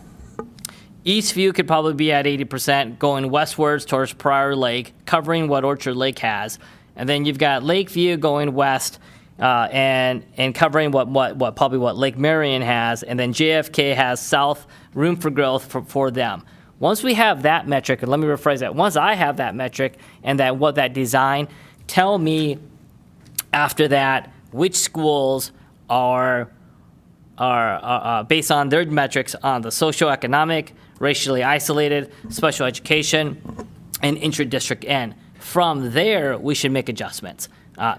Eastview could probably be at 80%, going westwards towards Prior Lake, covering what Orchard Lake has. And then you've got Lakeview going west and covering what Lake Marion has. And then JFK has south, room for growth for them. Once we have that metric, and let me rephrase that, once I have that metric and that design, tell me after that which schools are based on their metrics on the socioeconomic, racially isolated, special education, and intra-district end. From there, we should make adjustments.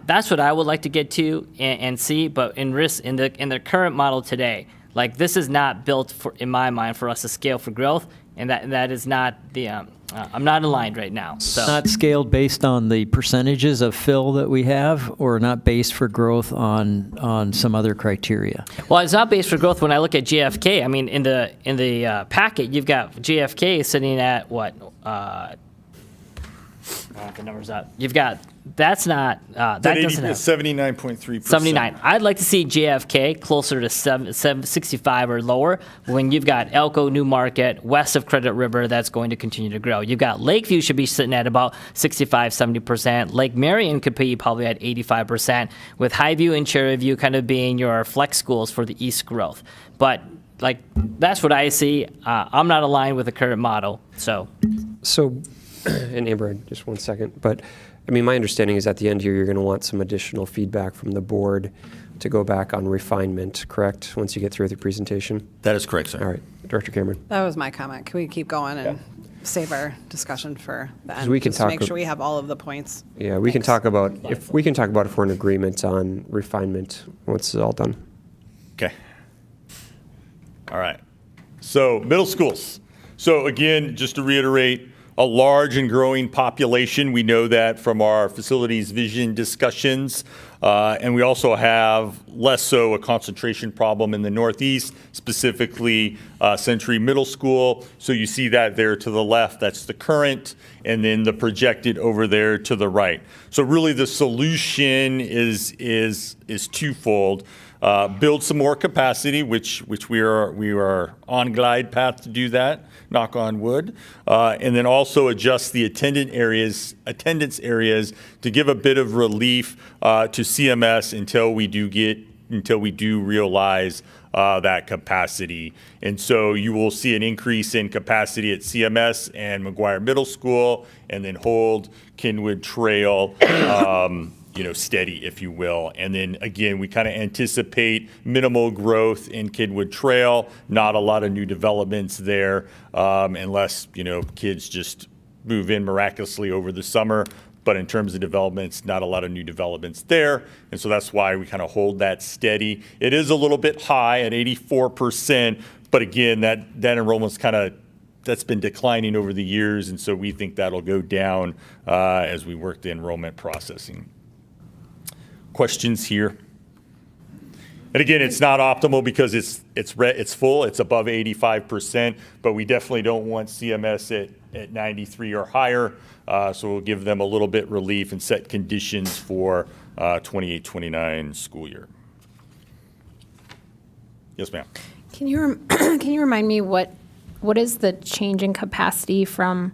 That's what I would like to get to and see, but in the current model today, like, this is not built in my mind for us to scale for growth, and that is not the, I'm not aligned right now. So. Not scaled based on the percentages of fill that we have, or not based for growth on some other criteria? Well, it's not based for growth when I look at JFK. I mean, in the packet, you've got JFK sitting at what? The numbers up. You've got, that's not, that doesn't have. 79.3%. 79. I'd like to see JFK closer to 65 or lower, when you've got Elko, New Market, west of Credit River, that's going to continue to grow. You've got Lakeview should be sitting at about 65, 70%. Lake Marion could be probably at 85%, with Highview and Cherry View kind of being your flex schools for the east growth. But, like, that's what I see. I'm not aligned with the current model, so. And Amber, just one second, but I mean, my understanding is at the end here, you're going to want some additional feedback from the board to go back on refinement, correct? Once you get through the presentation? That is correct, sir. All right, Director Cameron. That was my comment. Can we keep going and save our discussion for the end? We can just to talk make sure we have all of the points. Yeah, we can talk about, if we're in agreement on refinement once it's all done. Okay. All right. So middle schools. So again, just to reiterate, a large and growing population. We know that from our facilities vision discussions. And we also have less so a concentration problem in the Northeast, specifically Century Middle School. So you see that there to the left, that's the current, and then the projected over there to the right. So really the solution is twofold. Build some more capacity, which we are on glide path to do that, knock on wood, and then also adjust the attendance areas to give a bit of relief to CMS until we do realize that capacity. And so you will see an increase in capacity at CMS and McGuire Middle School, and then hold Kenwood Trail steady, if you will. And then again, we kind of anticipate minimal growth in Kenwood Trail, not a lot of new developments there, unless, kids just move in miraculously over the summer. But in terms of developments, not a lot of new developments there. And so that's why we kind of hold that steady. It is a little bit high at 84%, but again, that enrollment's that's been declining over the years. And so we think that'll go down as we work the enrollment processing. Questions here? And again, it's not optimal because it's full, it's above 85%, but we definitely don't want CMS at 93 or higher. So we'll give them a little bit relief and set conditions for 28-29 school year. Yes, ma'am. Can you remind me what is the change in capacity from,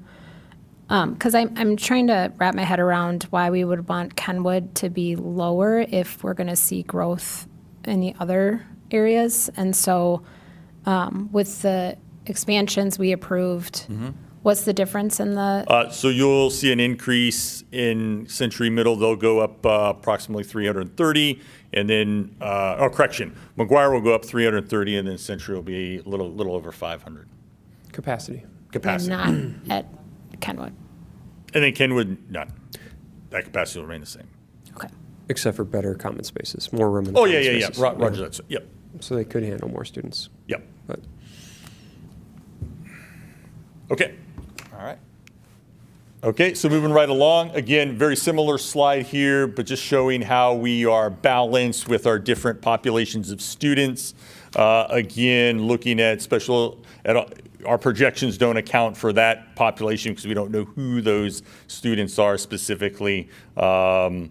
because I'm trying to wrap my head around why we would want Kenwood to be lower if we're going to see growth in the other areas. And so with the expansions we approved, what's the difference in the? So you'll see an increase in Century Middle. They'll go up approximately 330, and then, correction, McGuire will go up 330, and then Century will be a little over 500. Capacity. Capacity. And not at Kenwood. And then Kenwood, none. That capacity will remain the same. Okay. Except for better common spaces, more room in the Oh, common yeah. spaces. Roger that. Yep. So they could handle more students. Yep. But Okay. All right. Okay, so moving right along, again, very similar slide here, but just showing how we are balanced with our different populations of students. Again, looking at our projections don't account for that population because we don't know who those students are specifically. Well,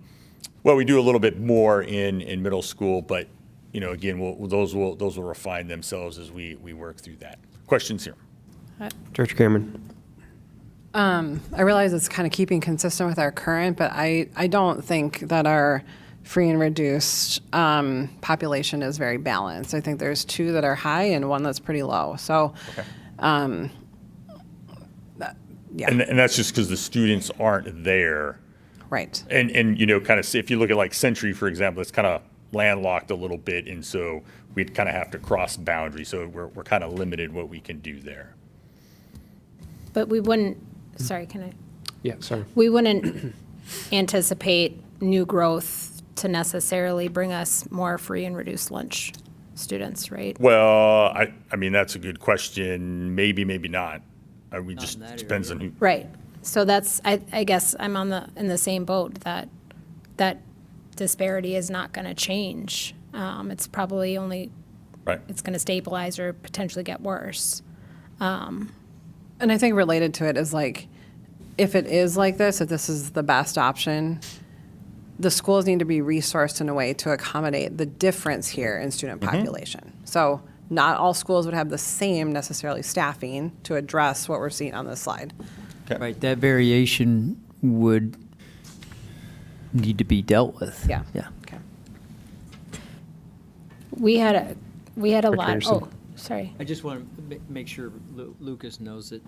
we do a little bit more in middle school, but again, those will refine themselves as we work through that. Questions here? Director Cameron. I realize it's kind of keeping consistent with our current, but I don't think that our free and reduced population is very balanced. I think there's 2 that are high and 1 that's pretty low. So, yeah. And that's just because the students aren't there. Right. And kind of if you look at like Century, for example, it's kind of landlocked a little bit, and so we'd kind of have to cross boundaries. So we're kind of limited what we can do there. But we wouldn't, sorry, can I? Yeah, sorry. We wouldn't anticipate new growth to necessarily bring us more free and reduced lunch students, right? Well, I mean, that's a good question. Maybe, maybe not. We just depends on who. Right. So that's, I guess I'm in the same boat that disparity is not going to change. It's probably only, it's going to stabilize or potentially get worse. And I think related to it is like, if it is like this, if this is the best option, the schools need to be resourced in a way to accommodate the difference here in student population. So not all schools would have the same necessarily staffing to address what we're seeing on this slide. Right, that variation would need to be dealt with. Yeah. Yeah. Okay. We had a lot, Anderson. sorry. I just want to make sure Lucas knows that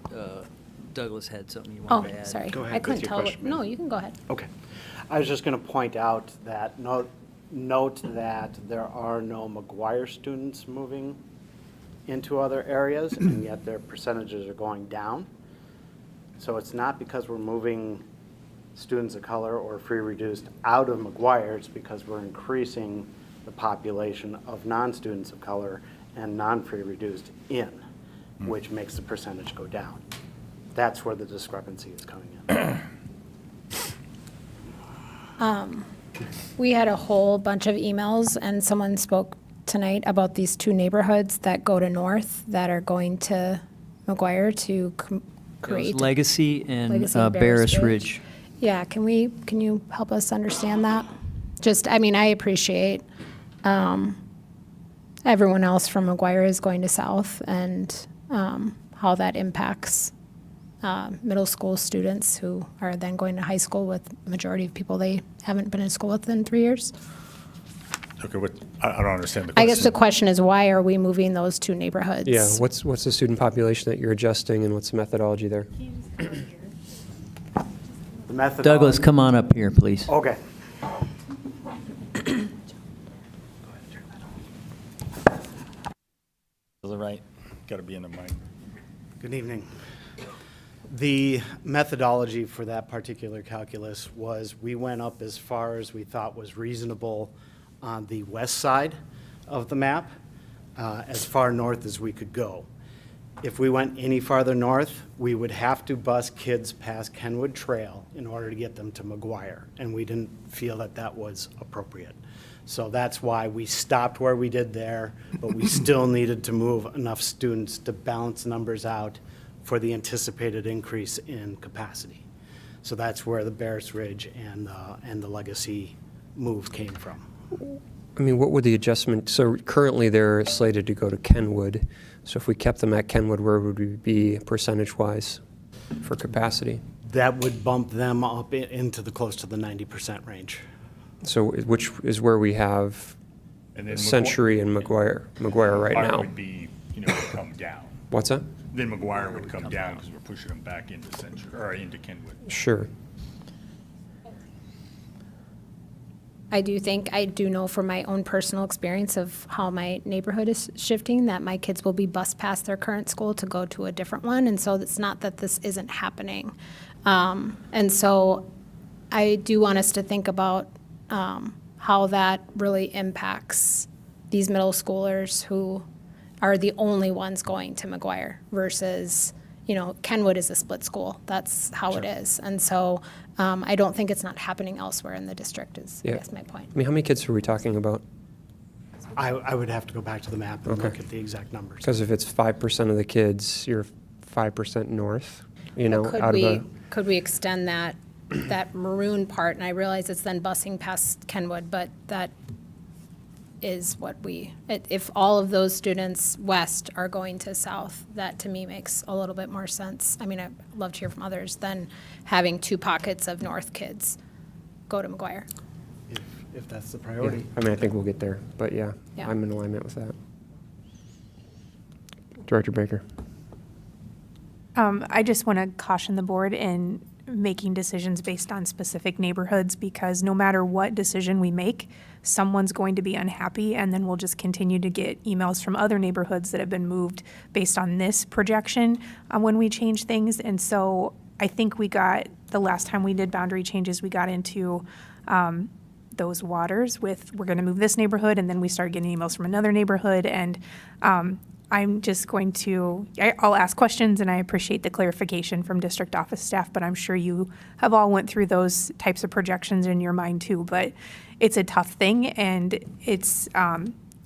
Douglas had something you Oh, wanted to add. sorry. Go ahead I couldn't with your tell. question, No, ma'am. you can go ahead. Okay. I was just going to point out that, note that there are no McGuire students moving into other areas, and yet their percentages are going down. So it's not because we're moving students of color or free reduced out of McGuire, it's because we're increasing the population of non-students of color and non-free reduced in, which makes the percentage go down. That's where the discrepancy is coming in. We had a whole bunch of emails, and someone spoke tonight about these 2 neighborhoods that go to north that are going to McGuire to create. Legacy and Legacy and Barris Ridge. Yeah, can you help us understand that? I mean, I appreciate everyone else from McGuire is going to South, and how that impacts middle school students who are then going to high school with the majority of people they haven't been in school with in 3 years. Okay, I don't understand the question. I guess the question is, why are we moving those 2 neighborhoods? Yeah, what's the student population that you're adjusting, and what's the methodology there? The methodology. Douglas, come on up here, please. Okay. Is it right? Got to be in the mic. Good evening. The methodology for that particular calculus was we went up as far as we thought was reasonable on the west side of the map, as far north as we could go. If we went any farther north, we would have to bus kids past Kenwood Trail in order to get them to McGuire, and we didn't feel that that was appropriate. So that's why we stopped where we did there, but we still needed to move enough students to balance numbers out for the anticipated increase in capacity. So that's where the Barrett's Ridge and the Legacy move came from. I mean, what would the adjustment, so currently they're slated to go to Kenwood. So if we kept them at Kenwood, where would we be percentage-wise for capacity? That would bump them up into the close to the 90% range. So which is where we have And then Century and McGuire right McGuire now. would be, come down. What's that? Then McGuire would come down because we're pushing them back into Century, or into Kenwood. Sure. I do know from my own personal experience of how my neighborhood is shifting, that my kids will be bused past their current school to go to a different one, and so it's not that this isn't happening. And so I do want us to think about how that really impacts these middle schoolers who are the only ones going to McGuire versus, Kenwood is a split school. That's how it is. And so I don't think it's not happening elsewhere in the district is, I guess, my point. I mean, how many kids are we talking about? I would have to go back to the map and look at the exact numbers. Because if it's 5% of the kids, you're 5% north, Could we extend that maroon part? And I realize it's then busing past Kenwood, but that is what if all of those students west are going to south, that to me makes a little bit more sense. I mean, I'd love to hear from others than having two pockets of north kids go to McGuire. If that's the Yeah. priority. I mean, I think we'll get there, but yeah, I'm in alignment with that. Director Baker. I just want to caution the board in making decisions based on specific neighborhoods, because no matter what decision we make, someone's going to be unhappy, and then we'll just continue to get emails from other neighborhoods that have been moved based on this projection when we change things. And so I think the last time we did boundary changes, we got into those waters with, we're going to move this neighborhood, and then we started getting emails from another neighborhood, and I'm just going to, I'll ask questions, and I appreciate the clarification from district office staff, but I'm sure you have all went through those types of projections in your mind too. But it's a tough thing, and it's, I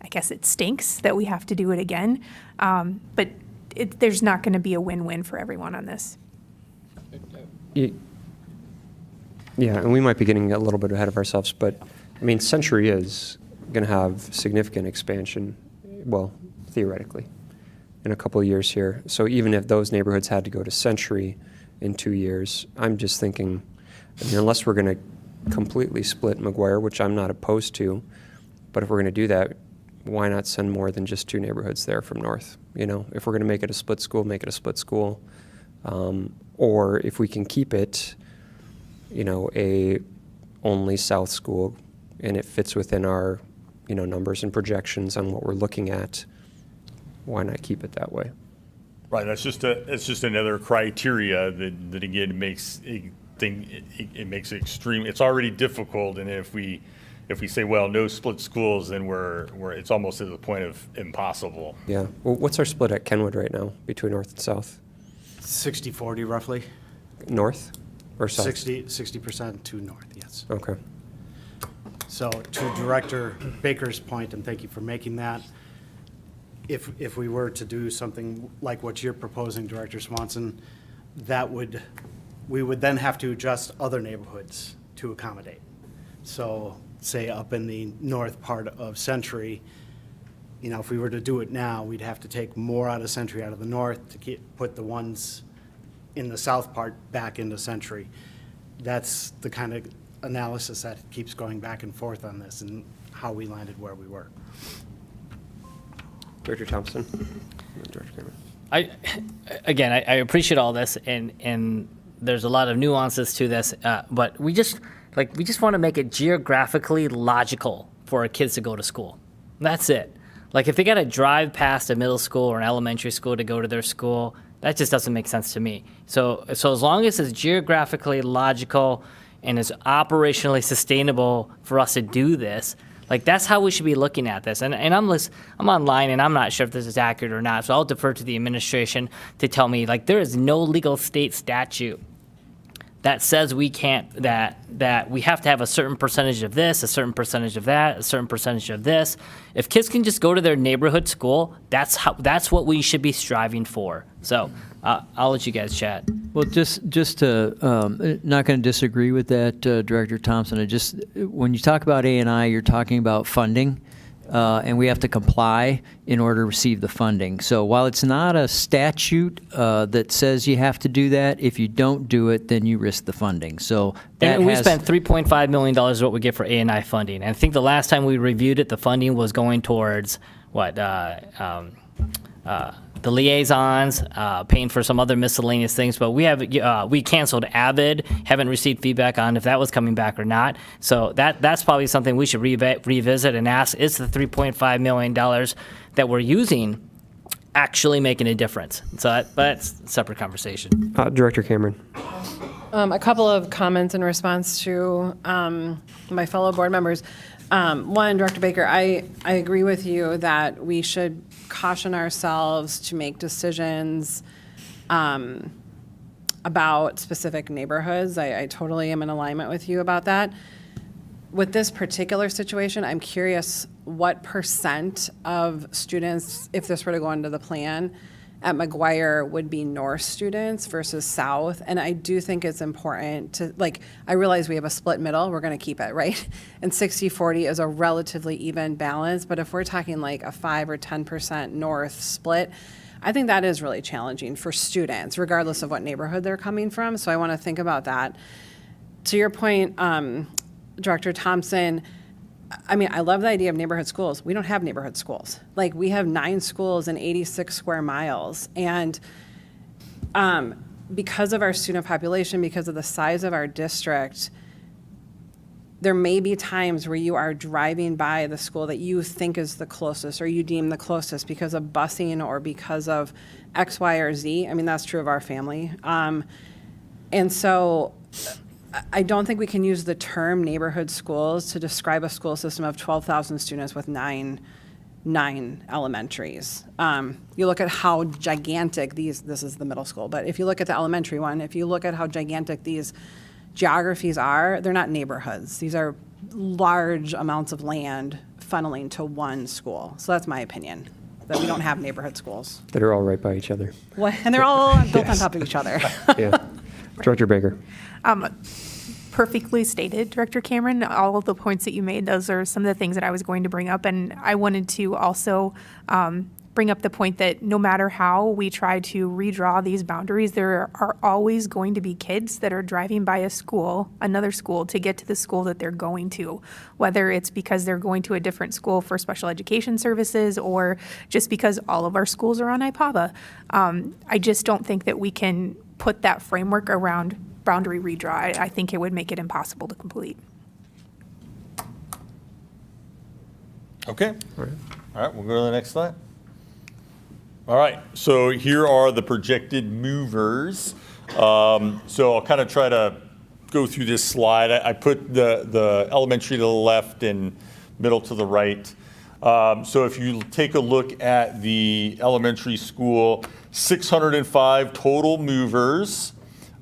guess it stinks that we have to do it again. But there's not going to be a win-win for everyone on this. Yeah, and we might be getting a little bit ahead of ourselves, but I mean, Century is going to have significant expansion, well, theoretically, in a couple of years here. So even if those neighborhoods had to go to Century in 2 years, I'm just thinking, I mean, unless we're going to completely split McGuire, which I'm not opposed to, but if we're going to do that, why not send more than just two neighborhoods there from north? If we're going to make it a split school, make it a split school. Or if we can keep it, a only south school, and it fits within our, numbers and projections on what we're looking at, why not keep it that way? Right, it's just another criteria that again makes it makes it extreme. It's already difficult, and if we say, well, no split schools, then it's almost to the point of impossible. Yeah. Well, what's our split at Kenwood right now between north and south? 60-40 roughly. North or south? 60% to north, yes. Okay. So to Director Baker's point, and thank you for making that, if we were to do something like what you're proposing, Director Swanson, we would then have to adjust other neighborhoods to accommodate. So say up in the north part of Century, if we were to do it now, we'd have to take more out of Century out of the north to put the ones in the south part back into Century. That's the kind of analysis that keeps going back and forth on this and how we landed where we were. Director Thompson. Director Cameron. I appreciate all this, and there's a lot of nuances to this, but we just want to make it geographically logical for our kids to go to school. That's it. Like, if they got to drive past a middle school or an elementary school to go to their school, that just doesn't make sense to me. So as long as it's geographically logical and is operationally sustainable for us to do this, that's how we should be looking at this. And I'm online, and I'm not sure if this is accurate or not, so I'll defer to the administration to tell me, there is no legal state statute that says we can't, that we have to have a certain percentage of this, a certain percentage of that, a certain percentage of this. If kids can just go to their neighborhood school, that's what we should be striving for. So I'll let you guys chat. Well, just to, not going to disagree with that, Director Thompson. When you talk about A&I, you're talking about funding, and we have to comply in order to receive the funding. So while it's not a statute that says you have to do that, if you don't do it, then you risk the funding. So that And we spent $3.5 million is what we get for A&I funding. And I think the last time we reviewed it, the funding was going towards the liaisons, paying for some other miscellaneous things, but we canceled Avid, haven't received feedback on if that was coming back or not. So that's probably something we should revisit and ask, is the $3.5 million that we're using actually making a difference? So that's a separate conversation. Director Cameron. A couple of comments in response to my fellow board members. One, Director Baker, I agree with you that we should caution ourselves to make decisions about specific neighborhoods. I totally am in alignment with you about that. With this particular situation, I'm curious what percent of students, if this were to go into the plan, at McGuire would be North students versus South. And I do think it's important to, I realize we have a split middle, we're gonna keep it, right? And 60-40 is a relatively even balance, but if we're talking like a 5 or 10% North split, I think that is really challenging for students, regardless of what neighborhood they're coming from. So I wanna think about that. To your point, Director Thompson, I mean, I love the idea of neighborhood schools. We don't have neighborhood schools. We have 9 schools and 86 square miles. And because of our student population, because of the size of our district, there may be times where you are driving by the school that you think is the closest or you deem the closest because of busing or because of X, Y, or Z. I mean, that's true of our family. And so I don't think we can use the term neighborhood schools to describe a school system of 12,000 students with nine elementaries. You look at how gigantic this is the middle school, but if you look at the elementary one, if you look at how gigantic these geographies are, they're not neighborhoods. These are large amounts of land funneling to one school. So that's my opinion, that we don't have neighborhood schools. That are all right by each other. What? And they're all built on top of each other. Yeah. Director Baker. Perfectly stated, Director Cameron. All of the points that you made, those are some of the things that I was going to bring up. And I wanted to also bring up the point that no matter how we try to redraw these boundaries, there are always going to be kids that are driving by another school, to get to the school that they're going to, whether it's because they're going to a different school for special education services or just because all of our schools are on IPAVA. I just don't think that we can put that framework around boundary redraw. I think it would make it impossible to complete. Okay. All right, we'll go to the next slide. All right, so here are the projected movers. So I'll kind of try to go through this slide. I put the elementary to the left and middle to the right. So if you take a look at the elementary school, 605 total movers,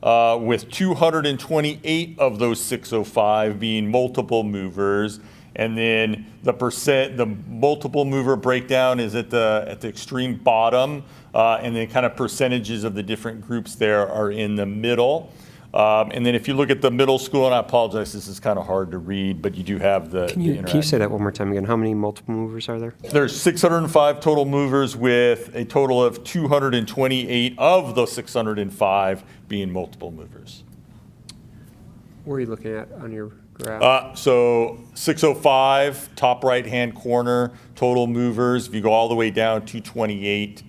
with 228 of those 605 being multiple movers. And then the multiple mover breakdown is at the extreme bottom, and then kind of percentages of the different groups there are in the middle. And then if you look at the middle school, and I apologize, this is kind of hard to read, but you do have the Can you say that one more time again? How many multiple movers are there? There's 605 total movers with a total of 228 of the 605 being multiple movers. Where are you looking at on your graph? So 605, top right-hand corner, total movers. If you go all the way down, 228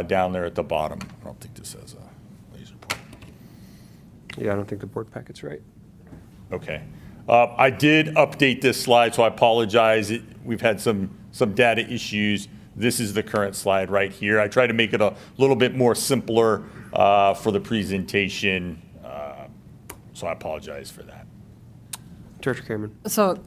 down there at the bottom. I don't think this has a laser pointer. Yeah, I don't think the board packet's right. Okay. I did update this slide, so I apologize. We've had some data issues. This is the current slide right here. I tried to make it a little bit more simpler for the presentation, so I apologize for that. Director Cameron. So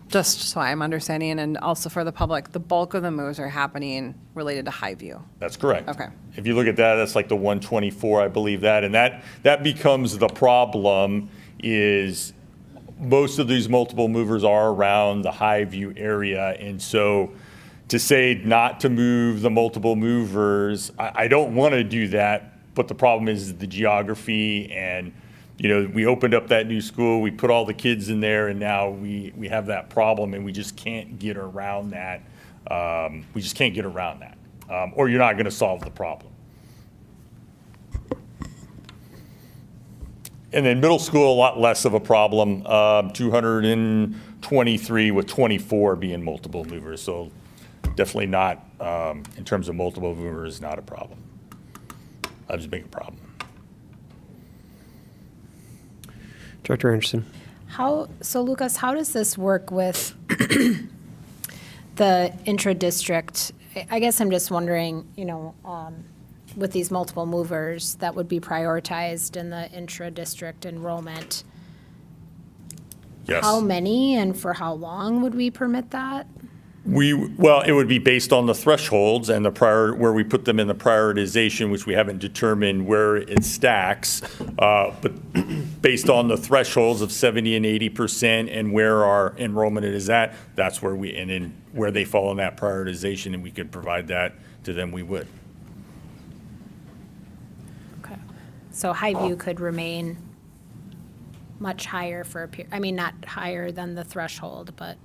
just so I'm understanding, and also for the public, the bulk of the moves are happening related to Highview. That's correct. Okay. If you look at that, that's like the 124, I believe that. And that becomes the problem, is most of these multiple movers are around the Highview area. And so to say not to move the multiple movers, I don't want to do that But the problem is the geography, and, you know, we opened up that new school, we put all the kids in there, and now we have that problem, and we just can't get around that. We just can't get around that, or you're not going to solve the problem. And then middle school, a lot less of a problem, 223 with 24 being multiple movers. So definitely not, in terms of multiple movers, not a problem. That's a big problem. Director Anderson. So Lucas, how does this work with the intra-district? I guess I'm just wondering, you know, with these multiple movers that would be prioritized in the intra-district enrollment. Yes. How many and for how long would we permit that? Well, it would be based on the thresholds and where we put them in the prioritization, which we haven't determined where it stacks. But based on the thresholds of 70 and 80% and where our enrollment is at, that's where and then where they fall in that prioritization, and we could provide that to them, we would. Okay. So Highview could remain much higher for a period, I mean, not higher than the threshold, but.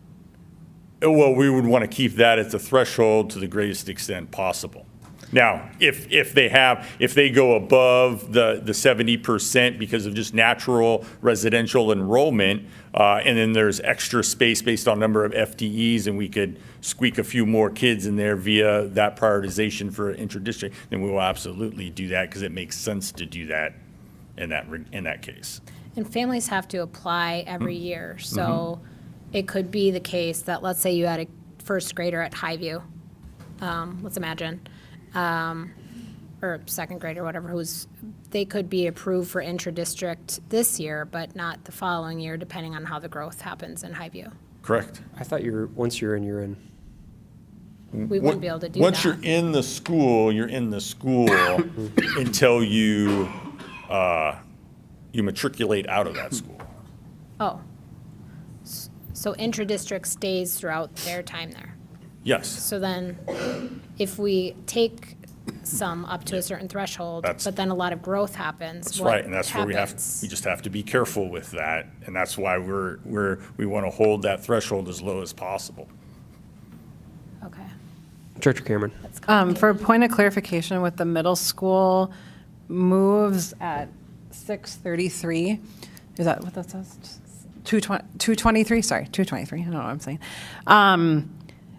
Well, we would want to keep that at the threshold to the greatest extent possible. Now, if they go above the 70% because of just natural residential enrollment, and then there's extra space based on number of FTEs, and we could squeak a few more kids in there via that prioritization for intra-district, then we will absolutely do that because it makes sense to do that in that case. And families have to apply every year, so. It could be the case that, let's say you had a first grader at Highview, let's imagine, or second grader, whatever, they could be approved for intra-district this year, but not the following year, depending on how the growth happens in Highview. Correct. I thought once you're in, you're in. We wouldn't be able to do Once that. you're in the school until you matriculate out of that school. Oh. So intra-district stays throughout their time there. Yes. So then, if we take some up to a certain threshold, but then a lot of growth happens, That's what right, and that's where we just have to be careful with that, and that's why we want to hold that threshold as low as possible. Okay. Director Cameron. For a point of clarification with the middle school moves at 6:33, is that what that says? 223, sorry, 223, I don't know what I'm saying.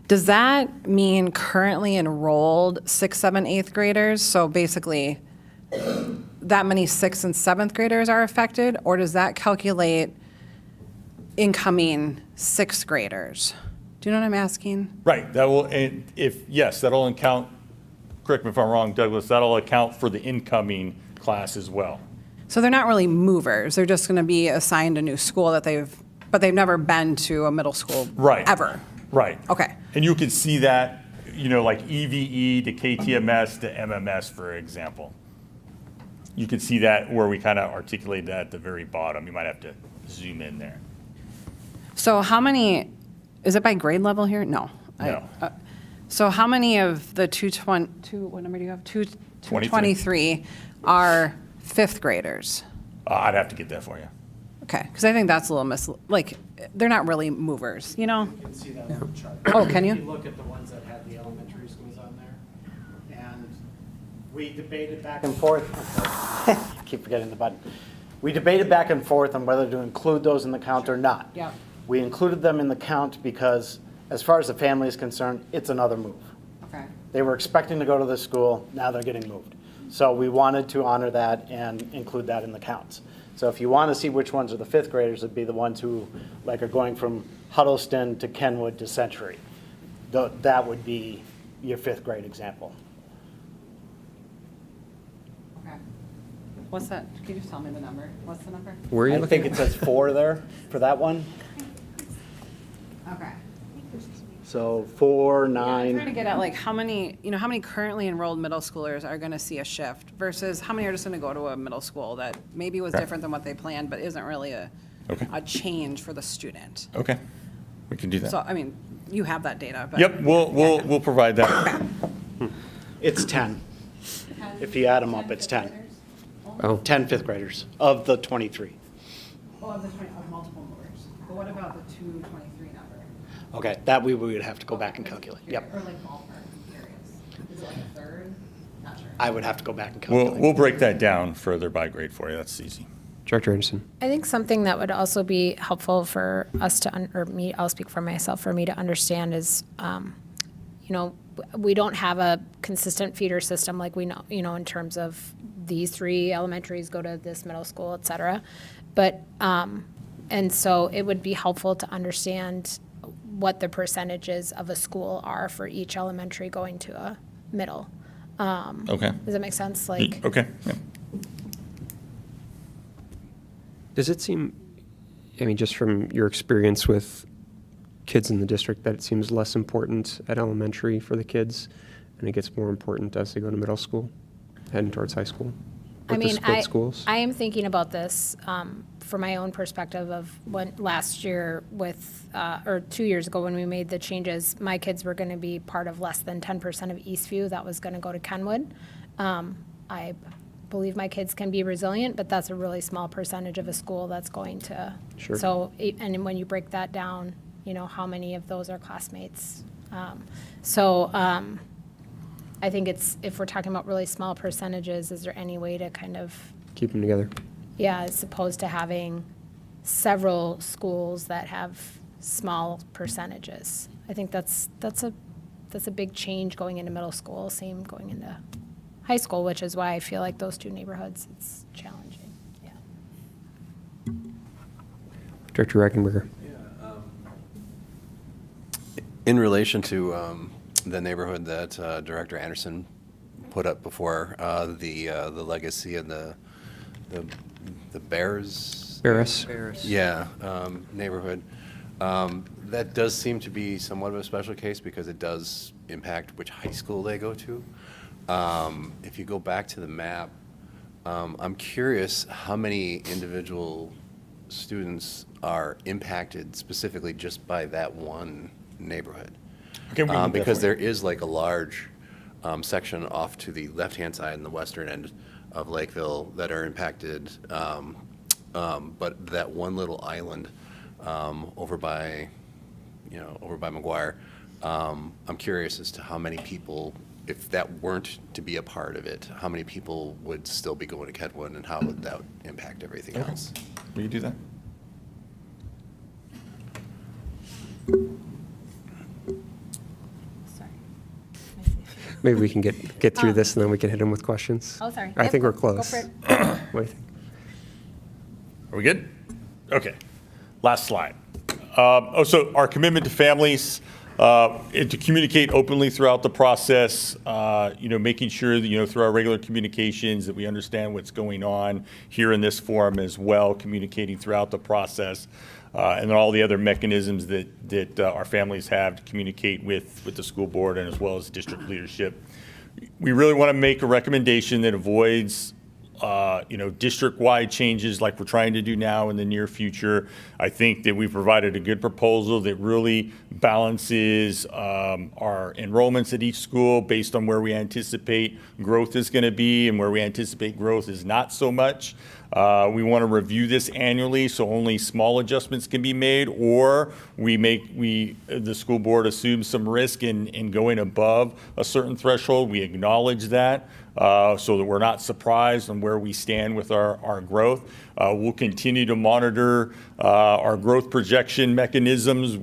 Does that mean currently enrolled 6th, 7th, 8th graders? So basically, that many 6th and 7th graders are affected? Or does that calculate incoming 6th graders? Do you know what I'm asking? Right, that'll account, correct me if I'm wrong, Douglas, that'll account for the incoming class as well. So they're not really movers. They're just going to be assigned a new school but they've never been to a middle school ever. Right. Okay. And you can see that, you know, like EVE to KTMS to MMS, for example. You can see that where we kind of articulate that at the very bottom. You might have to zoom in there. So how many, is it by grade level here? No. No. So how many of the 220, what number do you have? 223 are 5th graders? I'd have to get that for you. Okay, because I think that's a little they're not really movers, you know? You can see that on the chart. Oh, can you? If you look at the ones that had the elementary schools on there, and we debated back and forth. Keep forgetting the button. We debated back and forth on whether to include those in the count or not. Yeah. We included them in the count because, as far as the family is concerned, it's another move. Okay. They were expecting to go to this school, now they're getting moved. So we wanted to honor that and include that in the counts. So if you want to see which ones are the 5th graders, it'd be the ones who are going from Huddleston to Kenwood to Century. That would be your 5th grade example. Okay. What's that? Can you just tell me the number? What's the number? Where are you I looking? think it says 4 there for that one. Okay. So 4, I'm 9. trying to get at how many currently enrolled middle schoolers are going to see a shift versus how many are just going to go to a middle school that maybe was different than what they planned, but isn't really a change for the student. Okay, we can do that. So, I mean, you have that data, but. Yep, we'll provide that. It's 10. 10 If you add them up, it's 10. Oh. 10 fifth graders of the 23. Oh, of multiple boards. But what about the 223 number? Okay, that we would have to go back and calculate. Yep. Or like ballpark, I'm curious. Is it like a third? Not sure. I would have to go back and calculate. We'll break that down further by grade for you. That's easy. Director Anderson. I think something that would also be helpful for us to, or me, I'll speak for myself, for me to understand is, we don't have a consistent feeder system like we know, in terms of these 3 elementaries go to this middle school, et cetera. But, and so it would be helpful to understand what the percentages of a school are for each elementary going to a middle. Okay. Does that make sense? Like, Okay. Yeah. Does it seem, just from your experience with kids in the district, that it seems less important at elementary for the kids and it gets more important as they go to middle school, heading towards high school? With the split schools? I am thinking about this from my own perspective of when last year with, or 2 years ago when we made the changes, my kids were going to be part of less than 10% of Eastview that was going to go to Kenwood. I believe my kids can be resilient, but that's a really small percentage of a school that's going to. Sure. So, and when you break that down, how many of those are classmates? I think if we're talking about really small percentages, is there any way to kind of, Keep them together. yeah, as opposed to having several schools that have small percentages? I think that's a big change going into middle school, same going into high school, which is why I feel like those 2 neighborhoods, it's challenging. Yeah. Director Reckenberger. In relation to the neighborhood that Director Anderson put up before, the legacy and the Barris? Barris. Yeah, neighborhood. That does seem to be somewhat of a special case because it does impact which high school they go to. If you go back to the map, I'm curious how many individual students are impacted specifically just by that one neighborhood. Okay, because there is like a large section off to the left-hand side and the western end of Lakeville that are impacted, but that one little island over by McGuire, I'm curious as to how many people, if that weren't to be a part of it, how many people would still be going to Kenwood and how would that impact everything else? Will you do that? Maybe we can get through this and then we can hit them with questions. Oh, sorry. I think we're Go close. for it. What do you think? Are we good? Okay. Last slide. So our commitment to families, and to communicate openly throughout the process, making sure that, through our regular communications that we understand what's going on here in this forum as well, communicating throughout the process, and then all the other mechanisms that our families have to communicate with the school board and as well as district leadership. We really want to make a recommendation that avoids district-wide changes like we're trying to do now in the near future. I think that we've provided a good proposal that really balances our enrollments at each school based on where we anticipate growth is going to be and where we anticipate growth is not so much. We want to review this annually, so only small adjustments can be made, or the school board assumes some risk in going above a certain threshold. We acknowledge that, so that we're not surprised on where we stand with our growth. We'll continue to monitor our growth projection mechanisms,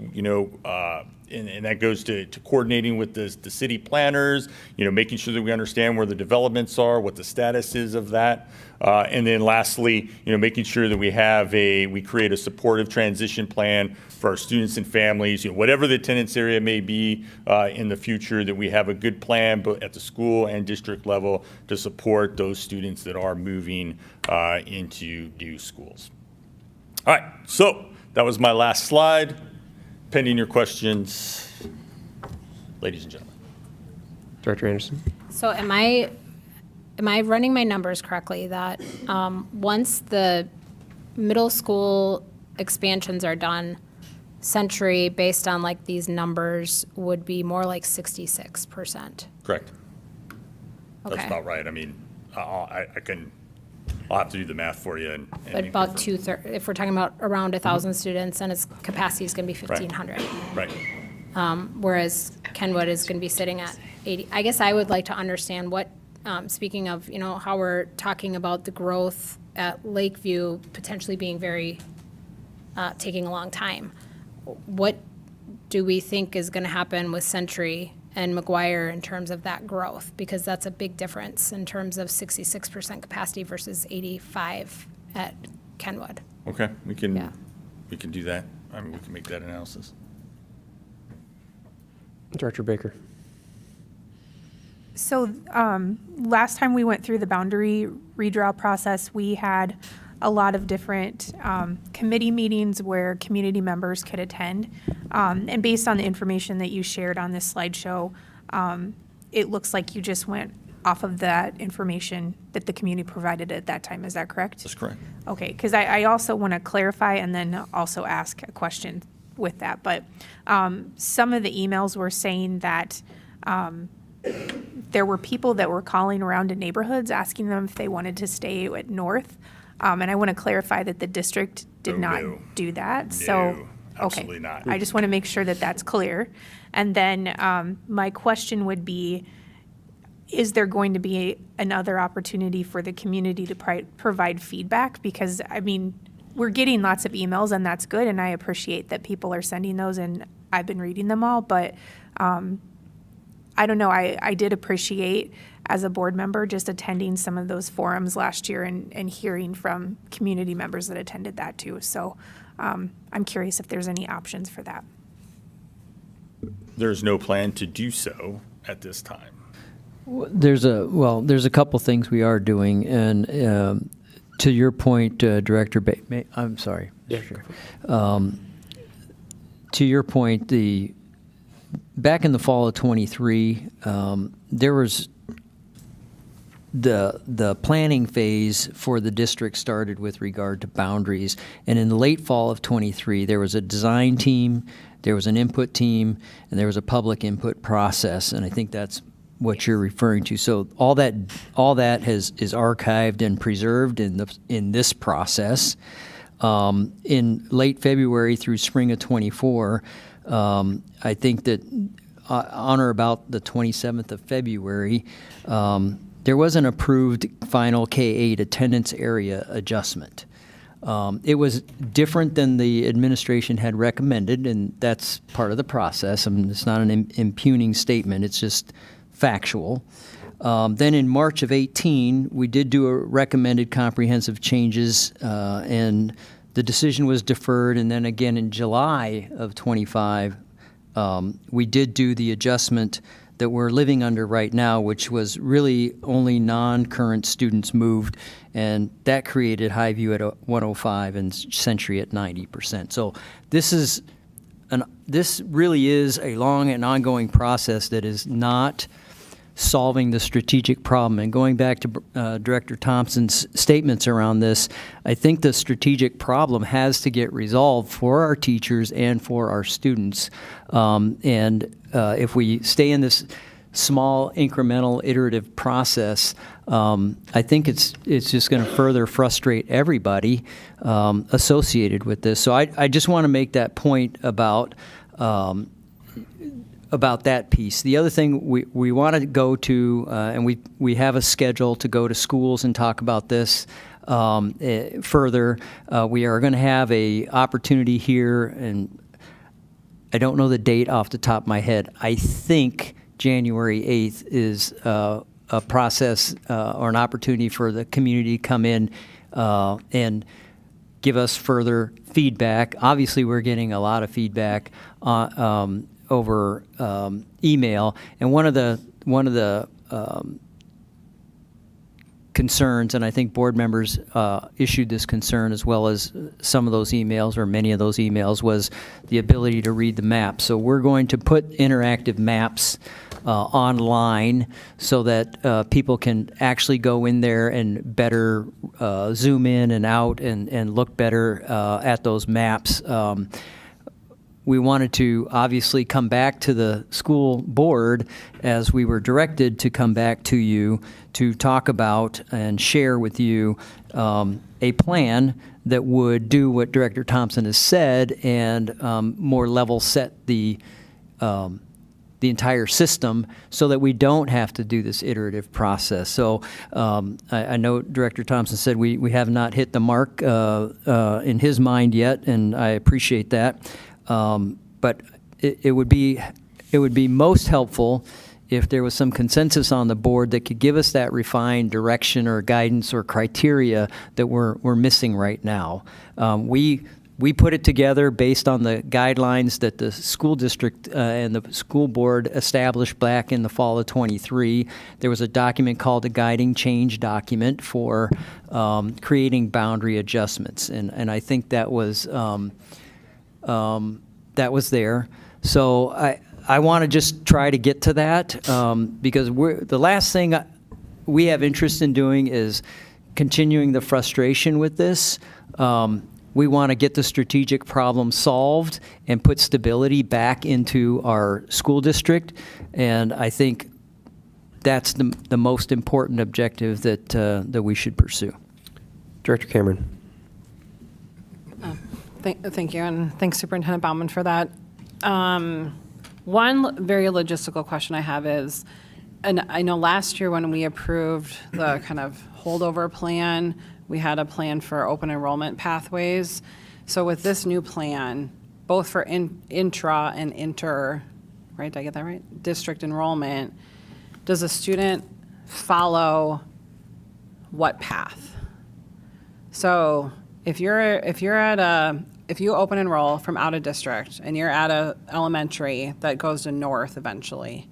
and that goes to coordinating with the city planners, making sure that we understand where the developments are, what the status is of that. And then lastly, making sure that we create a supportive transition plan for our students and families, whatever the attendance area may be in the future, that we have a good plan both at the school and district level to support those students that are moving into new schools. All right, so that was my last slide. Pending your questions, ladies and gentlemen. Director Anderson. So am I running my numbers correctly that once the middle school expansions are done, Century, based on like these numbers, would be more like 66%? Correct. That's Okay. about right. I mean, I'll have to do the math for you. And But about two-thirds, if we're talking about around 1,000 students, and its capacity is going to be 1,500. Right. Whereas Kenwood is going to be sitting at 80. I guess I would like to understand what, speaking of, how we're talking about the growth at Lakeview potentially being taking a long time. What do we think is going to happen with Century and McGuire in terms of that growth? Because that's a big difference in terms of 66% capacity versus 85 at Kenwood. Okay, we can do that. I mean, we can make that analysis. Director Baker. So last time we went through the boundary redraw process, we had a lot of different committee meetings where community members could attend. And based on the information that you shared on this slideshow, it looks like you just went off of that information that the community provided at that time. Is that correct? That's correct. Okay, because I also want to clarify and then also ask a question with that. But some of the emails were saying that there were people that were calling around to neighborhoods asking them if they wanted to stay at North. And I want to clarify that the district did not do that. So, absolutely not. I just want to make sure that that's clear. And then my question would be, is there going to be another opportunity for the community to provide feedback? Because, I mean, we're getting lots of emails, and that's good, and I appreciate that people are sending those, and I've been reading them all. But I don't know, I did appreciate, as a board member, just attending some of those forums last year and hearing from community members that attended that too. So I'm curious if there's any options for that. There's no plan to do so at this time. There's a couple things we are doing, and to your point, Director I'm sorry. Yeah, sure. To your point, back in the fall of 23, there was the planning phase for the district started with regard to boundaries, and in the late fall of 23, there was a design team, there was an input team, and there was a public input process, and I think that's what you're referring to. So all that is archived and preserved in this process. In late February through spring of 24, I think that on or about the 27th of February, there was an approved final K-8 attendance area adjustment. It was different than the administration had recommended, and that's part of the process. I mean, it's not an impugning statement, it's just factual. Then in March of 18, we did do a recommended comprehensive changes, and the decision was deferred. And then again in July of 25, we did do the adjustment that we're living under right now, which was really only non-current students moved, and that created Highview at 105 and Century at 90%. So this really is a long and ongoing process that is not solving the strategic problem. And going back to Director Thompson's statements around this, I think the strategic problem has to get resolved for our teachers and for our students. If we stay in this small, incremental, iterative process, I think it's just going to further frustrate everybody associated with this. So I just want to make that point about that piece. The other thing we want to go to, and we have a schedule to go to schools and talk about this further. We are going to have a opportunity here, and I don't know the date off the top of my head. I think January 8th is a process or an opportunity for the community to come in and give us further feedback. Obviously, we're getting a lot of feedback over email, and one of the concerns, and I think board members issued this concern as well as some of those emails, or many of those emails, was the ability to read the map. So we're going to put interactive maps online so that people can actually go in there and better zoom in and out and look better at those maps. we wanted to obviously come back to the school board as we were directed to come back to you to talk about and share with you a plan that would do what Director Thompson has said and more level set the entire system so that we don't have to do this iterative process. So I know Director Thompson said we have not hit the mark in his mind yet, and I appreciate that. But it would be most helpful if there was some consensus on the board that could give us that refined direction or guidance or criteria that we're missing right now. We put it together based on the guidelines that the school district and the school board established back in the fall of '23. There was a document called a guiding change document for creating boundary adjustments, and I think that was there. So I want to just try to get to that because the last thing we have interest in doing is continuing the frustration with this. We want to get the strategic problem solved and put stability back into our school district, and I think that's the most important objective that we should pursue. Director Cameron. Thank you, and thanks Superintendent Baumann for that. One very logistical question I have is, and I know last year when we approved the kind of holdover plan, we had a plan for open enrollment pathways. So with this new plan, both for intra and inter, right, did I get that right? District enrollment, does a student follow what path? So if you open enroll from out of district and you're at a elementary that goes to north eventually,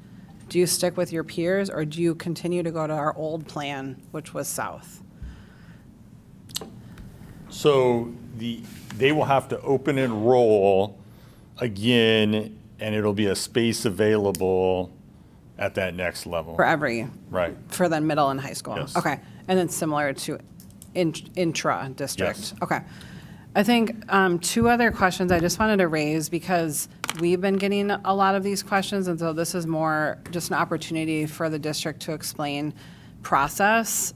do you stick with your peers or do you continue to go to our old plan, which was south? So they will have to open enroll again, and it'll be a space available at that next level. For every. Right. For then middle and high school. Yes. Okay. And then similar to intra-district. Yes. Okay. I think two other questions I just wanted to raise because we've been getting a lot of these questions, and so this is more just an opportunity for the district to explain process.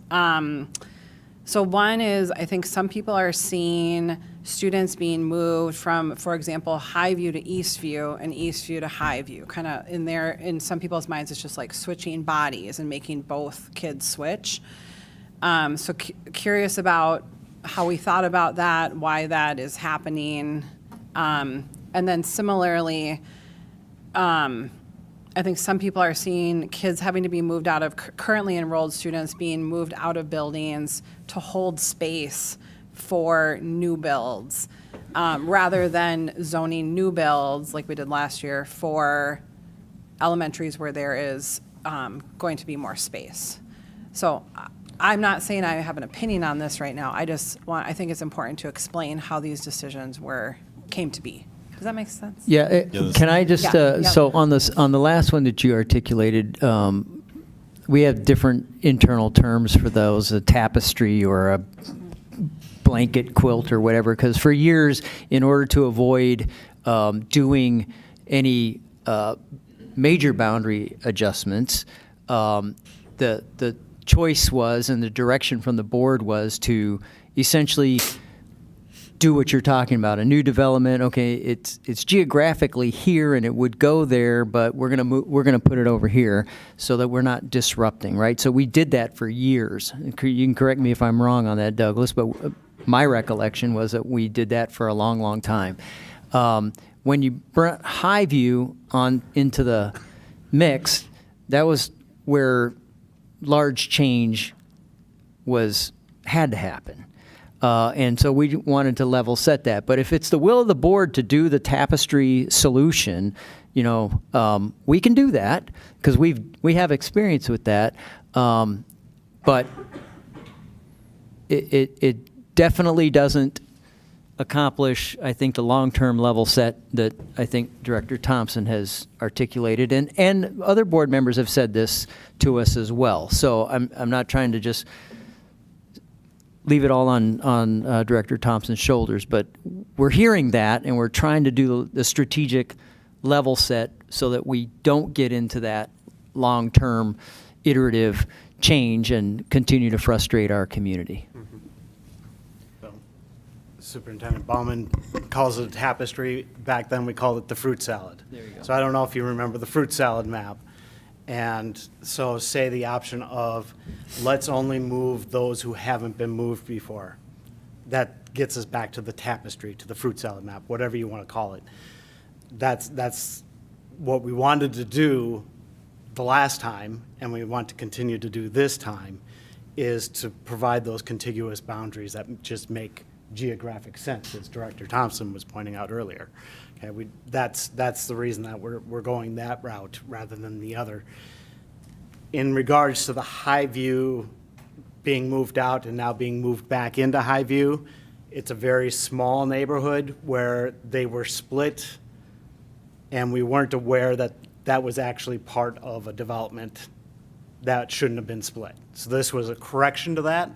So one is, I think some people are seeing students being moved from, for example, Highview to Eastview and Eastview to Highview. Kind of in some people's minds, it's just like switching bodies and making both kids switch. So curious about how we thought about that, why that is happening. And then similarly, I think some people are seeing kids having to be moved out of, currently enrolled students being moved out of buildings to hold space for new builds, rather than zoning new builds like we did last year for elementaries where there is going to be more space. So I'm not saying I have an opinion on this right now. I think it's important to explain how these decisions came to be. Does that make sense? Yeah. Can I just, Yeah. so on the last one that you articulated, we have different internal terms for those, a tapestry or a blanket quilt or whatever, because for years, in order to avoid doing any major boundary adjustments, the choice was, and the direction from the board was to essentially do what you're talking about, a new development. Okay, it's geographically here and it would go there, but we're gonna put it over here so that we're not disrupting, right? So we did that for years. You can correct me if I'm wrong on that, Douglas, but my recollection was that we did that for a long, long time. When you brought Highview on into the mix, that was where large change had to happen. And so we wanted to level set that. But if it's the will of the board to do the tapestry solution, we can do that because we have experience with that. But it definitely doesn't accomplish, I think, the long-term level set that I think Director Thompson has articulated, and other board members have said this to us as well. So I'm not trying to just leave it all on Director Thompson's shoulders, but we're hearing that, and we're trying to do the strategic level set so that we don't get into that long-term iterative change and continue to frustrate our community. Superintendent Bauman calls it a tapestry. Back then, we called it the fruit salad. There you go. So I don't know if you remember the fruit salad map. And so say the option of, let's only move those who haven't been moved before. That gets us back to the tapestry, to the fruit salad map, whatever you want to call it. That's what we wanted to do the last time, and we want to continue to do this time, is to provide those contiguous boundaries that just make geographic sense, as Director Thompson was pointing out earlier. Okay, that's the reason that we're going that route rather than the other. In regards to the Highview being moved out and now being moved back into Highview, it's a very small neighborhood where they were split, and we weren't aware that that was actually part of a development that shouldn't have been split. So this was a correction to that.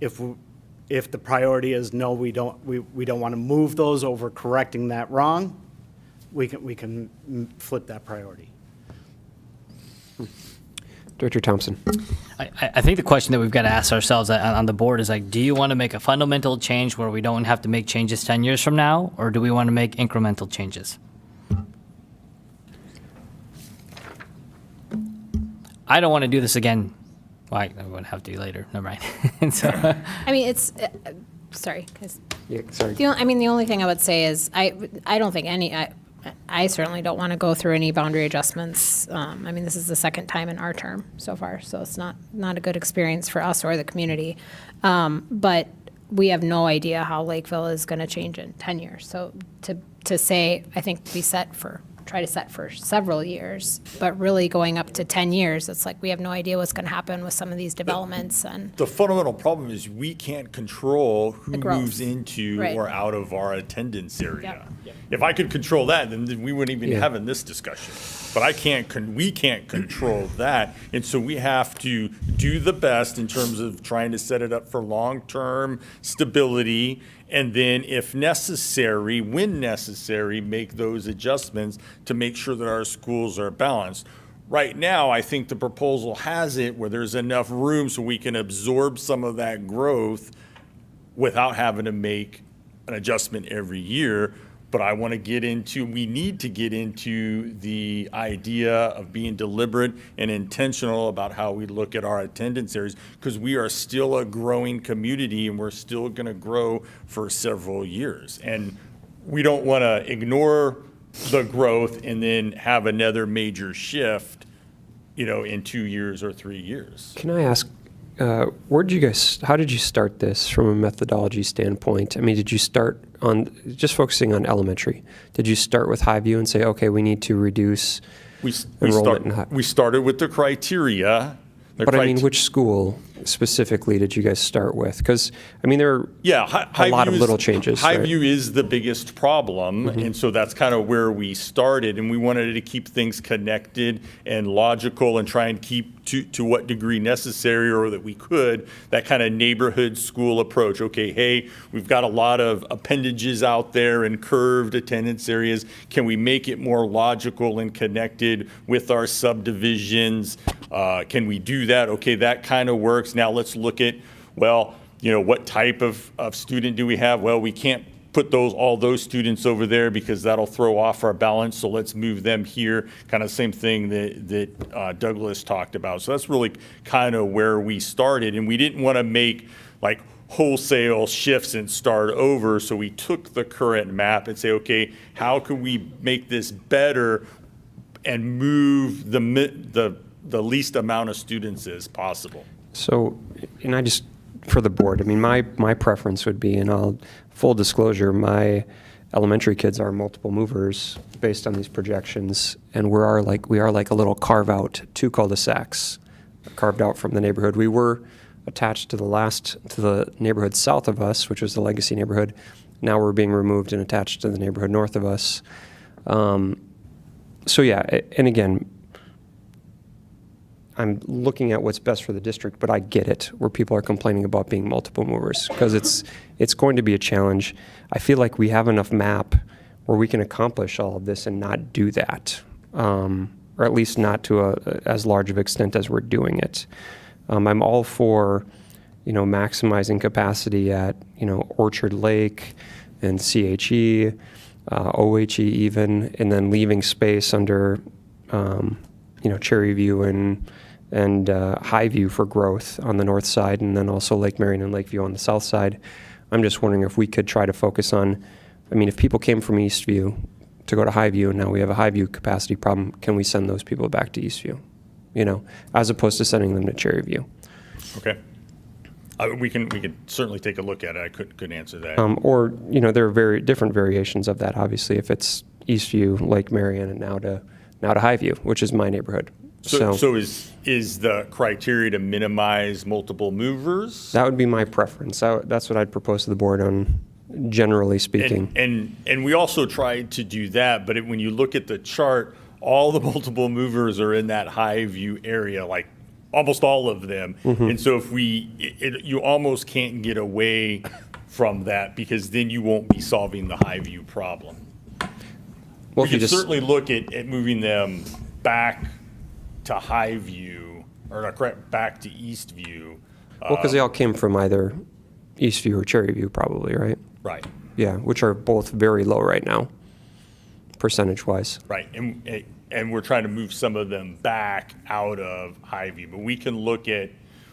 If the priority is no, we don't want to move those over correcting that wrong, we can flip that priority. Director Thompson. I think the question that we've got to ask ourselves on the board is like, do you want to make a fundamental change where we don't have to make changes 10 years from now, or do we want to make incremental changes? I don't want to do this again. Well, I wouldn't have to later. Never mind. And so, I mean, it's, sorry. 'Cause Yeah, sorry. the only thing I would say is I don't think I certainly don't want to go through any boundary adjustments. I mean, this is the second time in our term so far, so it's not a good experience for us or the community. But we have no idea how Lakeville is going to change in 10 years. So to say, I think we try to set for several years, but really going up to 10 years, it's like we have no idea what's going to happen with some of these developments. And The fundamental problem is we can't control who growth. moves into Right. or out of our attendance area. Yep. If I could control that, then we wouldn't even be Yeah. having this discussion. But we can't control that. And so we have to do the best in terms of trying to set it up for long-term stability. And then if necessary, when necessary, make those adjustments to make sure that our schools are balanced. Right now, I think the proposal has it where there's enough room so we can absorb some of that growth without having to make an adjustment every year. But we need to get into the idea of being deliberate and intentional about how we look at our attendance areas, because we are still a growing community and we're still going to grow for several years. And we don't want to ignore the growth and then have another major shift, in 2 years or 3 years. Can I ask, how did you start this from a methodology standpoint? I mean, did you start on just focusing on elementary? Did you start with Highview and say, okay, we need to reduce enrollment in Highview? We started with the criteria. But I mean, which school specifically did you guys start with? Because, I mean, there are a lot of little changes. right? Highview is the biggest problem, and so that's kind of where we started, and we wanted to keep things connected and logical and try and keep to what degree necessary or that we could, that kind of neighborhood school approach. Okay, hey, we've got a lot of appendages out there and curved attendance areas. Can we make it more logical and connected with our subdivisions? Can we do that? Okay, that kind of works. Now let's look at, what type of student do we have? Well, we can't put all those students over there because that'll throw off our balance, so let's move them here. Kind of same thing that Douglas talked about. So that's really kind of where we started, and we didn't want to make like wholesale shifts and start over, so we took the current map and say, okay, how can we make this better and move the least amount of students as possible? So, and for the board, I mean, my preference would be, and full disclosure, my elementary kids are multiple movers based on these projections, and we are like a little carve out, 2 cul-de-sacs carved out from the neighborhood. We were attached to the neighborhood south of us, which was the legacy neighborhood. Now we're being removed and attached to the neighborhood north of us. So yeah, and again, I'm looking at what's best for the district, but I get it where people are complaining about being multiple movers because it's going to be a challenge. I feel like we have enough map where we can accomplish all of this and not do that, or at least not to as large of extent as we're doing it. I'm all for, maximizing capacity at, Orchard Lake and CHE, OHE even, and then leaving space under, Cherry View and Highview for growth on the north side, and then also Lake Marion and Lakeview on the south side. I'm just wondering if we could try to focus on, if people came from Eastview to go to Highview, and now we have a Highview capacity problem, can we send those people back to Eastview? As opposed to sending them to Cherry View. Okay. We could certainly take a look at it. I couldn't answer that. There are very different variations of that, obviously, if it's Eastview, Lake Marion, and now to Highview, which is my neighborhood. So is the criteria to minimize multiple movers? That would be my preference. That's what I'd propose to the board on, generally speaking. And we also tried to do that, but when you look at the chart, all the multiple movers are in that Highview area, like almost all of them. Mm-hmm. And so if you almost can't get away from that because then you won't be solving the Highview problem. Well, we could certainly look at moving them back to Highview, or back to Eastview. Well, because they all came from either Eastview or Cherry View, probably, right? Right. Yeah, which are both very low right now, percentage-wise. Right, and we're trying to move some of them back out of Highview, but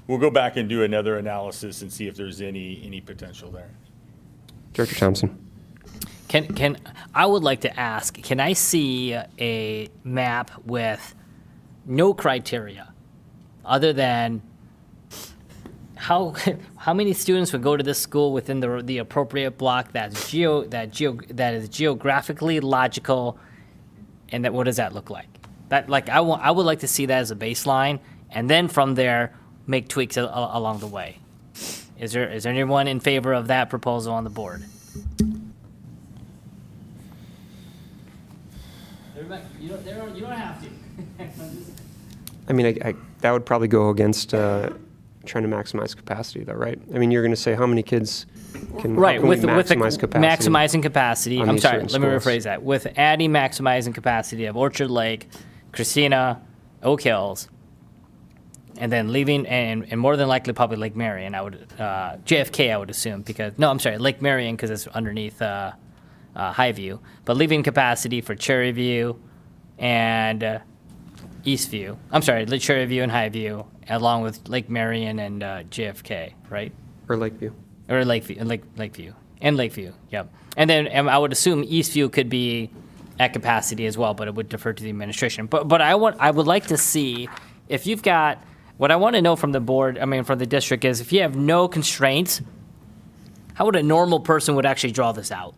we'll go back and do another analysis and see if there's any potential there. Director Thompson. I would like to ask, can I see a map with no criteria other than how many students would go to this school within the appropriate block that is geographically logical, and what does that look like? I would like to see that as a baseline, and then from there make tweaks along the way. Is there anyone in favor of that proposal on the board? You don't have to. That would probably go against trying to maximize capacity, though, right? You're going to say how many kids can maximize capacity? Maximizing capacity. I'm sorry, let me schools? rephrase that. With adding maximizing capacity of Orchard Lake, Christina, Oak Hills, and then leaving, and more than likely probably Lake Marion, JFK, I would assume, Lake Marion, because it's underneath Highview, but leaving capacity for Cherry View and Eastview. Cherry View and Highview, along with Lake Marion and JFK, right? Or Lakeview. Or Lakeview. And Lakeview, yep. And then I would assume Eastview could be at capacity as well, but it would defer to the administration. But I would like to see if you've got, what I want to know from the board, from the district, is if you have no constraints, how would a normal person would actually draw this out?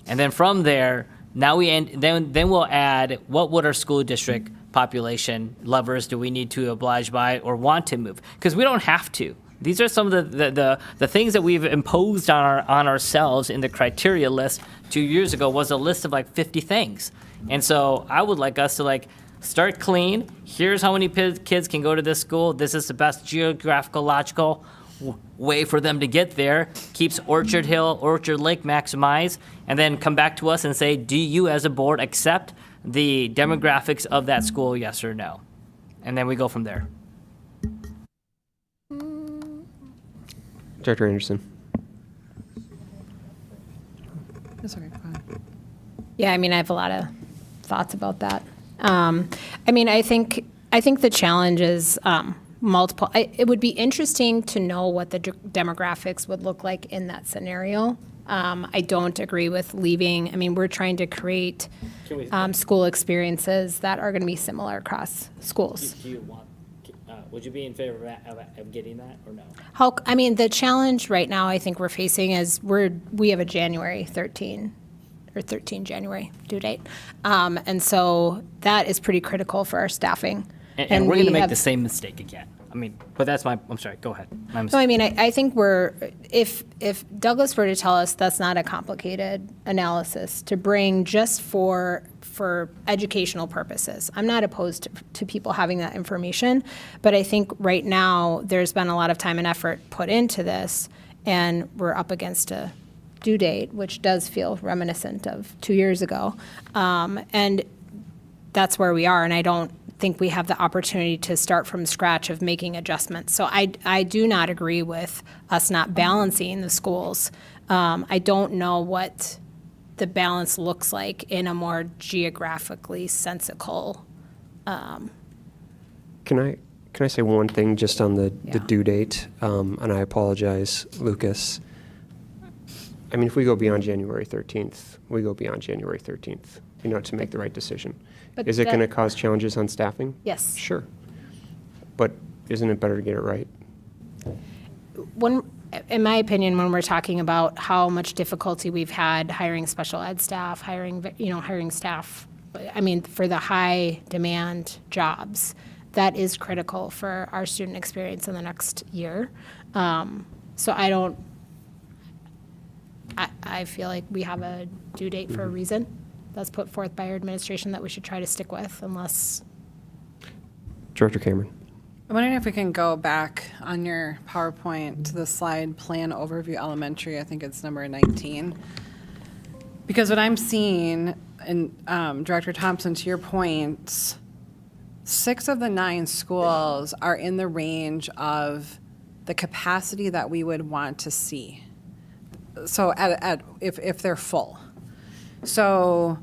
And then from there, then we'll add, what would our school district population levers do we need to oblige by or want to move? Because we don't have to. These are some of the things that we've imposed on ourselves in the criteria list 2 years ago was a list of 50 things. And so I would like us to start clean. Here's how many kids can go to this school. This is the best geographical, logical way for them to get there. Keeps Orchard Hill, Orchard Lake maximized, and then come back to us and say, do you as a board accept the demographics of that school, yes or no? And then we go from there. Director Anderson. That's okay, go ahead. Yeah, I have a lot of thoughts about that. I think the challenge is multiple. It would be interesting to know what the demographics would look like in that scenario. I don't agree with leaving. We're trying to create school experiences that are going to be similar across schools. Would you be in favor of getting that or no? The challenge right now I think we're facing is we have a January 13 January due date. And so that is pretty critical for our staffing. And we're going to make the same mistake again. mean, but that's I'm sorry, go ahead. No, I mean, I think if Douglas were to tell us that's not a complicated analysis to bring just for educational purposes, I'm not opposed to people having that information, but I think right now there's been a lot of time and effort put into this, and we're up against a due date, which does feel reminiscent of 2 years ago. And that's where we are, and I don't think we have the opportunity to start from scratch of making adjustments. So I do not agree with us not balancing the schools. I don't know what the balance looks like in a more geographically sensical. Can I say one thing just on the due date? And I apologize, Lucas. I mean, if we go beyond January 13th, we go beyond January 13th, to make the right decision. But Is it going to cause challenges on staffing? Yes. Sure. But isn't it better to get it right? In my opinion, when we're talking about how much difficulty we've had hiring special ed staff, hiring staff, I mean, for the high demand jobs, that is critical for our student experience in the next year. So I feel like we have a due date for a reason that's put forth by our administration that we should try to stick with, unless. Director Cameron. I'm wondering if we can go back on your PowerPoint to the slide Plan Overview Elementary. I think it's number 19. Because what I'm seeing, and Director Thompson, to your points, 6 of the 9 schools are in the range of the capacity that we would want to see. So if they're full. So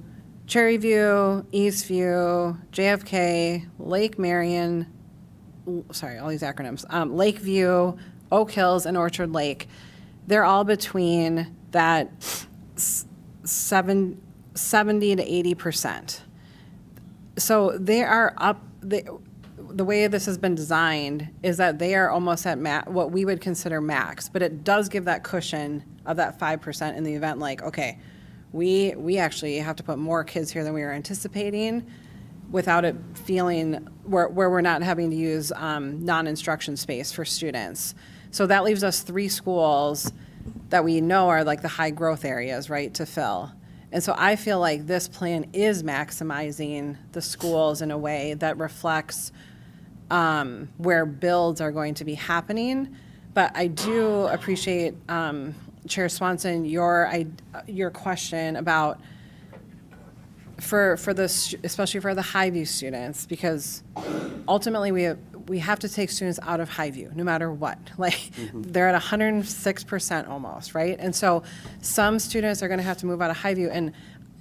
Cherry View, Eastview, JFK, Lake Marion, sorry, all these acronyms, Lakeview, Oak Hills, and Orchard Lake, they're all between that 70 to 80%. So they are up, the way this has been designed is that they are almost at what we would consider max, but it does give that cushion of that 5% in the event, like, okay, we actually have to put more kids here than we were anticipating without it feeling where we're not having to use non-instruction space for students. So that leaves us 3 schools that we know are like the high growth areas, right, to fill. And so I feel like this plan is maximizing the schools in a way that reflects where builds are going to be happening. But I do appreciate, Chair Swanson, your question about especially for the Highview students, because ultimately we have to take students out of Highview no matter what. Like they're at 106% almost, right? And so some students are going to have to move out of Highview, and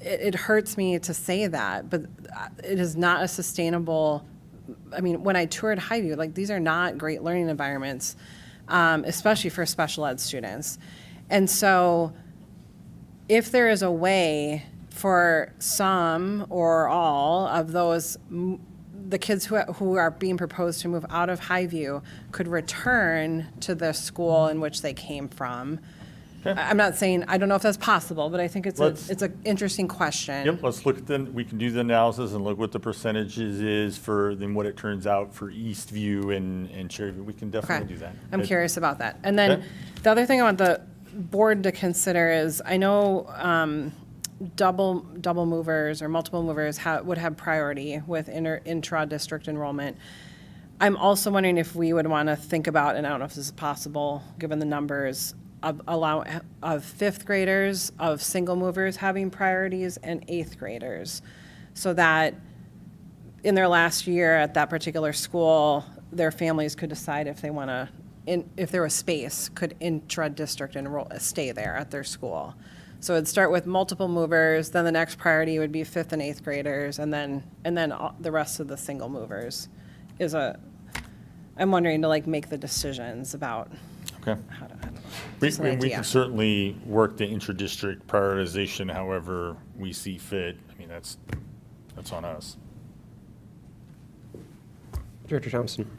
it hurts me to say that, but it is not a sustainable. I mean, when I toured Highview, like these are not great learning environments, especially for special ed students. And so if there is a way for some or all of those, the kids who are being proposed to move out of Highview could return to the school in which they came from. Okay. I'm not saying, I don't know if that's possible, but I think it's an interesting question. Yep, let's look at we can do the analysis and look what the percentages is for then what it turns out for Eastview and Cherryview. We can definitely do that. I'm curious about that. And then the other thing I want the board to consider is, I know double movers or multiple movers would have priority with intra-district enrollment. I'm also wondering if we would want to think about, and I don't know if this is possible, given the numbers, of fifth graders, of single movers having priorities, and eighth graders, so that in their last year at that particular school, their families could decide if they want to, if there was space, could intra-district stay there at their school. So it'd start with multiple movers, then the next priority would be fifth and eighth graders, and then the rest of the single movers I'm wondering to like make the decisions about how to. We can certainly work the intra-district prioritization however we see fit. I mean, that's on us. Director Thompson.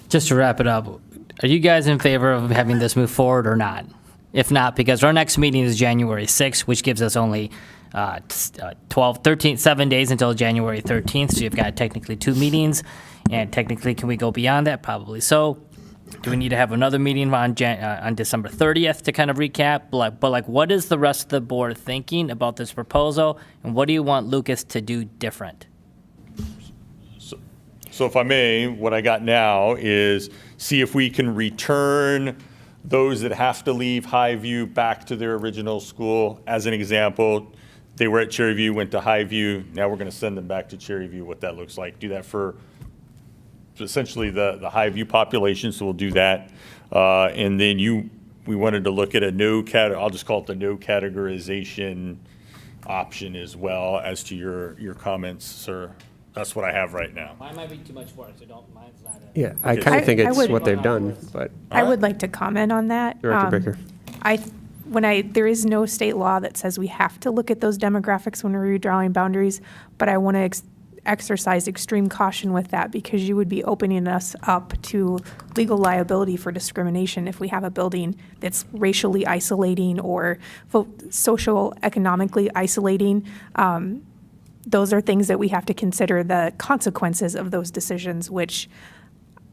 Just to wrap it up, are you guys in favor of having this move forward or not? If not, because our next meeting is January 6th, which gives us only 7 days until January 13th, so you've got technically 2 meetings, and technically, can we go beyond that? Probably so. Do we need to have another meeting on December 30th to kind of recap? But what is the rest of the board thinking about this proposal, and what do you want Lucas to do different? So if I may, what I got now is see if we can return those that have to leave Highview back to their original school. As an example, they were at Cherryview, went to Highview. Now we're going to send them back to Cherryview, what that looks like. Do that for essentially the Highview population, so we'll do that. And then we wanted to look at I'll just call it the no categorization option as well. As to your comments, sir. That's what I have right now. Mine might be too much work, so mine's not it. Yeah, I kind of think it's what they've done, but. I would like to comment on that. Director Baker. There is no state law that says we have to look at those demographics when we're redrawing boundaries, but I want to exercise extreme caution with that because you would be opening us up to legal liability for discrimination if we have a building that's racially isolating or social economically isolating. Those are things that we have to consider the consequences of those decisions, which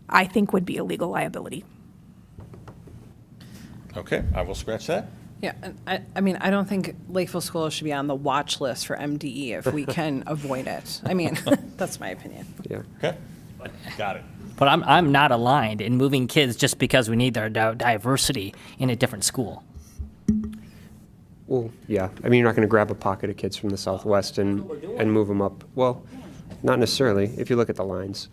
I think would be a legal liability. Okay, I will scratch that. Yeah, and I mean, I don't think Lakeville Schools should be on the watch list for MDE if we can avoid it. I mean, that's my opinion. Yeah. Okay, got it. But I'm not aligned in moving kids just because we need their diversity in a different school. Well, yeah. I mean, you're not going to grab a pocket of kids from the Southwest and move them up. Well, not necessarily, if you look at the lines.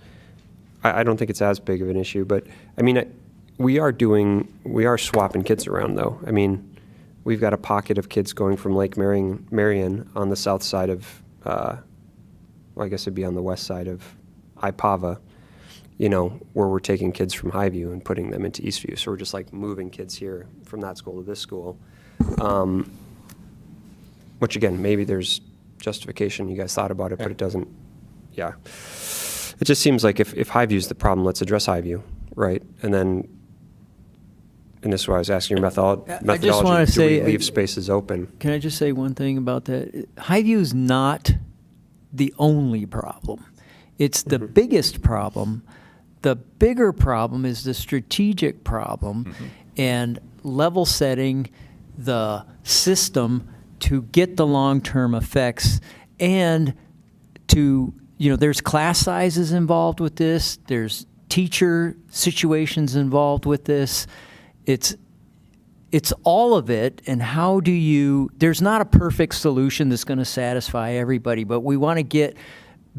I don't think it's as big of an issue, but, I mean, we are swapping kids around, though. I mean, we've got a pocket of kids going from Lake Marion on the south side of, well, I guess it'd be on the west side of Ipava, where we're taking kids from Highview and putting them into Eastview. So we're just like moving kids here from that school to this school. Which again, maybe there's justification, you guys thought about it, but it doesn't, yeah. It just seems like if Highview's the problem, let's address Highview, right? And this is why I was asking your methodology. I just want to do say, we leave spaces open? Can I just say one thing about that? Highview is not the only problem. It's the biggest problem. The bigger problem is the strategic problem and level setting the system to get the long-term effects and to, there's class sizes involved with this. There's teacher situations involved with this. It's all of it, and how do you, there's not a perfect solution that's going to satisfy everybody, but we want to get,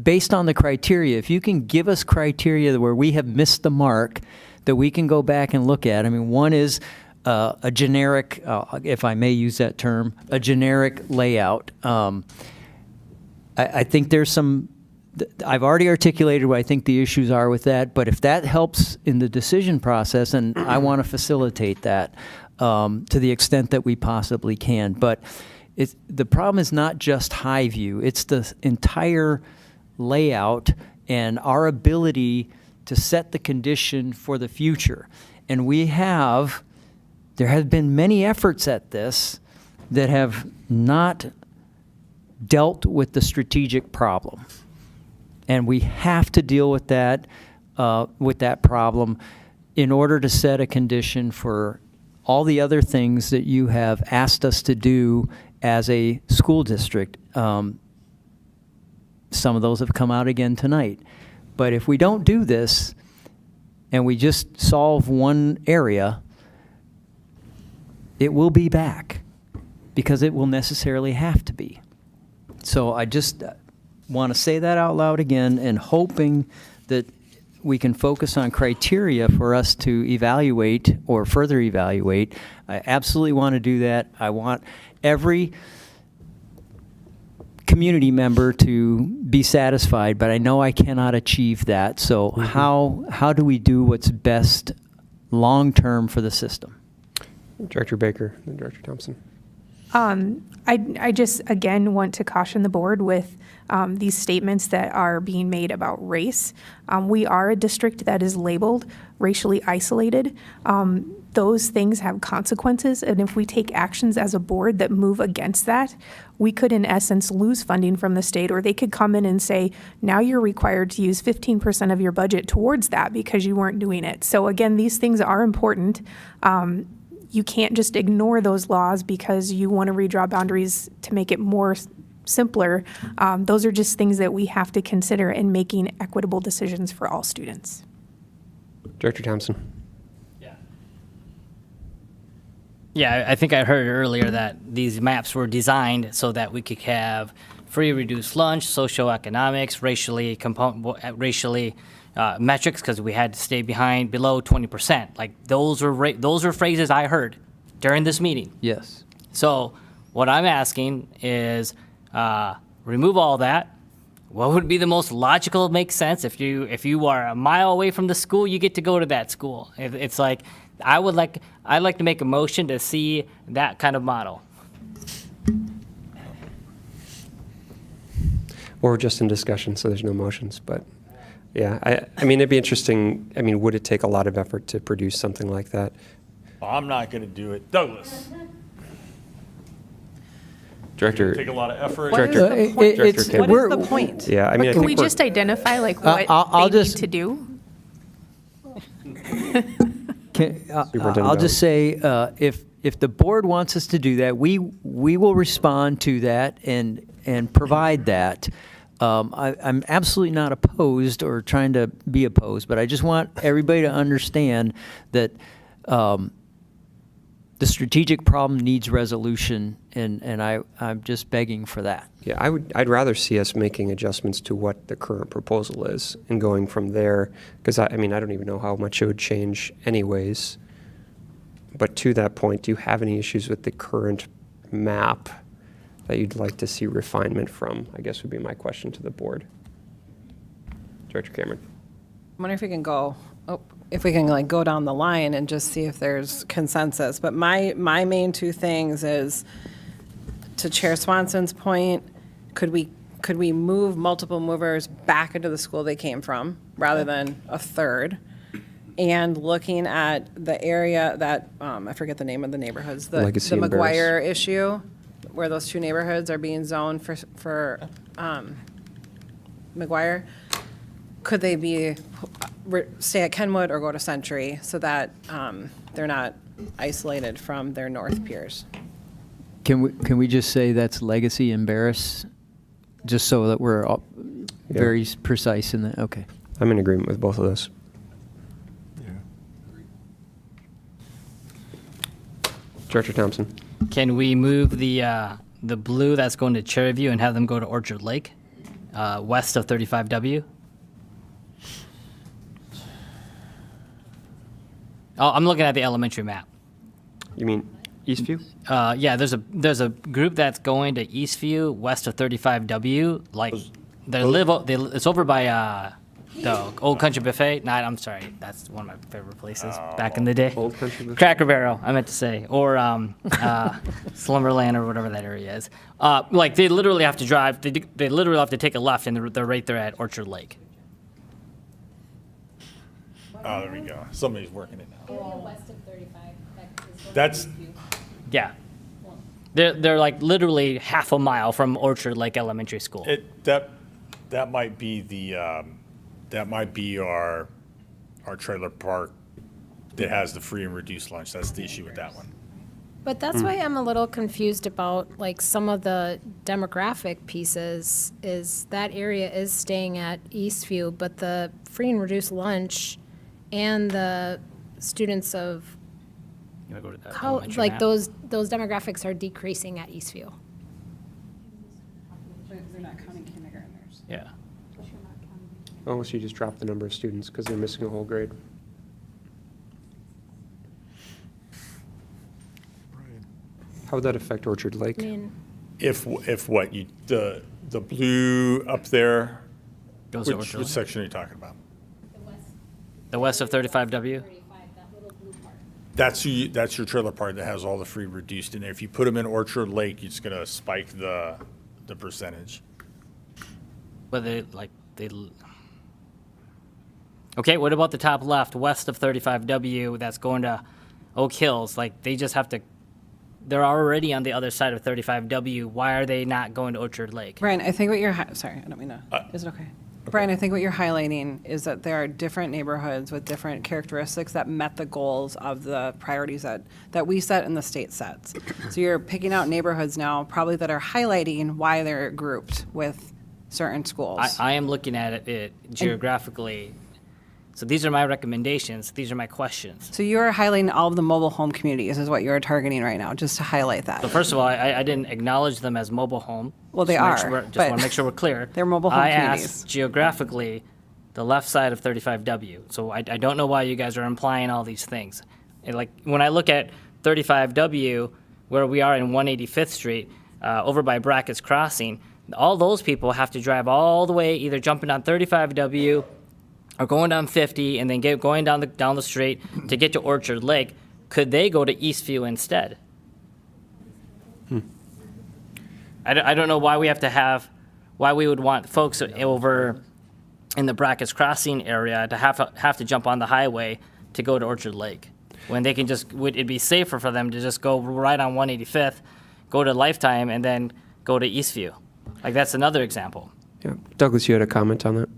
based on the criteria, if you can give us criteria where we have missed the mark that we can go back and look at. I mean, one is a generic, if I may use that term, a generic layout. I think there's some, I've already articulated what I think the issues are with that, but if that helps in the decision process, and I want to facilitate that to the extent that we possibly can. But the problem is not just Highview, it's the entire layout and our ability to set the condition for the future. And there have been many efforts at this that have not dealt with the strategic problem. And we have to deal with that problem in order to set a condition for all the other things that you have asked us to do as a school district. Some of those have come out again tonight. But if we don't do this and we just solve one area, it will be back because it will necessarily have to be. So I just want to say that out loud again and hoping that we can focus on criteria for us to evaluate or further evaluate. I absolutely want to do that. I want every community member to be satisfied, but I know I cannot achieve that. So how do we do what's best long-term for the system? Director Baker and Director Thompson. I just, again, want to caution the board with these statements that are being made about race. We are a district that is labeled racially isolated. Those things have consequences, and if we take actions as a board that move against that, we could, in essence, lose funding from the state, or they could come in and say, now you're required to use 15% of your budget towards that because you weren't doing it. So again, these things are important. You can't just ignore those laws because you want to redraw boundaries to make it more simpler. Those are just things that we have to consider in making equitable decisions for all students. Director Thompson. Yeah, I think I heard earlier that these maps were designed so that we could have free reduced lunch, socioeconomics, racially metrics, because we had to stay below 20%. Like those are phrases I heard during this meeting. Yes. So what I'm asking is remove all that. What would be the most logical, make sense? If you are a mile away from the school, you get to go to that school. It's like I'd like to make a motion to see that kind of model. Or just in discussion, so there's no motions. But yeah, I mean, it'd be interesting. I mean, would it take a lot of effort to produce something like that? I'm not going to do it. Douglas. Director, take a lot of effort. What is the point? Director What is the point? Yeah, I mean, Can we just identify like what I'll they just- need to do? I'll just say, if the board wants us to do that, we will respond to that and provide that. I'm absolutely not opposed or trying to be opposed, but I just want everybody to understand that the strategic problem needs resolution, and I'm just begging for that. Yeah, I'd rather see us making adjustments to what the current proposal is and going from there, because I mean, I don't even know how much it would change anyways. But to that point, do you have any issues with the current map that you'd like to see refinement from, I guess would be my question to the board. Director Cameron. I wonder if we can go like go down the line and just see if there's consensus. But my main two things is, to Chair Swanson's point, could we move multiple movers back into the school they came from rather than a third? And looking at the area that, I forget the name of the neighborhoods, the McGuire issue, where those two neighborhoods are being zoned for McGuire, could they be stay at Kenwood or go to Century so that they're not isolated from their north peers? Can we just say that's legacy and Barris, just so that we're all very precise in that? Okay. I'm in agreement with both of those. Director Thompson. Can we move the blue that's going to Cherryview and have them go to Orchard Lake, west of 35W? Oh, I'm looking at the elementary map. You mean Eastview? Yeah, there's a group that's going to Eastview, west of 35W. Like it's over by the Old Country Buffet. I'm sorry, that's one of my favorite places back in the day. Old Country Buffet. Cracker Barrel, I meant to say, or Slumberland or whatever that area is. Like they literally have to drive. They literally have to take a left, and they're right there at Orchard Lake. Oh, there we go. Somebody's working it now. West of 35. That's Yeah. They're like literally half a mile from Orchard Lake Elementary School. that might be our trailer park that has the free and reduced lunch. That's the issue with that one. But that's why I'm a little confused about like some of the demographic pieces. Is that area is staying at Eastview, but the free and reduced lunch and the students of You wanna go to that how elementary like map? those demographics are decreasing at Eastview. They're not counting kindergartners. Yeah. Unless you just drop the number of students because they're missing a whole grade. How would that affect Orchard Lake? I mean, If what the blue up there, Goes to which Orchard Lake. section are you talking about? The west of 35W? That's your trailer park that has all the free reduced in there. If you put them in Orchard Lake, it's going to spike the percentage. Whether okay, what about the top left, west of 35W, that's going to Oak Hills? Like, they just have to, they're already on the other side of 35W. Why are they not going to Orchard Lake? Brian, I think what you're, sorry, I don't mean to, is it okay? Brian, I think what you're highlighting is that there are different neighborhoods with different characteristics that met the goals of the priorities that we set and the state sets. So you're picking out neighborhoods now probably that are highlighting why they're grouped with certain schools. I am looking at it geographically. So these are my recommendations. These are my questions. So you're highlighting all of the mobile home communities is what you're targeting right now, just to highlight that. So first of all, I didn't acknowledge them as mobile home. Well, they Just are, want but to make sure we're clear. they're mobile home I communities. asked geographically the left side of 35W. So I don't know why you guys are implying all these things. And like when I look at 35W, where we are in 185th Street, over by Brackett's Crossing, all those people have to drive all the way, either jumping on 35W or going down 50 and then going down the street to get to Orchard Lake. Could they go to Eastview instead? I don't know why we would want folks over in the Brackett's Crossing area to have to jump on the highway to go to Orchard Lake, when they can it'd be safer for them to just go right on 185th, go to Lifetime, and then go to Eastview. Like, that's another example. Yeah. Douglas, you had a comment on that?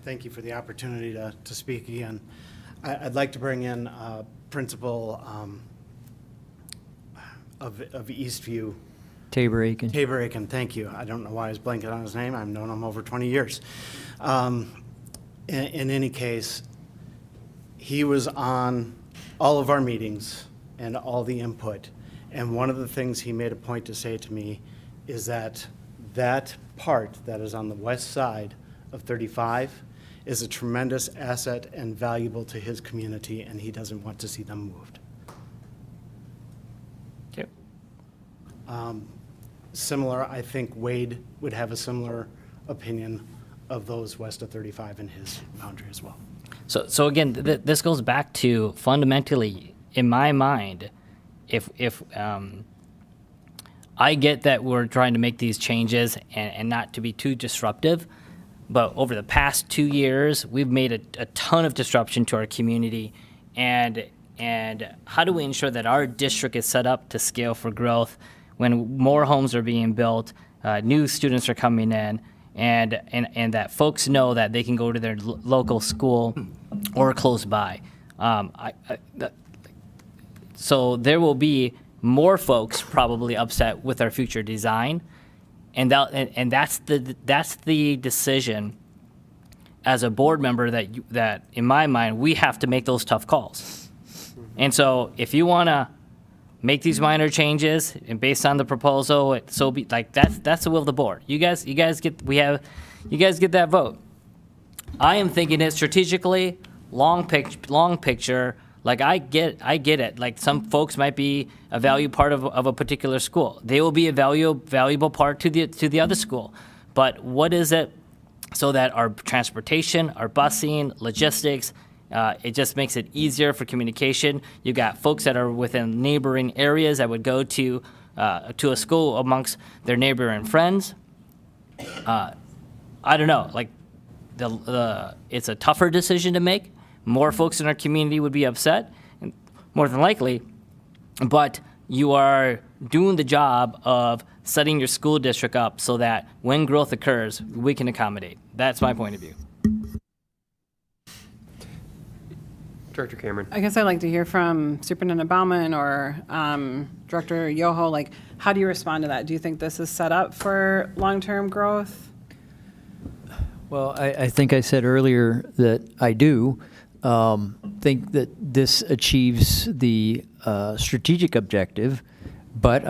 Thank you for the opportunity to speak again. I'd like to bring in Principal of Eastview. Tabor Aiken. Tabor Aiken, thank you. I don't know why I was blanking on his name. I've known him over 20 years. In any case, he was on all of our meetings and all the input. And one of the things he made a point to say to me is that part that is on the west side of 35 is a tremendous asset and valuable to his community, and he doesn't want to see them moved. Okay. Similar, I think Wade would have a similar opinion of those west of 35 in his boundary as well. So again, this goes back to fundamentally, in my mind, if I get that we're trying to make these changes and not to be too disruptive, but over the past 2 years, we've made a ton of disruption to our community, and how do we ensure that our district is set up to scale for growth when more homes are being built, new students are coming in, and that folks know that they can go to their local school or close by. So there will be more folks probably upset with our future design, and that's the decision as a board member that in my mind we have to make those tough calls. And so if you want to make these minor changes and based on the proposal, so be like that's the will of the board. You guys get that vote. I am thinking it strategically, long picture. Like I get it. Like some folks might be a value part of a particular school. They will be a valuable part to the other school. But what is it so that our transportation, our busing, logistics, it just makes it easier for communication. You got folks that are within neighboring areas that would go to a school amongst their neighbor and friends. I don't know. Like it's a tougher decision to make. More folks in our community would be upset, more than likely, but you are doing the job of setting your school district up so that when growth occurs, we can accommodate. That's my point of view. Director Cameron. I guess I'd like to hear from Superintendent Bauman or Director Yoho, like, how do you respond to that? Do you think this is set up for long-term growth? Well, I think I said earlier that I do think that this achieves the strategic objective, but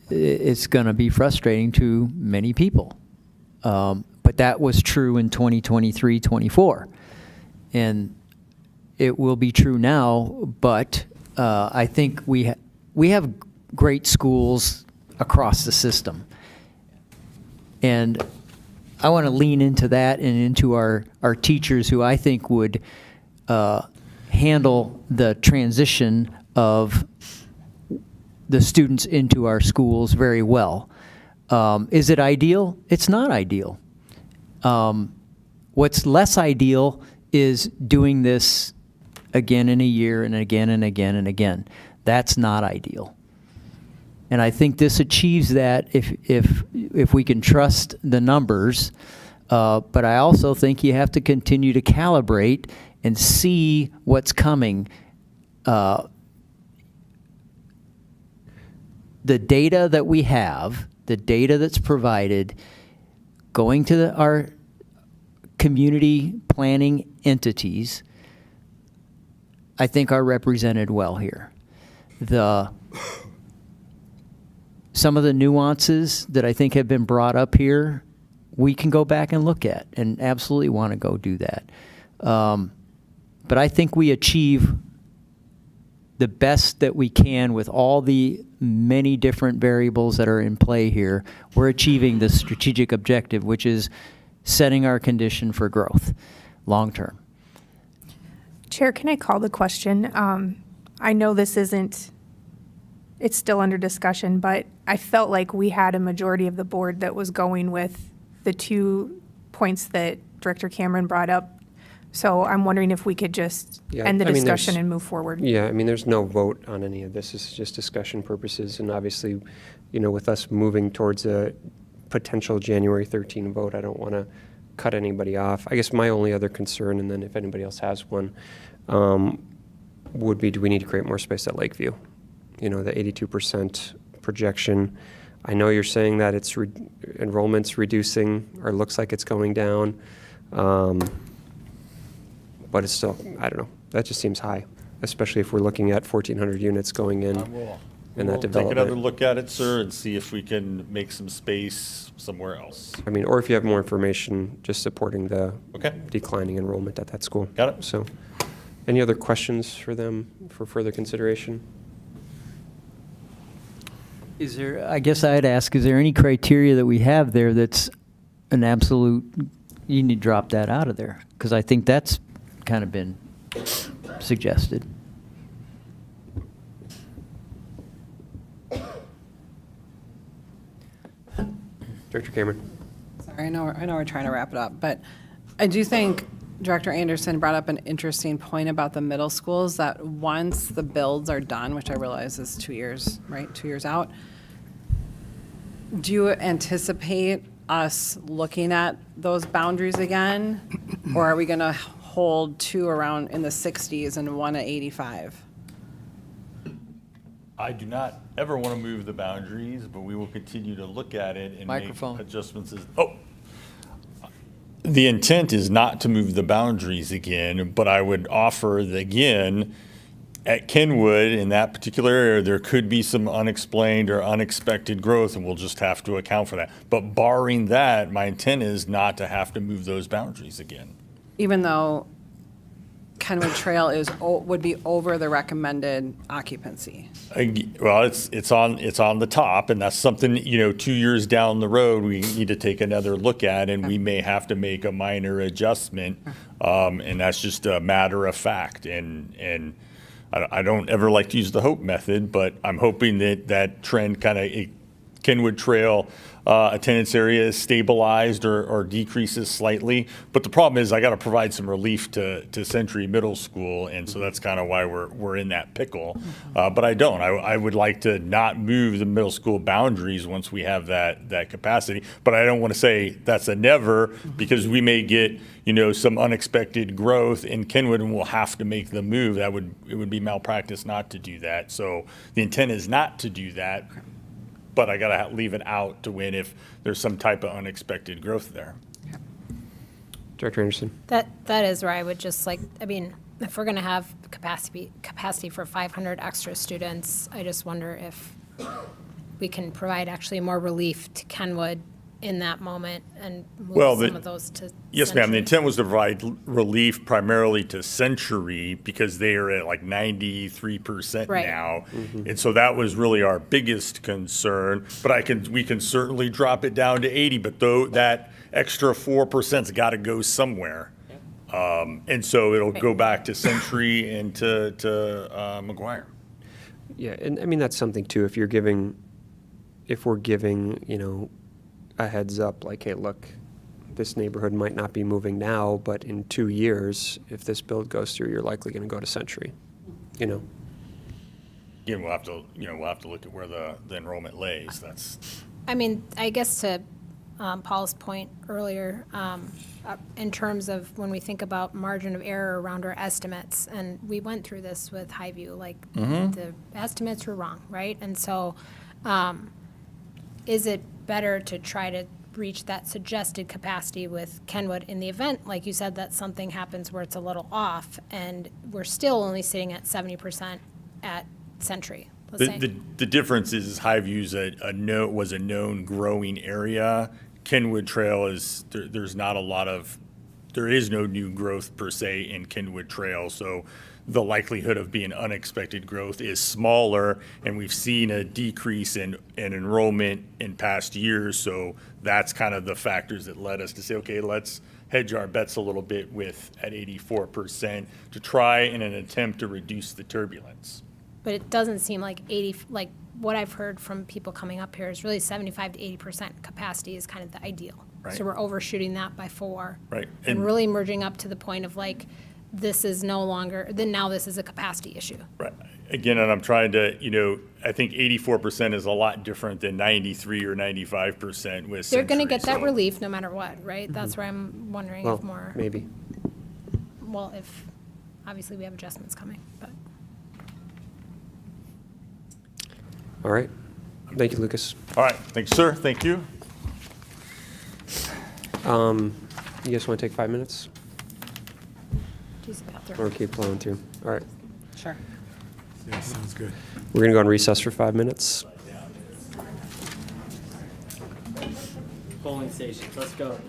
it's going to be frustrating to many people. But that was true in 2023-24, and it will be true now. But I think we have great schools across the system, and I want to lean into that and into our teachers who I think would handle the transition of the students into our schools very well. Is it ideal? It's not ideal. What's less ideal is doing this again in a year and again and again and again. That's not ideal. And I think this achieves that if we can trust the numbers. But I also think you have to continue to calibrate and see what's coming. The data that we have, the data that's provided, going to our community planning entities, I think are represented well here. Some of the nuances that I think have been brought up here, we can go back and look at and absolutely want to go do that. But I think we achieve the best that we can with all the many different variables that are in play here. We're achieving the strategic objective, which is setting our condition for growth long term. Chair, can I call the question? I know this isn't, it's still under discussion, but I felt like we had a majority of the board that was going with the 2 points that Director Cameron brought up. So I'm wondering if we could just end the discussion and move forward. Yeah, I mean, there's no vote on any of this. This is just discussion purposes. And obviously, with us moving towards a potential January 13 vote, I don't want to cut anybody off. I guess my only other concern, and then if anybody else has one, would be, do we need to create more space at Lakeview? The 82% projection. I know you're saying that it's enrollment's reducing, or looks like it's going down. But it's still, I don't know, that just seems high, especially if we're looking at 1,400 units going in that We'll development. take another look at it, sir, and see if we can make some space somewhere else. I mean, or if you have more information, just supporting the declining enrollment at that school. Got it. So, any other questions for them for further consideration? Is there, I guess I'd ask, is there any criteria that we have there that's an absolute, you need to drop that out of there? Because I think that's kind of been suggested. Director Cameron. Sorry, I know we're trying to wrap it up, but I do think Director Anderson brought up an interesting point about the middle schools, that once the builds are done, which I realize is 2 years, right, 2 years out, do you anticipate us looking at those boundaries again? Or are we going to hold 2 around in the 60s and 1 at 85? I do not ever want to move the boundaries, but we will continue to look at it and make adjustments. The intent is not to move the boundaries again, but I would offer that, again, at Kenwood, in that particular area, there could be some unexplained or unexpected growth, and we'll just have to account for that. But barring that, my intent is not to have to move those boundaries again. Even though Kenwood Trail would be over the recommended occupancy. Well, it's on the top, and that's something, 2 years down the road, we need to take another look at, and we may have to make a minor adjustment, and that's just a matter of fact. And I don't ever like to use the hope method, but I'm hoping that trend kind of Kenwood Trail attendance area is stabilized or decreases slightly. But the problem is I got to provide some relief to Century Middle School, and so that's kind of why we're in that pickle. But I don't. I would like to not move the middle school boundaries once we have that capacity. But I don't want to say that's a never, because we may get some unexpected growth in Kenwood, and we'll have to make the move. It would be malpractice not to do that. So the intent is not to do that. But I got to leave it out to win if there's some type of unexpected growth there. Director Anderson. That is where I would just if we're going to have capacity for 500 extra students, I just wonder if we can provide actually more relief to Kenwood in that moment and move Well, some of those to yes, ma'am. The Century? intent was to provide relief primarily to Century because they are at like 93% Right. now. And so that was really our biggest concern. But we can certainly drop it down to 80, but though that extra 4%'s got to go somewhere. And so it'll go back to Century and to McGuire. Yeah, and I mean, that's something too, if we're giving, you know, a heads up, like, hey, look, this neighborhood might not be moving now, but in 2 years, if this build goes through, you're likely going to go to Century, you know? Again, we'll have to look at where the enrollment lays. That's, I mean, I guess to Paul's point earlier, in terms of when we think about margin of error around our estimates, and we went through this with Highview, like the estimates were wrong, right? And so is it better to try to reach that suggested capacity with Kenwood in the event, like you said, that something happens where it's a little off and we're still only sitting at 70% at Century, let's say? the difference is Highview's was a known growing area. Kenwood Trail is, there is no new growth per se in Kenwood Trail, so the likelihood of being unexpected growth is smaller, and we've seen a decrease in enrollment in past years, so that's kind of the factors that led us to say, okay, let's hedge our bets a little bit at 84% to try in an attempt to reduce the turbulence. But it doesn't seem like 80, like what I've heard from people coming up here is really 75 to 80% capacity is kind of the ideal. Right. So we're overshooting that by 4. Right. And really merging up to the point of like, this is no longer, then now this is a capacity issue. Right. Again, and I'm trying to, I think 84% is a lot different than 93 or 95% with They're going to Century, get that so- relief no matter what, right? That's where I'm wondering Well, if more, maybe. well, if, obviously we have adjustments coming, but. All right. Thank you, Lucas. All right. Thanks, sir. Thank you. You guys want to take 5 minutes? Use the bathroom. Or keep plowing through? All right. Sure. Yeah, sounds good. We're going to go on recess for 5 minutes. Polling stations, let's go.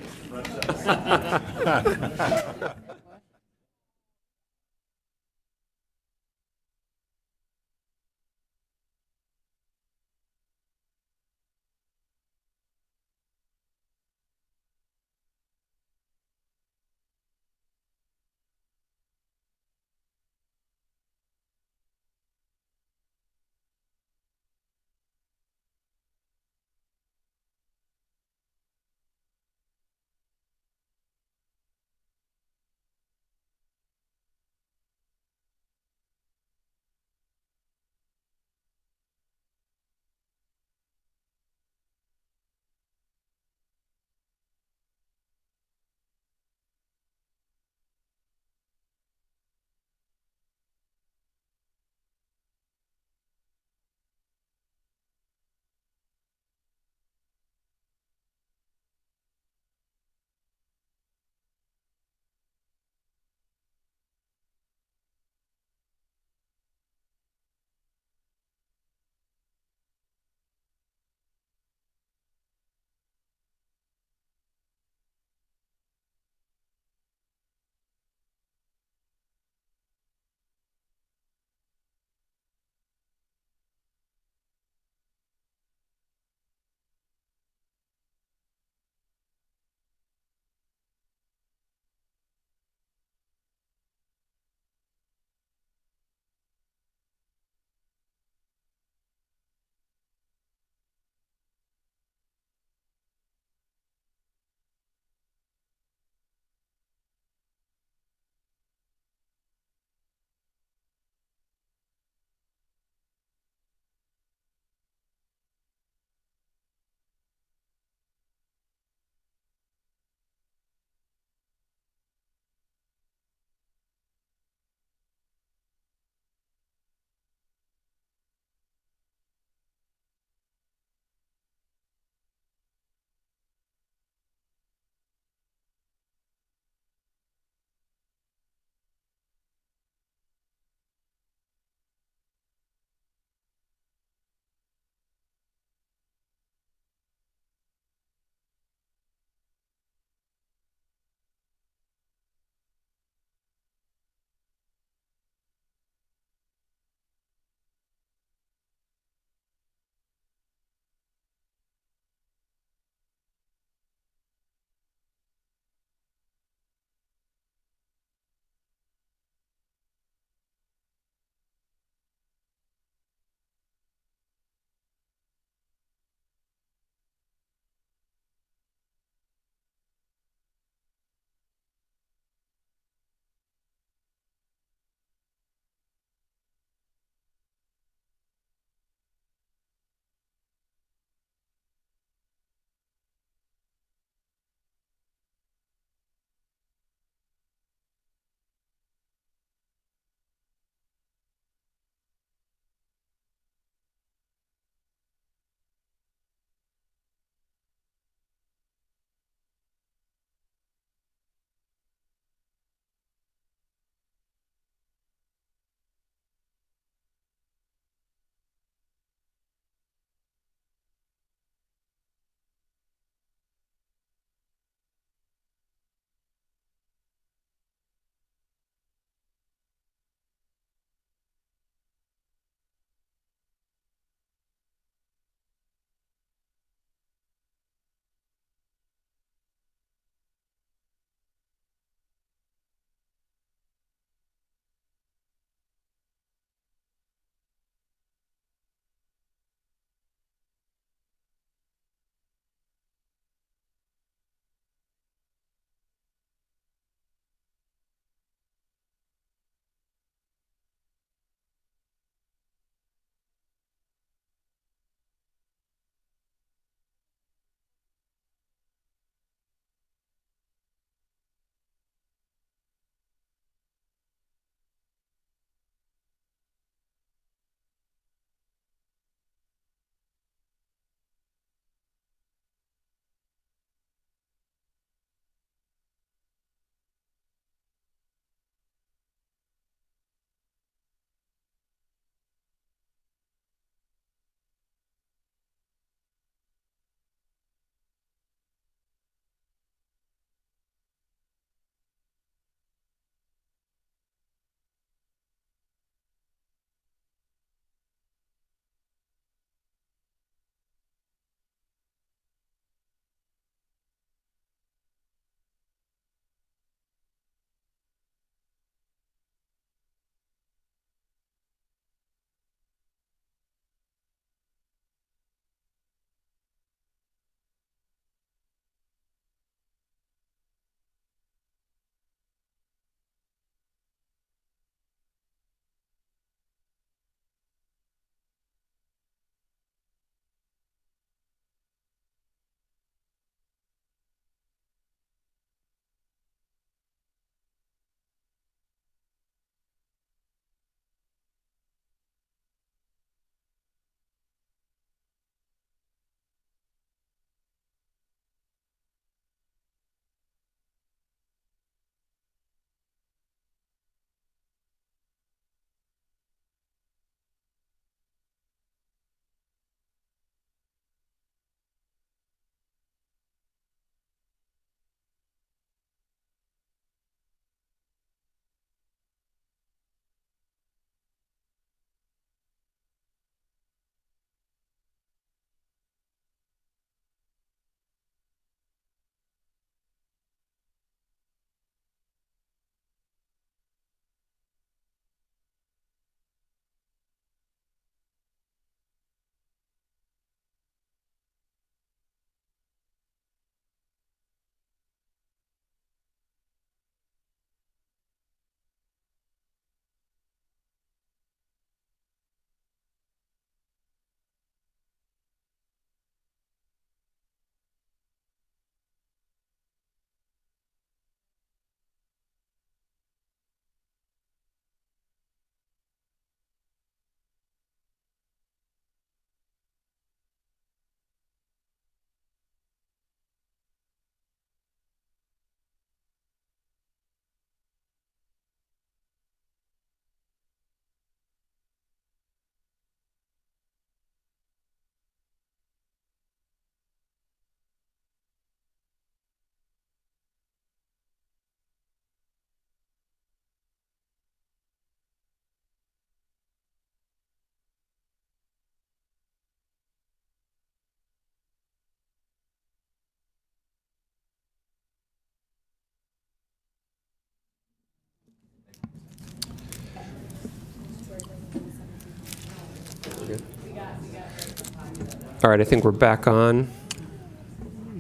All right, I think we're back on.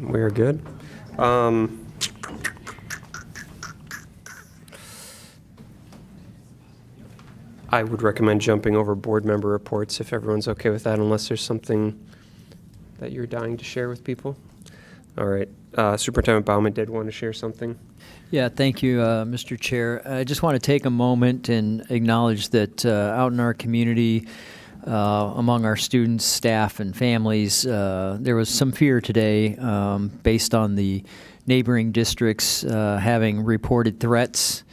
We're good. I would recommend jumping over board member reports if everyone's okay with that, unless there's something that you're dying to share with people. All right, Superintendent Baumann did want to share something. Yeah, thank you, Mr. Chair. I just want to take a moment and acknowledge that out in our community, among our students, staff, and families, there was some fear today based on the neighboring districts having reported threats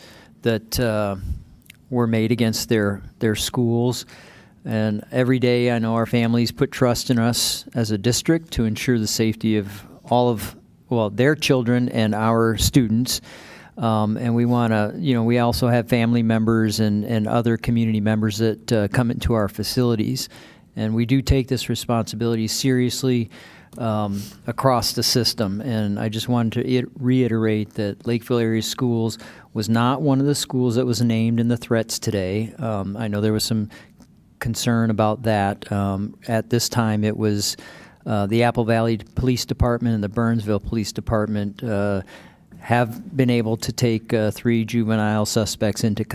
that were made against their schools. And every day I know our families put trust in us as a district to ensure the safety of all of, well, their children and our students. And we want to, we also have family members and other community members that come into our facilities. And we do take this responsibility seriously across the system. And I just wanted to reiterate that Lakeville Area Schools was not one of the schools that was named in the threats today. I know there was some concern about that. At this time, it was the Apple Valley Police Department and the Burnsville Police Department have been able to take 3 juvenile suspects into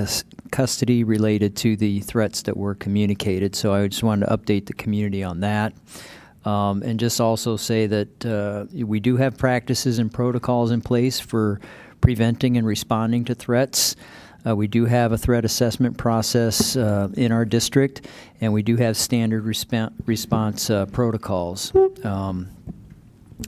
custody related to the threats that were communicated. So I just wanted to update the community on that. And just also say that we do have practices and protocols in place for preventing and responding to threats. We do have a threat assessment process in our district, and we do have standard response protocols.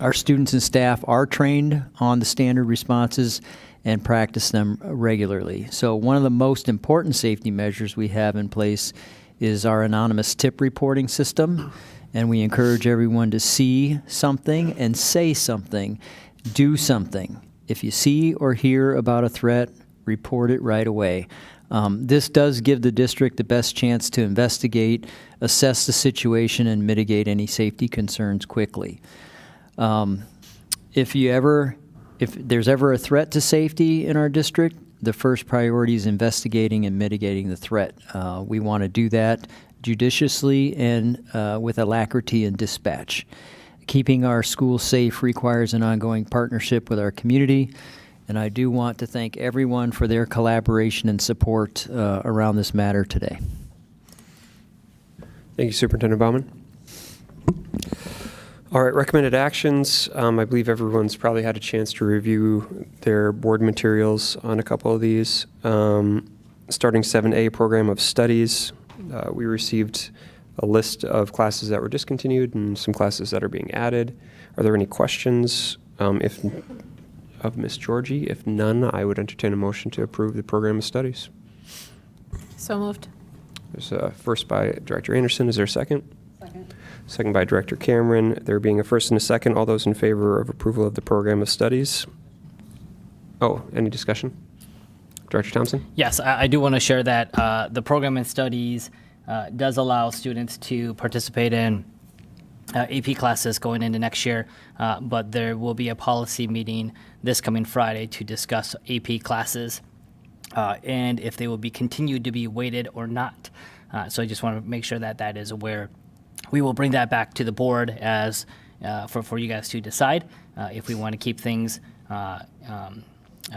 Our students and staff are trained on the standard responses and practice them regularly. So one of the most important safety measures we have in place is our anonymous tip reporting system, and we encourage everyone to see something and say something, do something. If you see or hear about a threat, report it right away. This does give the district the best chance to investigate, assess the situation, and mitigate any safety concerns quickly. If there's ever a threat to safety in our district, the first priority is investigating and mitigating the threat. We want to do that judiciously and with alacrity and dispatch. Keeping our schools safe requires an ongoing partnership with our community, and I do want to thank everyone for their collaboration and support around this matter today. Thank you, Superintendent Baumann. All right, recommended actions. I believe everyone's probably had a chance to review their board materials on a couple of these. Starting 7A program of studies, we received a list of classes that were discontinued and some classes that are being added. Are there any questions of Ms. Georgie? If none, I would entertain a motion to approve the program of studies. So moved. There's a first by Director Anderson. Is there a second? Second. Second by Director Cameron. There being a first and a second, all those in favor of approval of the program of studies? Oh, any discussion? Director Thompson? Yes, I do want to share that the program in studies does allow students to participate in AP classes going into next year, but there will be a policy meeting this coming Friday to discuss AP classes and if they will be continued to be weighted or not. So I just want to make sure that that is aware. We will bring that back to the board as for you guys to decide if we want to keep things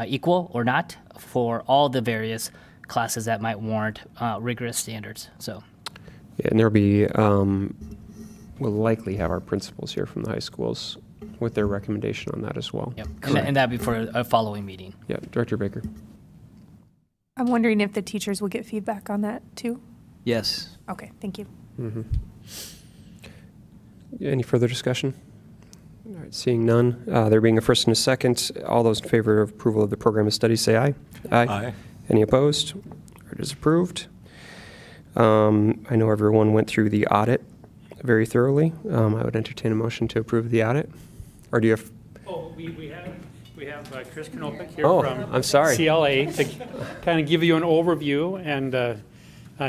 equal or not for all the various classes that might warrant rigorous standards. So, yeah, and there'll be, we'll likely have our principals here from the high schools with their recommendation on that as well. yep. And that'd be for a following meeting. Yeah, Director Baker. I'm wondering if the teachers will get feedback on that too? Yes. Okay, thank you. Mm-hmm. Any further discussion? All right, seeing none. There being a first and a second, all those in favor of approval of the program of studies say aye. Aye. Any opposed? It is approved. I know everyone went through the audit very thoroughly. I would entertain a motion to approve the audit. Or do you have? Oh, we have Chris Knopick here from I'm sorry. CLA to kind of give you an overview and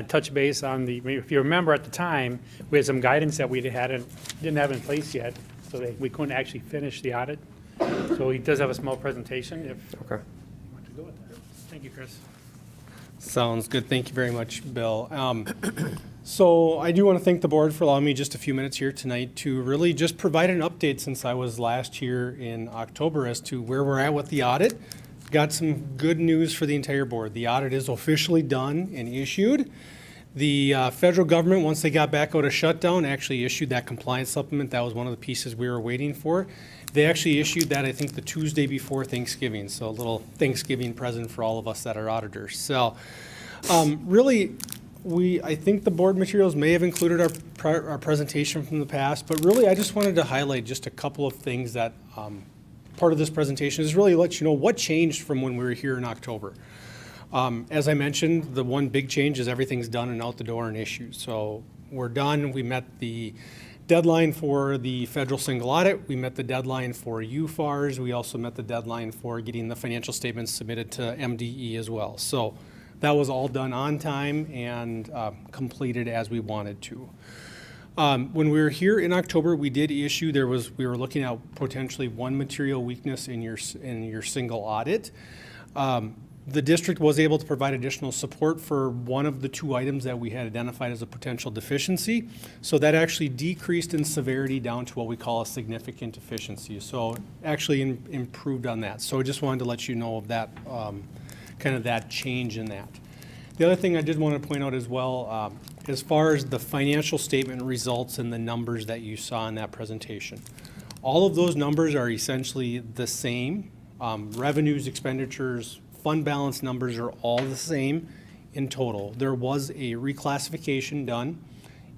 touch base on if you remember at the time, we had some guidance that we didn't have in place yet, so we couldn't actually finish the audit. So he does have a small presentation if you want to go with that. Thank you, Chris. Sounds good. Thank you very much, Bill. So I do want to thank the board for allowing me just a few minutes here tonight to really just provide an update since I was last here in October as to where we're at with the audit. Got some good news for the entire board. The audit is officially done and issued. The federal government, once they got back out of shutdown, actually issued that compliance supplement. That was one of the pieces we were waiting for. They actually issued that, I think, the Tuesday before Thanksgiving. So a little Thanksgiving present for all of us that are auditors. So really, I think the board materials may have included our presentation from the past, but really I just wanted to highlight just a couple of things that part of this presentation is really let you know what changed from when we were here in October. As I mentioned, the one big change is everything's done and out the door and issued. So we're done. We met the deadline for the federal single audit. We met the deadline for UFARs. We also met the deadline for getting the financial statements submitted to MDE as well. So that was all done on time and completed as we wanted to. When we were here in October, we did issue, we were looking at potentially one material weakness in your single audit. The district was able to provide additional support for one of the two items that we had identified as a potential deficiency. So that actually decreased in severity down to what we call a significant deficiency. So actually improved on that. So I just wanted to let you know of that, kind of that change in that. The other thing I did want to point out as well, as far as the financial statement results and the numbers that you saw in that presentation, all of those numbers are essentially the same. Revenues, expenditures, fund balance numbers are all the same in total. There was a reclassification done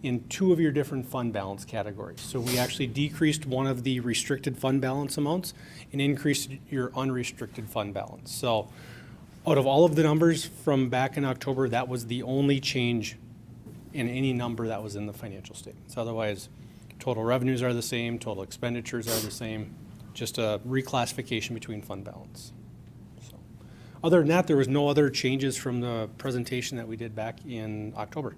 in two of your different fund balance categories. So we actually decreased one of the restricted fund balance amounts and increased your unrestricted fund balance. So out of all of the numbers from back in October, that was the only change in any number that was in the financial statements. Otherwise, total revenues are the same, total expenditures are the same, just a reclassification between fund balance. So, other than that, there was no other changes from the presentation that we did back in October.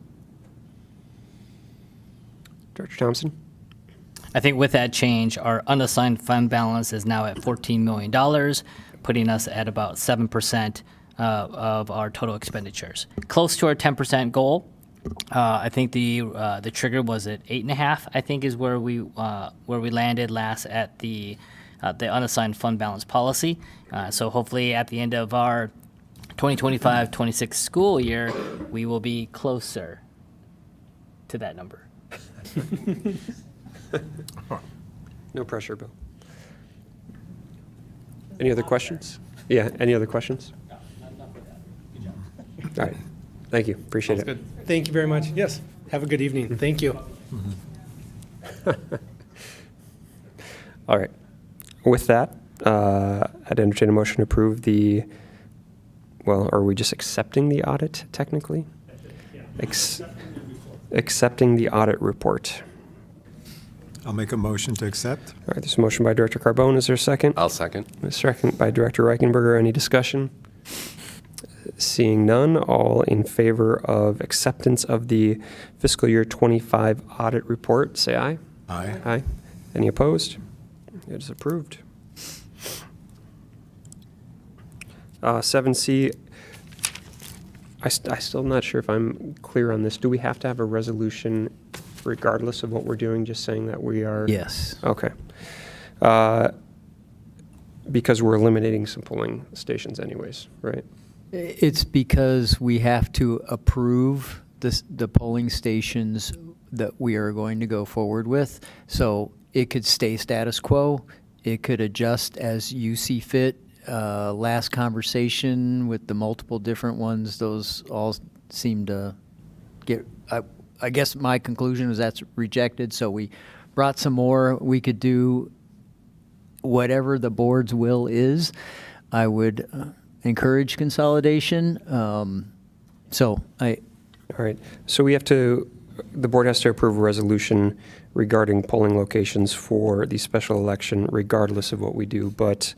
Director Thompson? I think with that change, our unassigned fund balance is now at $14 million, putting us at about 7% of our total expenditures. Close to our 10% goal. I think the trigger was at 8.5. I think is where we landed last at the unassigned fund balance policy. So hopefully at the end of our 2025-26 school year, we will be closer to that number. No pressure, Bill. Any other questions? Yeah, any other questions? All right. Thank you. Appreciate it. Good. Thank you very much. Yes. Have a good evening. Thank you. All right. With that, I'd entertain a motion to approve are we just accepting the audit technically? Accepting the audit report. I'll make a motion to accept. All right, there's a motion by Director Carbone. Is there a second? I'll second. A second by Director Reichenberger. Any discussion? Seeing none, all in favor of acceptance of the fiscal year 25 audit report, say aye. Aye. Aye. Any opposed? It is approved. 7C, I still am not sure if I'm clear on this. Do we have to have a resolution regardless of what we're doing, just saying that we are? Yes. Okay. Because we're eliminating some polling stations anyways, right? It's because we have to approve the polling stations that we are going to go forward with. So it could stay status quo. It could adjust as you see fit. Last conversation with the multiple different ones, those all seem to get, I guess my conclusion is that's rejected. So we brought some more. We could do whatever the board's will is. I would encourage consolidation. All right. So the board has to approve a resolution regarding polling locations for the special election regardless of what we do, but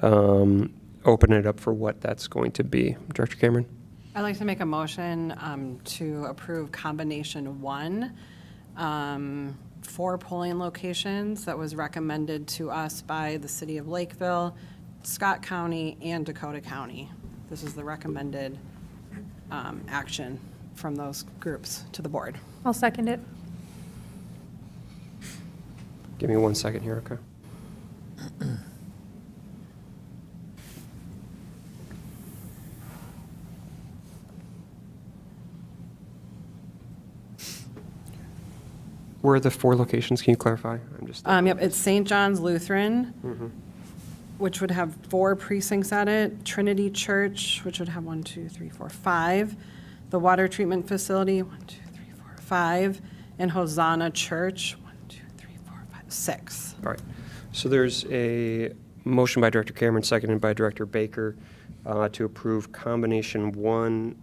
open it up for what that's going to be. Director Cameron? I'd like to make a motion to approve combination 1 for polling locations that was recommended to us by the City of Lakeville, Scott County, and Dakota County. This is the recommended action from those groups to the board. I'll second it. Give me 1 second here, okay? Where are the 4 locations? Can you clarify? I'm just. Yep, it's St. John's Lutheran, Mhm. which would have 4 precincts at it, Trinity Church, which would have 1, 2, 3, 4, 5, the water treatment facility, 1, 2, 3, 4, 5, and Hosanna Church, 1, 2, 3, 4, 5, 6. All right. So there's a motion by Director Cameron, seconded by Director Baker, to approve combination 1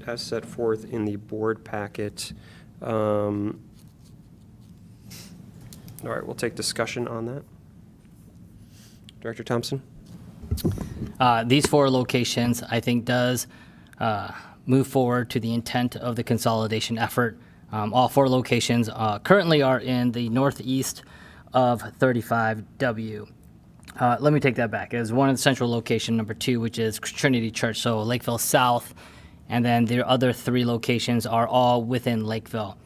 as set forth in the board packet. All right, we'll take discussion on that. Director Thompson? These 4 locations, I think, does move forward to the intent of the consolidation effort. All 4 locations currently are in the northeast of 35W. Let me take that back. There's one in central location, number 2, which is Trinity Church, so Lakeville South, and then the other 3 locations are all within Lakeville.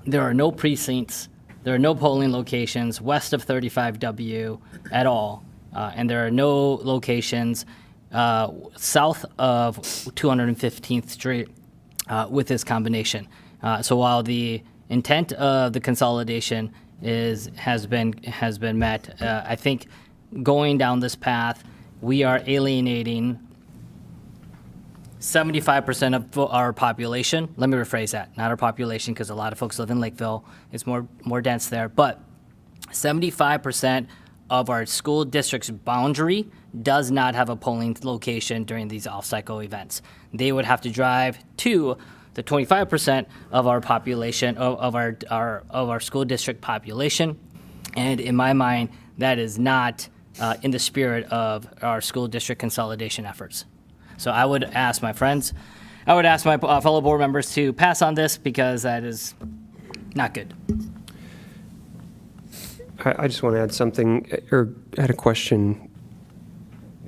There are no precincts, there are no polling locations west of 35W at all, and there are no locations south of 215th Street with this combination. So while the intent of the consolidation has been met, I think going down this path, we are alienating 75% of our population. Let me rephrase that. Not our population, because a lot of folks live in Lakeville. It's more dense there. But 75% of our school district's boundary does not have a polling location during these off-cycle events. They would have to drive to the 25% of our population, of our school district population. And in my mind, that is not in the spirit of our school district consolidation efforts. So I would ask my friends, I would ask my fellow board members to pass on this, because that is not good. I just want to add something, or add a question.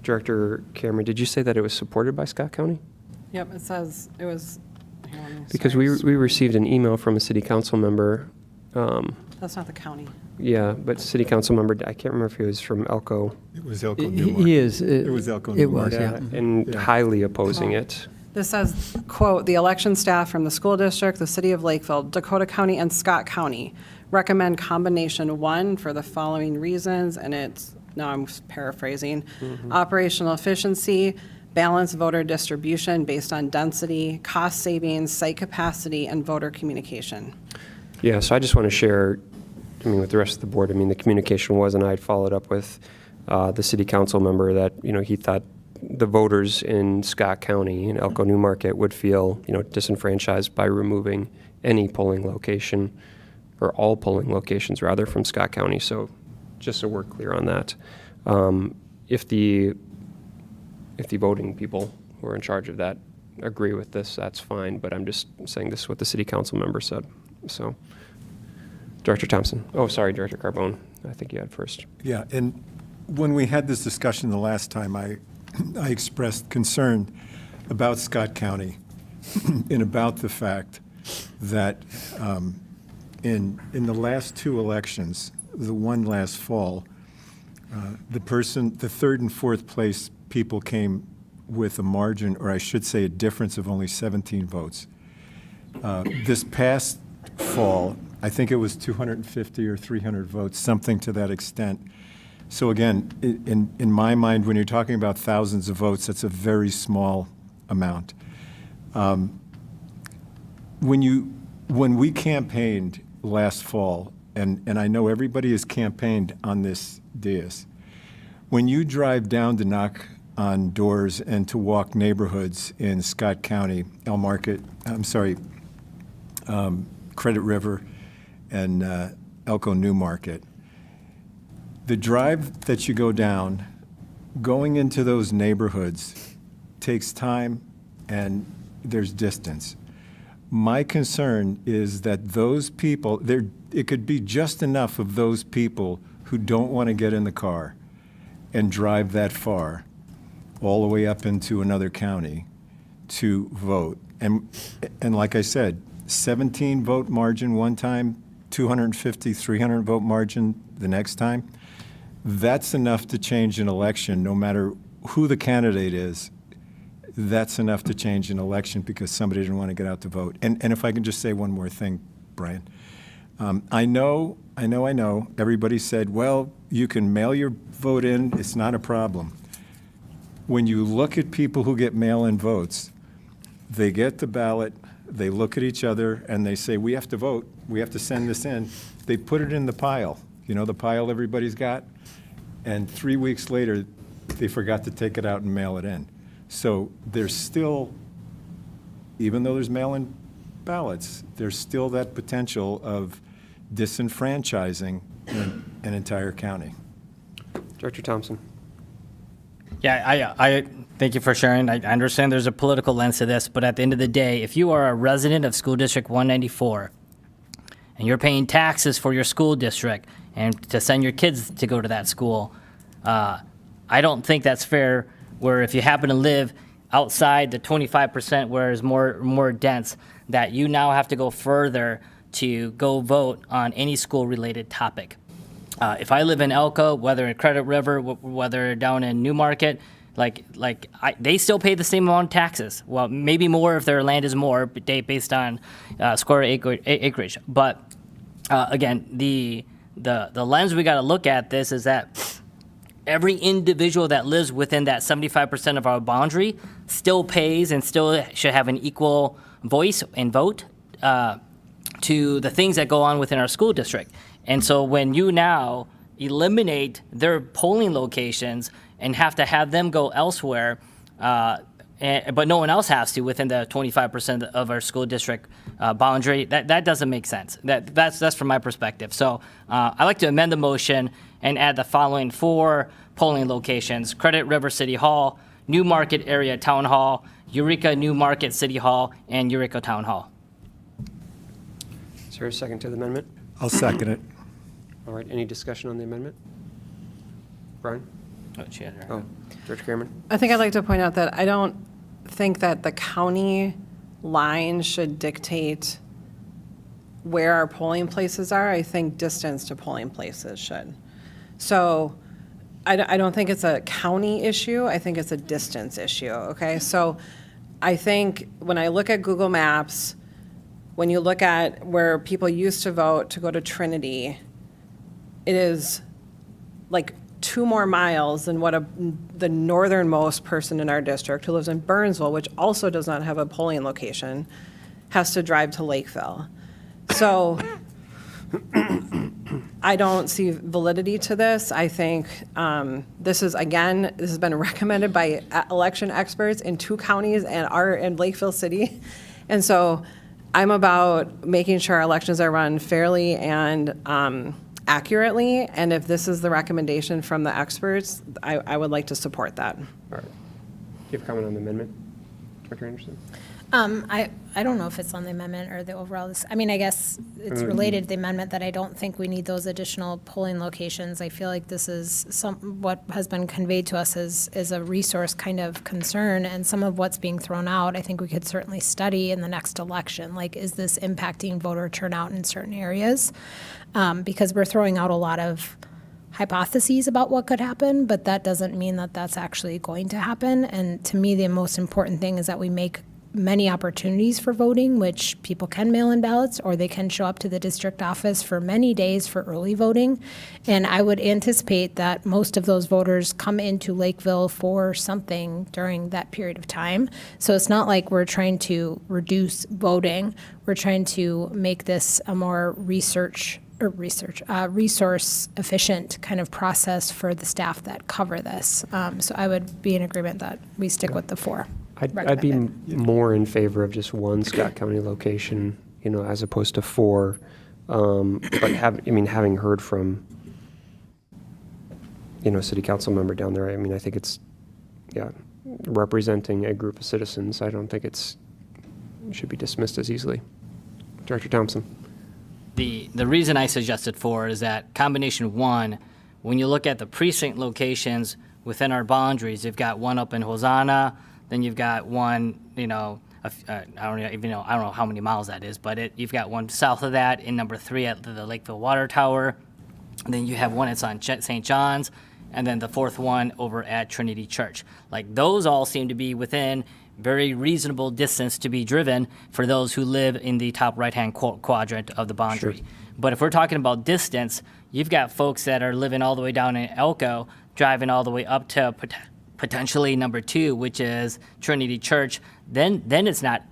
Director Cameron, did you say that it was supported by Scott County? Yep, it says it was. Here, let me- Because sorry. we received an email from a city council member. That's not the county. Yeah, but city council member, I can't remember if he was from Elko. It was Elko Newmarket. He is. It was Elko It was, Newmarket. yeah. And highly opposing it. This says, quote, "The election staff from the school district, the city of Lakeville, Dakota County, and Scott County recommend combination 1 for the following reasons," and it's, now I'm paraphrasing, operational efficiency, balanced voter distribution based on density, cost savings, site capacity, and voter communication. Yeah, so I just want to share, with the rest of the board, the communication was, and I had followed up with the city council member that, he thought the voters in Scott County and Elko Newmarket would feel, disenfranchised by removing any polling location, or all polling locations rather, from Scott County. So just so we're clear on that. If the voting people who are in charge of that agree with this, that's fine, but I'm just saying this is what the city council member said. So, Director Thompson. Oh, sorry, Director Carbone. I think you had first. Yeah, and when we had this discussion the last time, I expressed concern about Scott County and about the fact that in the last 2 elections, the one last fall, the 3rd and 4th place people came with a margin, or I should say a difference of only 17 votes. This past fall, I think it was 250 or 300 votes, something to that extent. So again, in my mind, when you're talking about thousands of votes, that's a very small amount. When we campaigned last fall, and I know everybody has campaigned on this dais, when you drive down to knock on doors and to walk neighborhoods in Scott County, Credit River and Elko Newmarket, the drive that you go down, going into those neighborhoods takes time and there's distance. My concern is that those people, it could be just enough of those people who don't want to get in the car and drive that far, all the way up into another county, to vote. And like I said, 17 vote margin one time, 250, 300 vote margin the next time. That's enough to change an election, no matter who the candidate is. That's enough to change an election because somebody didn't want to get out to vote. And if I can just say one more thing, Brian. I know, everybody said, well, you can mail your vote in, it's not a problem. When you look at people who get mail-in votes, they get the ballot, they look at each other, and they say, we have to vote, we have to send this in. They put it in the pile, you know, the pile everybody's got, and 3 weeks later, they forgot to take it out and mail it in. So there's still, even though there's mail-in ballots, there's still that potential of disenfranchising an entire county. Director Thompson. Yeah, I thank you for sharing. I understand there's a political lens to this, but at the end of the day, if you are a resident of School District 194 and you're paying taxes for your school district and to send your kids to go to that school, I don't think that's fair where if you happen to live outside the 25% where it's more dense, that you now have to go further to go vote on any school-related topic. If I live in Elko, whether in Credit River, whether down in Newmarket, they still pay the same amount of taxes. Well, maybe more if their land is more, based on square acreage. But again, the lens we got to look at this is that every individual that lives within that 75% of our boundary still pays and still should have an equal voice and vote to the things that go on within our school district. And so when you now eliminate their polling locations and have to have them go elsewhere, but no one else has to within the 25% of our school district boundary, that doesn't make sense. That's from my perspective. So I'd like to amend the motion and add the following 4 polling locations: Credit River City Hall, Newmarket Area Town Hall, Eureka Newmarket City Hall, and Eureka Town Hall. Is there a second to the amendment? I'll second it. All right, any discussion on the amendment? Brian? Oh, Director Cameron? I think I'd like to point out that I don't think that the county line should dictate where our polling places are. I think distance to polling places should. So I don't think it's a county issue. I think it's a distance issue, okay? So I think when I look at Google Maps, when you look at where people used to vote to go to Trinity, it is like 2 more miles than what the northernmost person in our district who lives in Burnsville, which also does not have a polling location, has to drive to Lakeville. So I don't see validity to this. I think this has been recommended by election experts in 2 counties and in Lakeville City. And so I'm about making sure our elections are run fairly and accurately, and if this is the recommendation from the experts, I would like to support that. All right. Do you have a comment on the amendment, Director Anderson? I don't know if it's on the amendment or the overall, I mean, I guess it's related to the amendment that I don't think we need those additional polling locations. I feel like this is what has been conveyed to us is a resource kind of concern, and some of what's being thrown out, I think we could certainly study in the next election. Like, is this impacting voter turnout in certain areas? Because we're throwing out a lot of hypotheses about what could happen, but that doesn't mean that that's actually going to happen. And to me, the most important thing is that we make many opportunities for voting, which people can mail in ballots or they can show up to the district office for many days for early voting. And I would anticipate that most of those voters come into Lakeville for something during that period of time. So it's not like we're trying to reduce voting. We're trying to make this a more resource efficient kind of process for the staff that cover this. So I would be in agreement that we stick with the 4. I'd be more in favor of just 1 Scott County location, as opposed to 4. But having heard from, city council member down there, I think it's, representing a group of citizens. I don't think it should be dismissed as easily. Director Thompson. The reason I suggested 4 is that combination 1, when you look at the precinct locations within our boundaries, you've got one up in Hosanna, then you've got one, a I don't even know, I don't know how many miles that is, but you've got one south of that in number 3 at the Lakeville Water Tower. And then you have one that's on St. John's, and then the 4th one over at Trinity Church. Like, those all seem to be within very reasonable distance to be driven for those who live in the top right-hand quadrant of the boundary. Sure. But if we're talking about distance, you've got folks that are living all the way down in Elko, driving all the way up to potentially number 2, which is Trinity Church. Then it's not,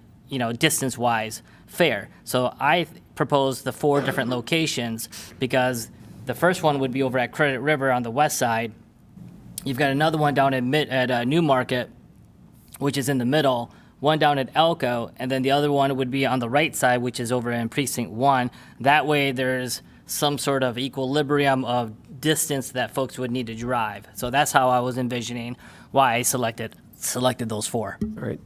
distance-wise fair. So I propose the 4 different locations, because the first one would be over at Credit River on the west side. You've got another one down at Newmarket, which is in the middle, one down at Elko, and then the other one would be on the right side, which is over in Precinct 1. That way there's some sort of equilibrium of distance that folks would need to drive. So that's how I was envisioning why I selected those 4. All right.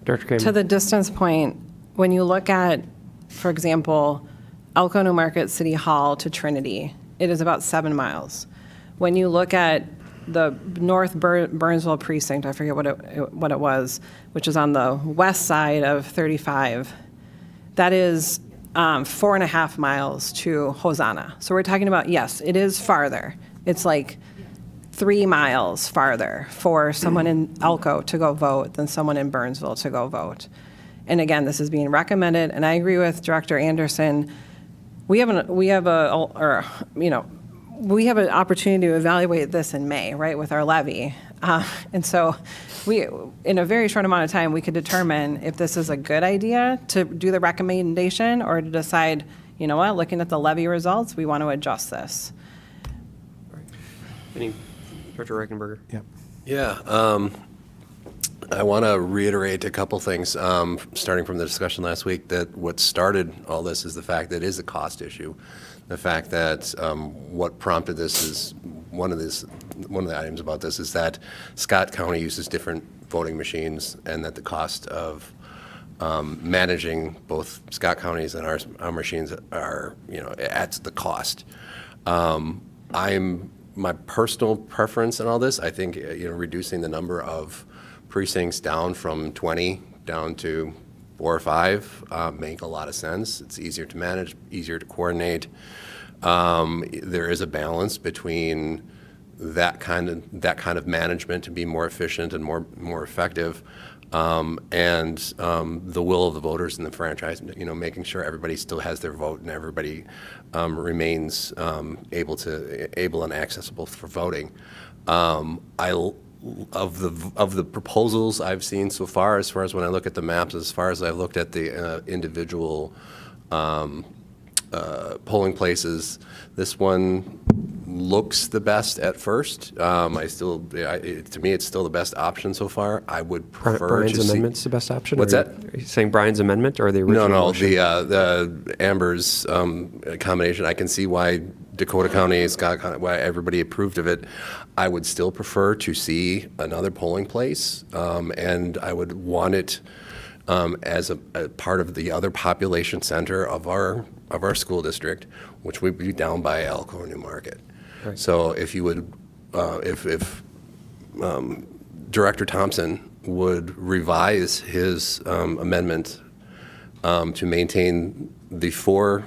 Director Kramer. To the distance point, when you look at, for example, Elko Newmarket City Hall to Trinity, it is about 7 miles. When you look at the North Burnsville precinct, I forget what it was, which is on the west side of 35, that is 4.5 miles to Hosanna. So we're talking about, yes, it is farther. It's like 3 miles farther for someone in Elko to go vote than someone in Burnsville to go vote. And again, this is being recommended, and I agree with Director Anderson. We have an opportunity to evaluate this in May, right, with our levy. And so we, in a very short amount of time, we could determine if this is a good idea to do the recommendation, or to decide, you know what, looking at the levy results, we want to adjust this. Director Reichenberger. Yeah. I want to reiterate a couple things, starting from the discussion last week, that what started all this is the fact that it is a cost issue. The fact that what prompted this is one of the items about this is that Scott County uses different voting machines, and that the cost of managing both Scott County's and our machines are, it adds the cost. My personal preference in all this, I think, reducing the number of precincts down from 20 down to 4 or 5 make a lot of sense. It's easier to manage, easier to coordinate. There is a balance between that kind of management to be more efficient and more effective, and the will of the voters and the franchise. Making sure everybody still has their vote and everybody remains able and accessible for voting. Of the proposals I've seen so far, as far as when I look at the maps, as far as I've looked at the individual polling places, this one looks the best at first. To me, it's still the best option so far. I would prefer Brian's to see. amendment's the best option? What's Are that? you saying Brian's amendment or the original motion? The Amber's combination. I can see why Dakota County, Scott County, why everybody approved of it. I would still prefer to see another polling place, and I would want it as a part of the other population center of our school district, which would be down by Elko and Newmarket. Right. So if you would, if Director Thompson would revise his amendment to maintain the 4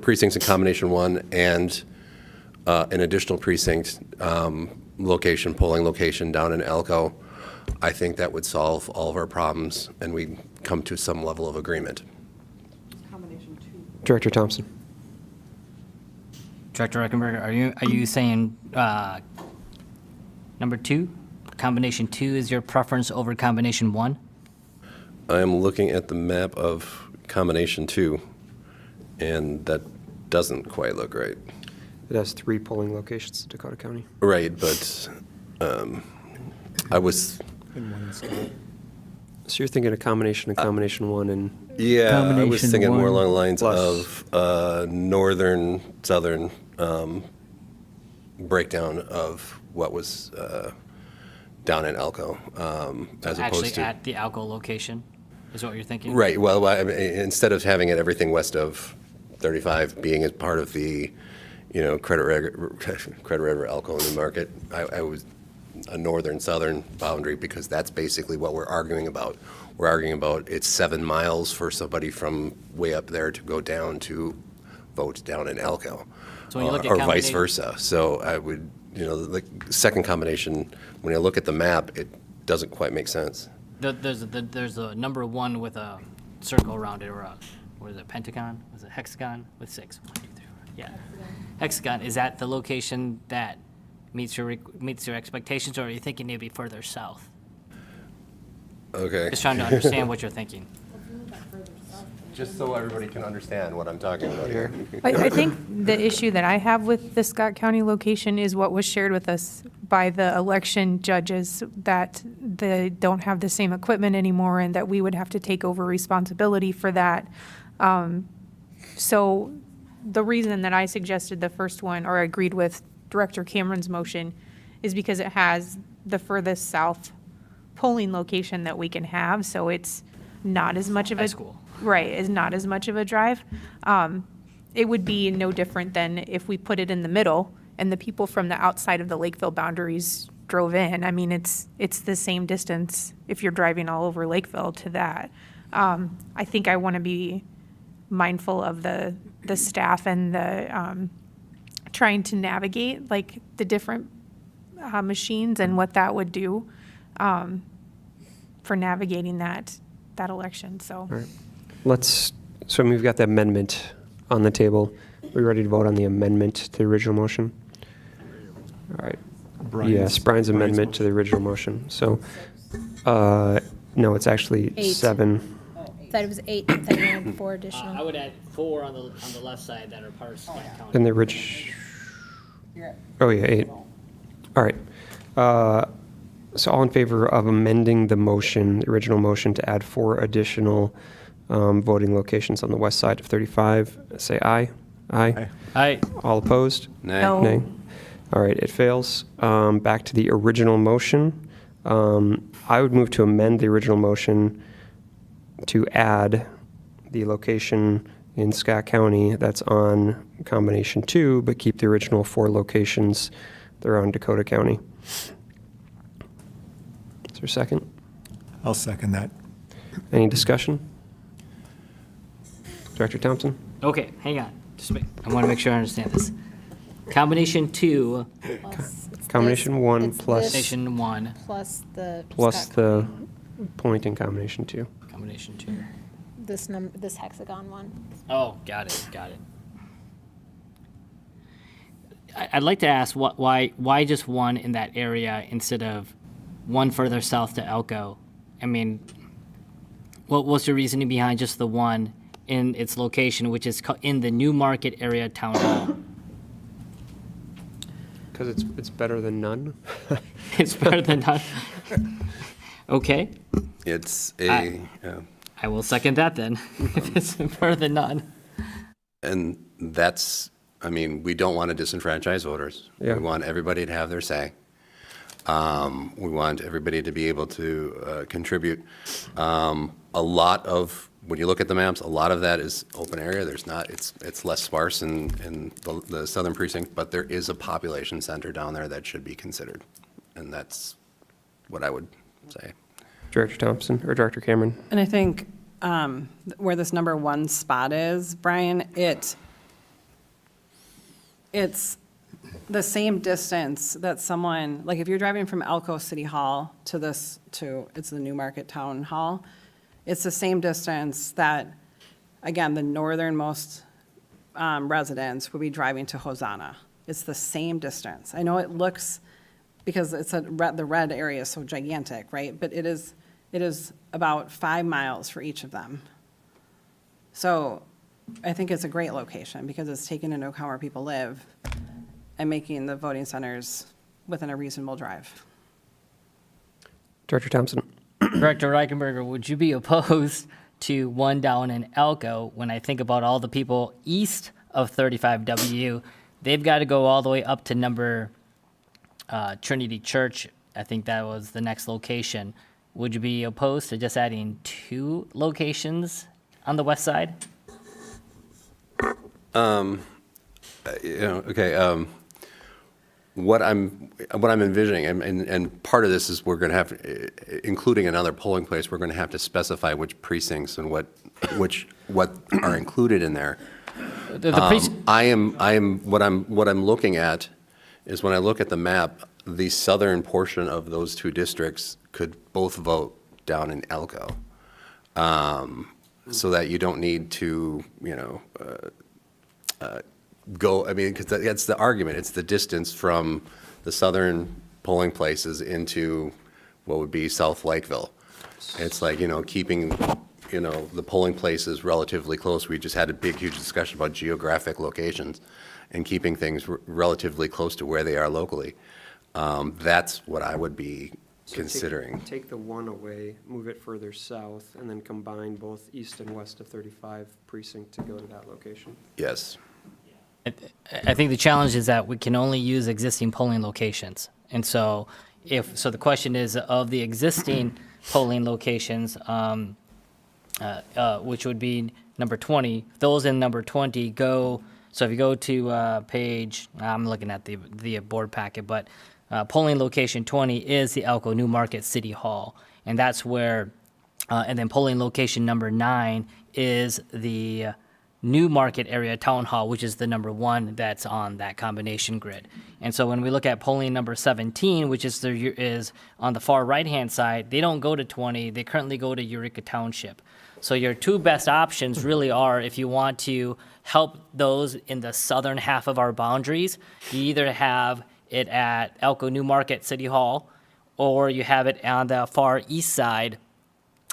precincts in combination 1 and an additional precinct polling location down in Elko, I think that would solve all of our problems, and we'd come to some level of agreement. Director Thompson. Director Reichenberger, are you saying number 2, combination 2 is your preference over combination 1? I am looking at the map of combination 2, and that doesn't quite look right. It has 3 polling locations in Dakota County. Right, but I was. So you're thinking a combination of combination 1 and. Yeah, I was Combination thinking more 1 along the lines plus. of northern, southern breakdown of what was down in Elko, as Actually opposed to at the Elko location, is what you're thinking? Right. Well, I mean, instead of having it everything west of 35 being as part of the, Credit River, Elko, and Newmarket, I was a northern-southern boundary, because that's basically what we're arguing about. We're arguing about it's 7 miles for somebody from way up there to go down to vote down in Elko, So when you look at or vice combination- versa. So I would, the second combination, when you look at the map, it doesn't quite make sense. There's a number 1 with a circle around it, or a, what is it, pentagon? Was it hexagon with 6? 1, 2, 3, 4. Yeah. Hexagon, is that the location that meets your expectations, or are you thinking it'd be further south? Okay. Just trying to understand what you're thinking. Just so everybody can understand what I'm talking about here. I think the issue that I have with the Scott County location is what was shared with us by the election judges, that they don't have the same equipment anymore and that we would have to take over responsibility for that. So the reason that I suggested the first one, or agreed with Director Cameron's motion, is because it has the furthest south polling location that we can have, so it's not as much of a right, is not as much of a drive. It would be no different than if we put it in the middle and the people from the outside of the Lakeville boundaries drove in. I mean, it's the same distance if you're driving all over Lakeville to that. I think I want to be mindful of the staff and the trying to navigate like the different machines and what that would do for navigating that election. So. All right. So we've got the amendment on the table. Are we ready to vote on the amendment to the original motion? All right. Brian's amendment to the original motion. So, no, it's actually 8. 7. Thought it was 8, then you had 4 additional. I would add 4 on the left side that are part of Scott County. And the oh yeah, 8. All right. So all in favor of amending the motion, the original motion, to add 4 additional voting locations on the west side of 35, say aye. Aye. Aye. All opposed? Nay. No. Nay. All right, it fails. Back to the original motion. I would move to amend the original motion to add the location in Scott County that's on combination 2, but keep the original 4 locations that are on Dakota County. Is there a second? I'll second that. Any discussion? Director Thompson? Okay, hang on. I want to make sure I understand this. Combination 2. Combination 1 plus Combination 1. Plus the. plus Scott the point in combination 2. Combination 2. this hexagon one. Oh, got it. I'd like to ask why just 1 in that area instead of 1 further south to Elko? I mean, what was the reasoning behind just the 1 in its location, which is in the New Market area town hall? Because it's better than none. It's better than none. Okay. It's I will second that then, if it's better than none. And that's, we don't want to disenfranchise voters. Yeah. We want everybody to have their say. We want everybody to be able to contribute. A lot of, when you look at the maps, a lot of that is open area. There's not, it's less sparse in the southern precinct, but there is a population center down there that should be considered. And that's what I would say. Director Thompson or Director Cameron? And I think where this number 1 spot is, Brian, it's the same distance that someone, like if you're driving from Elko City Hall to it's the New Market Town Hall, it's the same distance that, again, the northernmost residents would be driving to Hosanna. It's the same distance. I know it looks, because the red area is so gigantic, right? But it is about 5 miles for each of them. So I think it's a great location because it's taking into account where people live and making the voting centers within a reasonable drive. Director Thompson? Director Reichenberger, would you be opposed to 1 down in Elko when I think about all the people east of 35W? They've got to go all the way up to number Trinity Church. I think that was the next location. Would you be opposed to just adding 2 locations on the west side? what I'm envisioning, and part of this is we're going to have, including another polling place, we're going to have to specify which precincts and what are included in there. What I'm looking at is when I look at the map, the southern portion of those two districts could both vote down in Elko, so that you don't need to, go, I mean, because that's the argument. It's the distance from the southern polling places into what would be South Lakeville. It's like, keeping, the polling places relatively close. We just had a big, huge discussion about geographic locations and keeping things relatively close to where they are locally. That's what I would be considering. Take the one away, move it further south, and then combine both east and west of 35 precinct to go to that location. Yes. I think the challenge is that we can only use existing polling locations. And so the question is, of the existing polling locations, which would be number 20, those in number 20 go, so if you go to page, I'm looking at the board packet, but polling location 20 is the Elko New Market City Hall. And that's where, and then polling location number 9 is the New Market Area Town Hall, which is the number 1 that's on that combination grid. And so when we look at polling number 17, which is on the far right-hand side, they don't go to 20. They currently go to Eureka Township. So your two best options really are, if you want to help those in the southern half of our boundaries, you either have it at Elko New Market City Hall, or you have it on the far east side,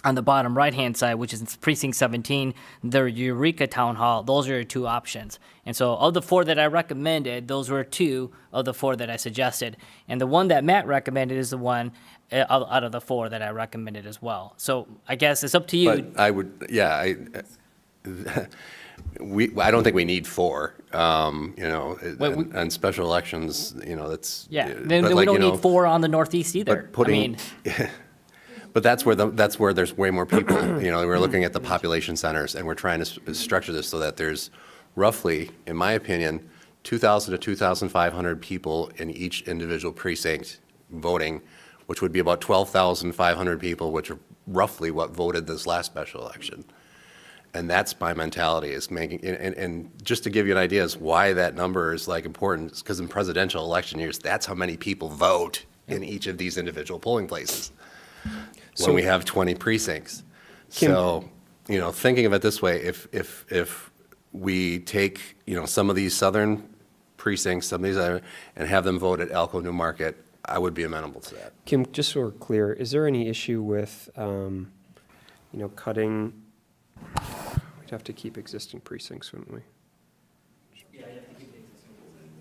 on the bottom right-hand side, which is precinct 17, the Eureka Town Hall. Those are your two options. And so of the 4 that I recommended, those were 2 of the 4 that I suggested. And the one that Matt recommended is the one out of the 4 that I recommended as well. So I guess it's up to you. But I would, I don't think we need 4, on special elections, that's. Yeah, then we don't need 4 on the northeast either. But But that's where there's way more people. We're looking at the population centers, and we're trying to structure this so that there's roughly, in my opinion, 2,000 to 2,500 people in each individual precinct voting, which would be about 12,500 people, which are roughly what voted this last special election. And that's my mentality, is making, and just to give you an idea is why that number is important, because in presidential election years, that's how many people vote in each of these individual polling places. When we have 20 precincts. So, thinking of it this way, if we take, some of these southern precincts, some of these other, and have them vote at Elko New Market, I would be amenable to that. Kim, just so we're clear, is there any issue with, cutting, we'd have to keep existing precincts, wouldn't we? Yeah, you have to keep the existing polling.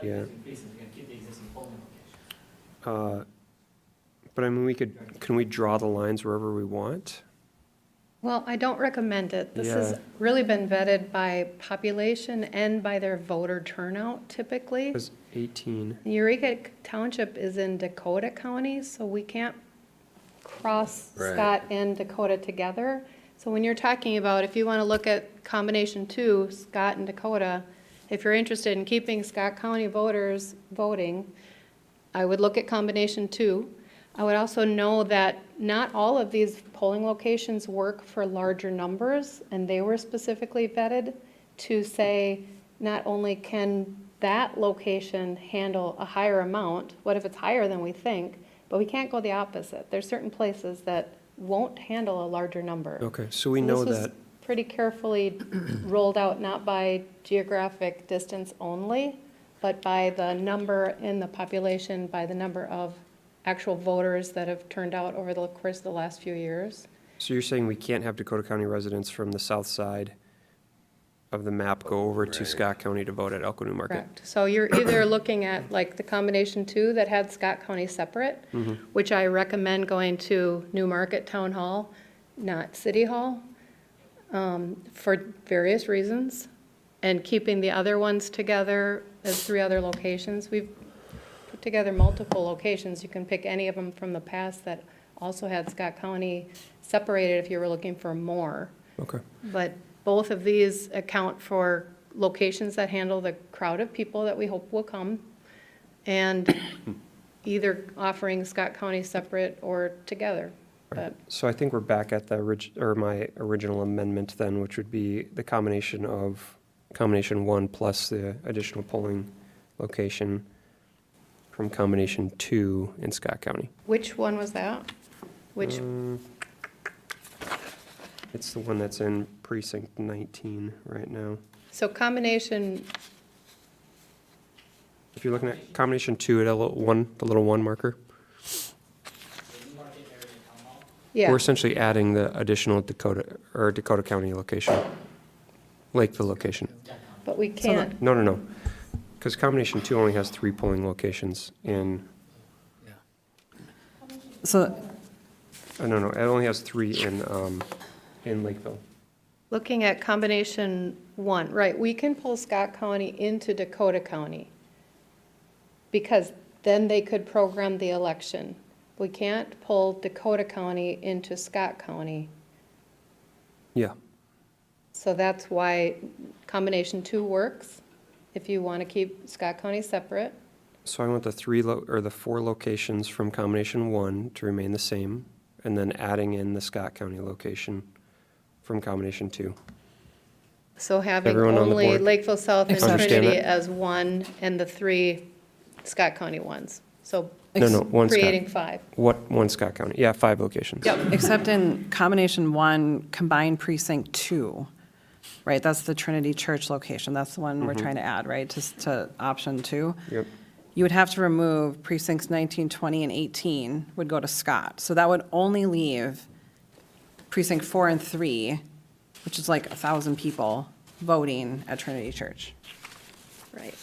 Yeah. Precincts, you're going to keep the existing polling location. But I mean, can we draw the lines wherever we want? Well, I don't recommend it. This Yeah. has really been vetted by population and by their voter turnout typically. It was 18. Eureka Township is in Dakota County, so we can't cross Scott and Dakota together. So when you're talking about, if you want to look at combination 2, Scott and Dakota, if you're interested in keeping Scott County voters voting, I would look at combination 2. I would also know that not all of these polling locations work for larger numbers, and they were specifically vetted to say not only can that location handle a higher amount, what if it's higher than we think, but we can't go the opposite. There's certain places that won't handle a larger number. Okay, so we know this was that. pretty carefully rolled out, not by geographic distance only, but by the number in the population, by the number of actual voters that have turned out over the course of the last few years. So you're saying we can't have Dakota County residents from the south side of the map go over to Scott County to vote at Elko New Market? Correct. So you're either looking at like the combination 2 that had Scott County separate, which I recommend going to New Market Town Hall, not City Hall, for various reasons, and keeping the other ones together as 3 other locations. We've put together multiple locations. You can pick any of them from the past that also had Scott County separated if you were looking for more. Okay. But both of these account for locations that handle the crowd of people that we hope will come. and either offering Scott County separate or together. But So I think we're back at my original amendment then, which would be the combination 1 plus the additional polling location from combination 2 in Scott County. which one was that? Which, It's the one that's in precinct 19 right now. so combination, If you're looking at combination 2 at the little 1 marker, yeah. we're essentially adding the additional Dakota County location, Lakeville location. But we can't, No. Because combination 2 only has 3 polling locations in, So, no, it only has 3 in Lakeville. looking at combination 1, right, we can pull Scott County into Dakota County because then they could program the election. We can't pull Dakota County into Scott County. Yeah. So that's why combination 2 works, if you want to keep Scott County separate. So I want the 4 locations from combination 1 to remain the same, and then adding in the Scott County location from combination 2. So having Everyone on the only board Lakeville South and understand Trinity that? as 1 and the 3 Scott County ones. So No, 1 Scott. creating 5. What, 1 Scott County? Yeah, 5 locations. yep, except in combination 1, combined precinct 2, right? That's the Trinity Church location. That's the one we're trying to add, right, to option 2. Yep. You would have to remove precincts 19, 20, and 18 would go to Scott. So that would only leave precinct 4 and 3, which is like 1,000 people voting at Trinity Church. Right.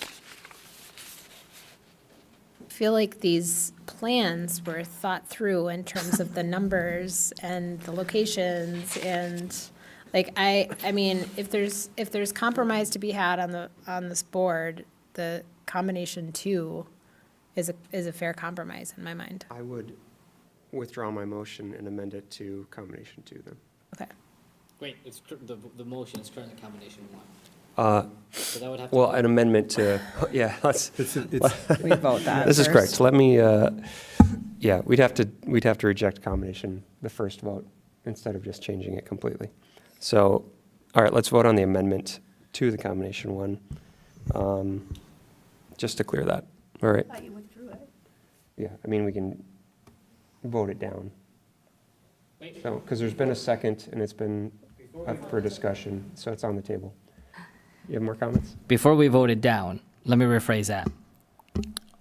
I feel like these plans were thought through in terms of the numbers and the locations and like I mean if there's compromise to be had on this board, the combination 2 is a fair compromise in my mind. I would withdraw my motion and amend it to combination 2 then. Okay. Wait, it's, the motion is currently combination 1. So that would have to. Well, an amendment to, yeah, let's. We vote that This is first. correct. Let me, yeah, we'd have to reject combination, the first vote, instead of just changing it completely. So, all right, let's vote on the amendment to the combination 1, just to clear that. All right. I thought you withdrew it. Yeah, I mean, we can vote it down. So, because there's been a second and it's been up for discussion, so it's on the table. You have more comments? Before we vote it down, let me rephrase that.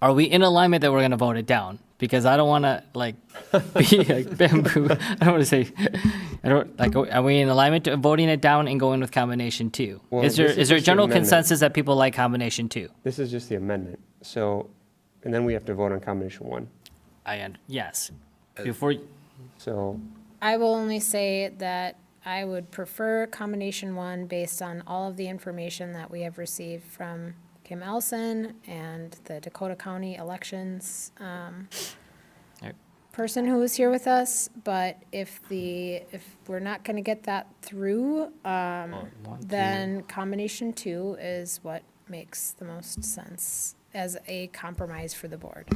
Are we in alignment that we're going to vote it down? Because I don't want to like be like bamboo. I don't want to say. Are we in alignment to voting it down and going with combination 2? Well, is there this is a just the general amendment. consensus that people like combination 2? This is just the amendment, so, and then we have to vote on combination 1. Yes. Before. So, I will only say that I would prefer combination 1 based on all of the information that we have received from Kim Elson and the Dakota County elections person who was here with us. But if we're not going to get that through, then combination 2 is what makes the most sense as a compromise for the board.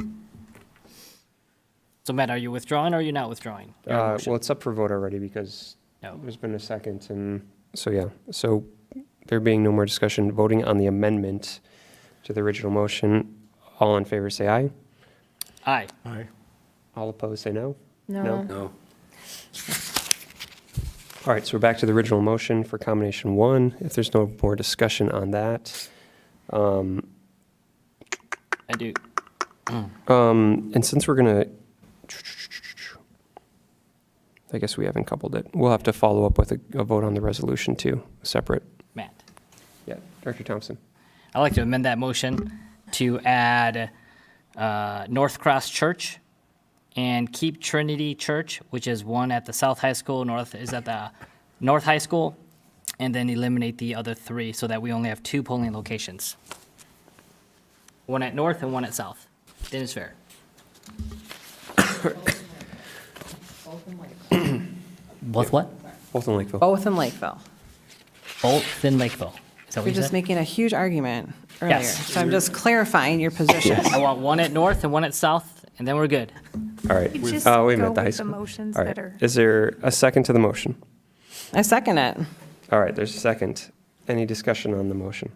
So Matt, are you withdrawing or are you not withdrawing? your motion? well, it's up for vote already because No. there's been a second, and so, yeah. So, there being no more discussion, voting on the amendment to the original motion, all in favor say aye. Aye. Aye. All opposed say no. No. No. All right, so we're back to the original motion for combination 1. If there's no more discussion on that. I do. And since we're going to, I guess we haven't coupled it. We'll have to follow up with a vote on the resolution too, separate. Matt. Yeah, Director Thompson. I'd like to amend that motion to add North Cross Church and keep Trinity Church, which is 1 at the South High School, North is at the North High School, and then eliminate the other 3 so that we only have 2 polling locations. 1 at North and 1 at South. Then it's fair. Both what? Both in Lakeville. Both in Lakeville. Both in Lakeville. that what You're you just said? making a huge argument earlier. Yes. So I'm just clarifying your position. I want one at north and one at south, and then we're good. All right. You just Wait a go minute, the high with the school. motions All right. that are. Is there a second to the motion? I second it. All right, there's a second. Any discussion on the motion?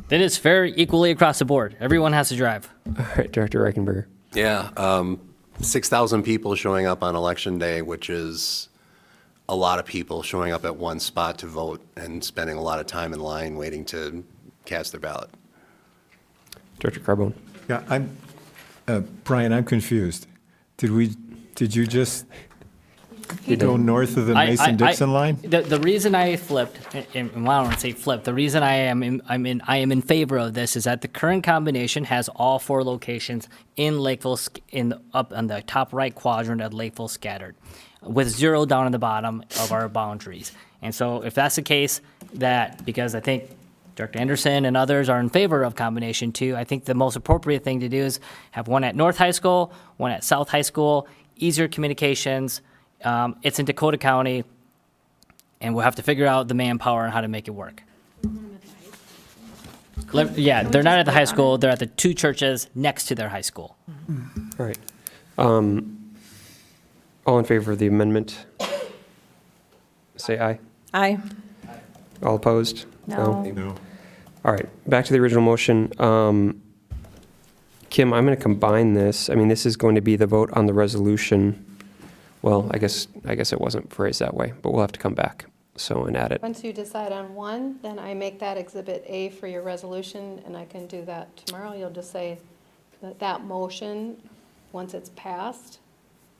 It is fair equally across the board. Everyone has to drive. All right, Director Reichenberger. Yeah, 6,000 people showing up on Election Day, which is a lot of people showing up at one spot to vote and spending a lot of time in line waiting to cast their ballot. Director Carbone. Yeah, Brian, I'm confused. Did you just go north of the Mason-Dixon line? The reason I flipped, and well, I don't want to say flipped, the reason I am in favor of this is that the current combination has all 4 locations in Lakeville, up on the top right quadrant of Lakeville scattered, with 0 down on the bottom of our boundaries. And so if that's the case, because I think Director Anderson and others are in favor of combination 2, I think the most appropriate thing to do is have one at North High School, one at South High School, easier communications. It's in Dakota County, and we'll have to figure out the manpower and how to make it work. Yeah, they're not at the high school. They're at the 2 churches next to their high school. All right. All in favor of the amendment? Say aye. Aye. All opposed? No. No. All right, back to the original motion. Kim, I'm going to combine this. I mean, this is going to be the vote on the resolution. Well, I guess it wasn't phrased that way, but we'll have to come back, and add it. Once you decide on one, then I make that Exhibit A for your resolution, and I can do that tomorrow. You'll just say that that motion, once it's passed,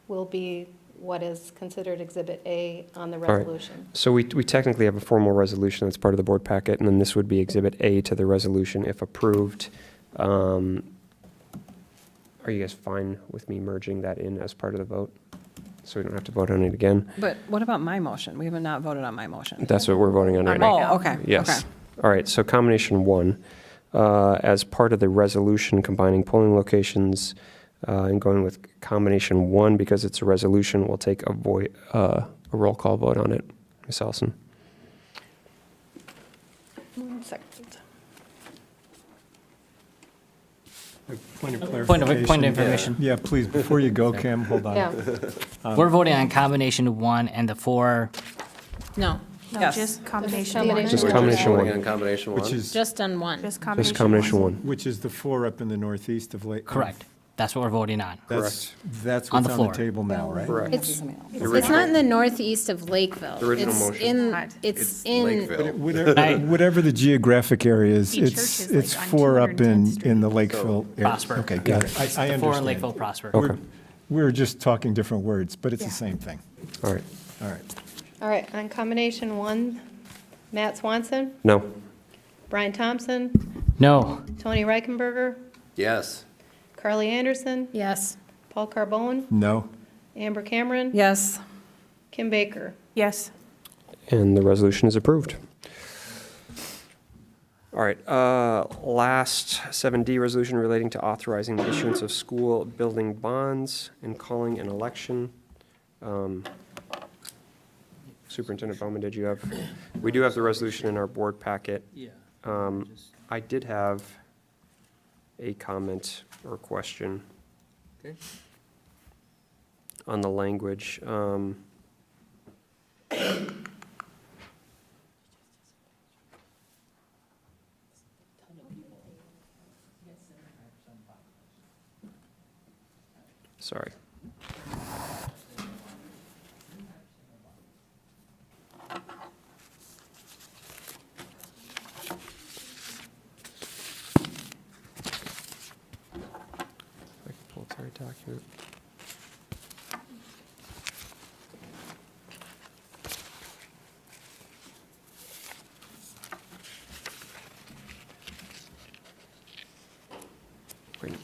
will be what is considered Exhibit A on the All right. resolution. So we technically have a formal resolution that's part of the board packet, and then this would be Exhibit A to the resolution if approved. Are you guys fine with me merging that in as part of the vote? So we don't have to vote on it again? But what about my motion? We have not voted on my motion. That's what we're voting on right now. Oh, okay. Yes. Okay. All right, so combination 1, as part of the resolution combining polling locations and going with combination 1 because it's a resolution, we'll take a roll call vote on it. Ms. Ellison. 1 second. Point of Point of clarification. information. Yeah, please, before you go, Kim, hold on. Yeah. We're voting on combination 1 and the 4. No, No, Yes. just combination Just one. Just We're combination voting 1. on combination 1? Which is, just on one. Just Just combination 1. which is the 4 up in the northeast of Lake. Correct. That's what we're voting on. That's On what's the on floor. the table now, right? Correct. It's not in the northeast of Lakeville. The original It's motion. It's in, Lakeville. Whatever the geographic area is, Each it's, church is it's like on 4 up 210th in the Lakeville area. Prosper. Okay, got it. I The 4 in understand. Lakeville Prosper. Okay. We're just talking different words, but it's the same thing. All right. All right. All right, on combination 1, Matt Swanson, No. Brian Thompson, No. Tony Reichenberger, Yes. Carly Anderson, yes. Paul Carbone, No? Amber Cameron, Yes. Kim Baker. Yes. And the resolution is approved. All right, last 7D resolution relating to authorizing the issuance of school building bonds and calling an election. Superintendent Bowman, we do have the resolution in our board packet. Yeah. I did have a comment or question on the language. Sorry. I can pull the right document.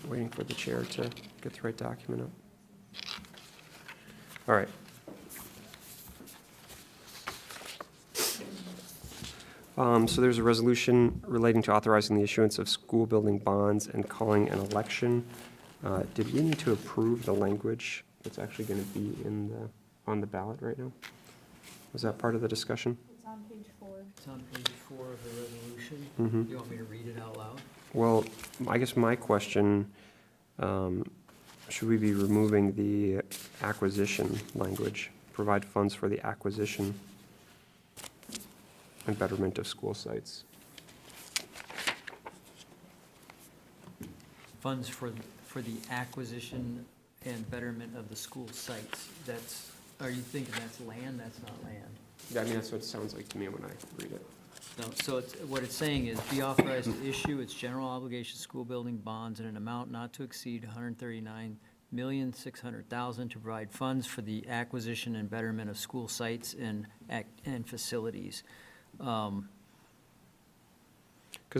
Waiting for the chair to get the right document up. All right. So there's a resolution relating to authorizing the issuance of school building bonds and calling an election. Did we need to approve the language that's actually going to be on the ballot right now? Was that part of the discussion? It's on page 4. It's on page 4 of the resolution. Mhm. You want me to read it out loud? Well, I guess my question, should we be removing the acquisition language? Provide funds for the acquisition and betterment of school sites. Funds for the acquisition and betterment of the school sites. That's, are you thinking that's land? That's not land. Yeah, I mean, that's what it sounds like to me when I read it. No, so it's, what it's saying is, be authorized to issue its general obligation school building bonds in an amount not to exceed $139,600,000 to provide funds for the acquisition and betterment of school sites and facilities. Because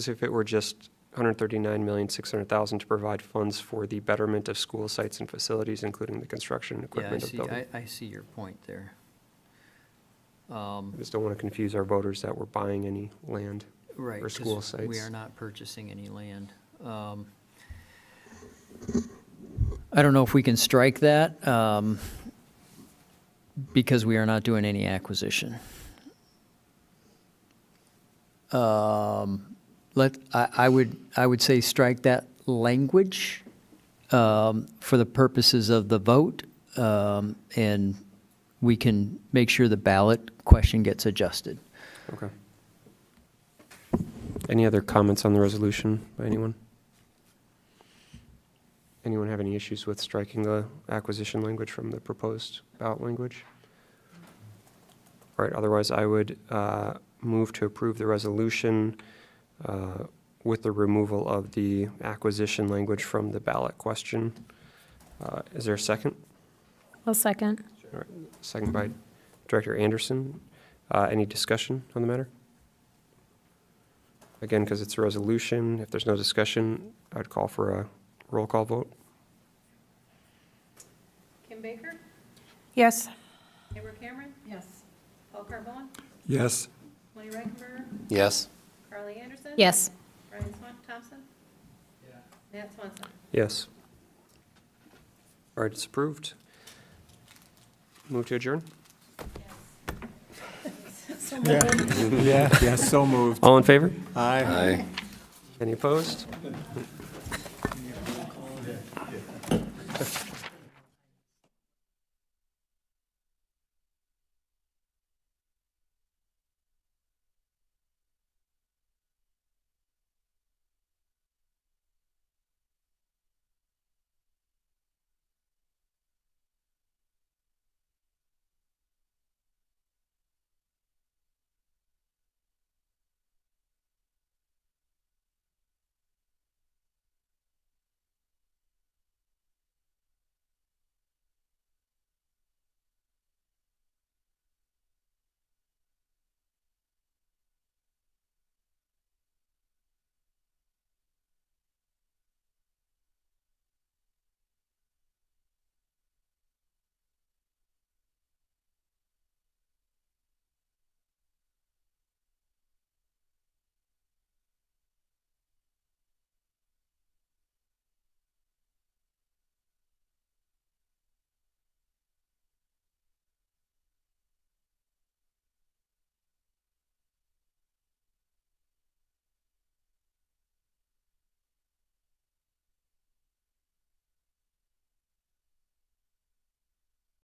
if it were just $139,600,000 to provide funds for the betterment of school sites and facilities, including the construction and Yeah, equipment of building. I see your point there. I just don't want to confuse our voters that we're buying any land Right, or 'cause school sites. we are not purchasing any land. I don't know if we can strike that, because we are not doing any acquisition. I would say strike that language for the purposes of the vote, and we can make sure the ballot question gets adjusted. Okay. Any other comments on the resolution by anyone? Anyone have any issues with striking the acquisition language from the proposed ballot language? All right, otherwise I would move to approve the resolution with the removal of the acquisition language from the ballot question. Is there a second? I'll second. All right, second by Director Anderson. Any discussion on the matter? Again, because it's a resolution, if there's no discussion, I'd call for a roll call vote. Kim Baker? Yes. Amber Cameron? Yes. Paul Carbone? Yes. Molly Reichenberger? Yes. Carly Anderson? Yes. Brian Thompson? Matt Swanson? Yes. All right, it's approved. Move to adjourn? Yeah, so moved. All in favor? Aye. Any opposed?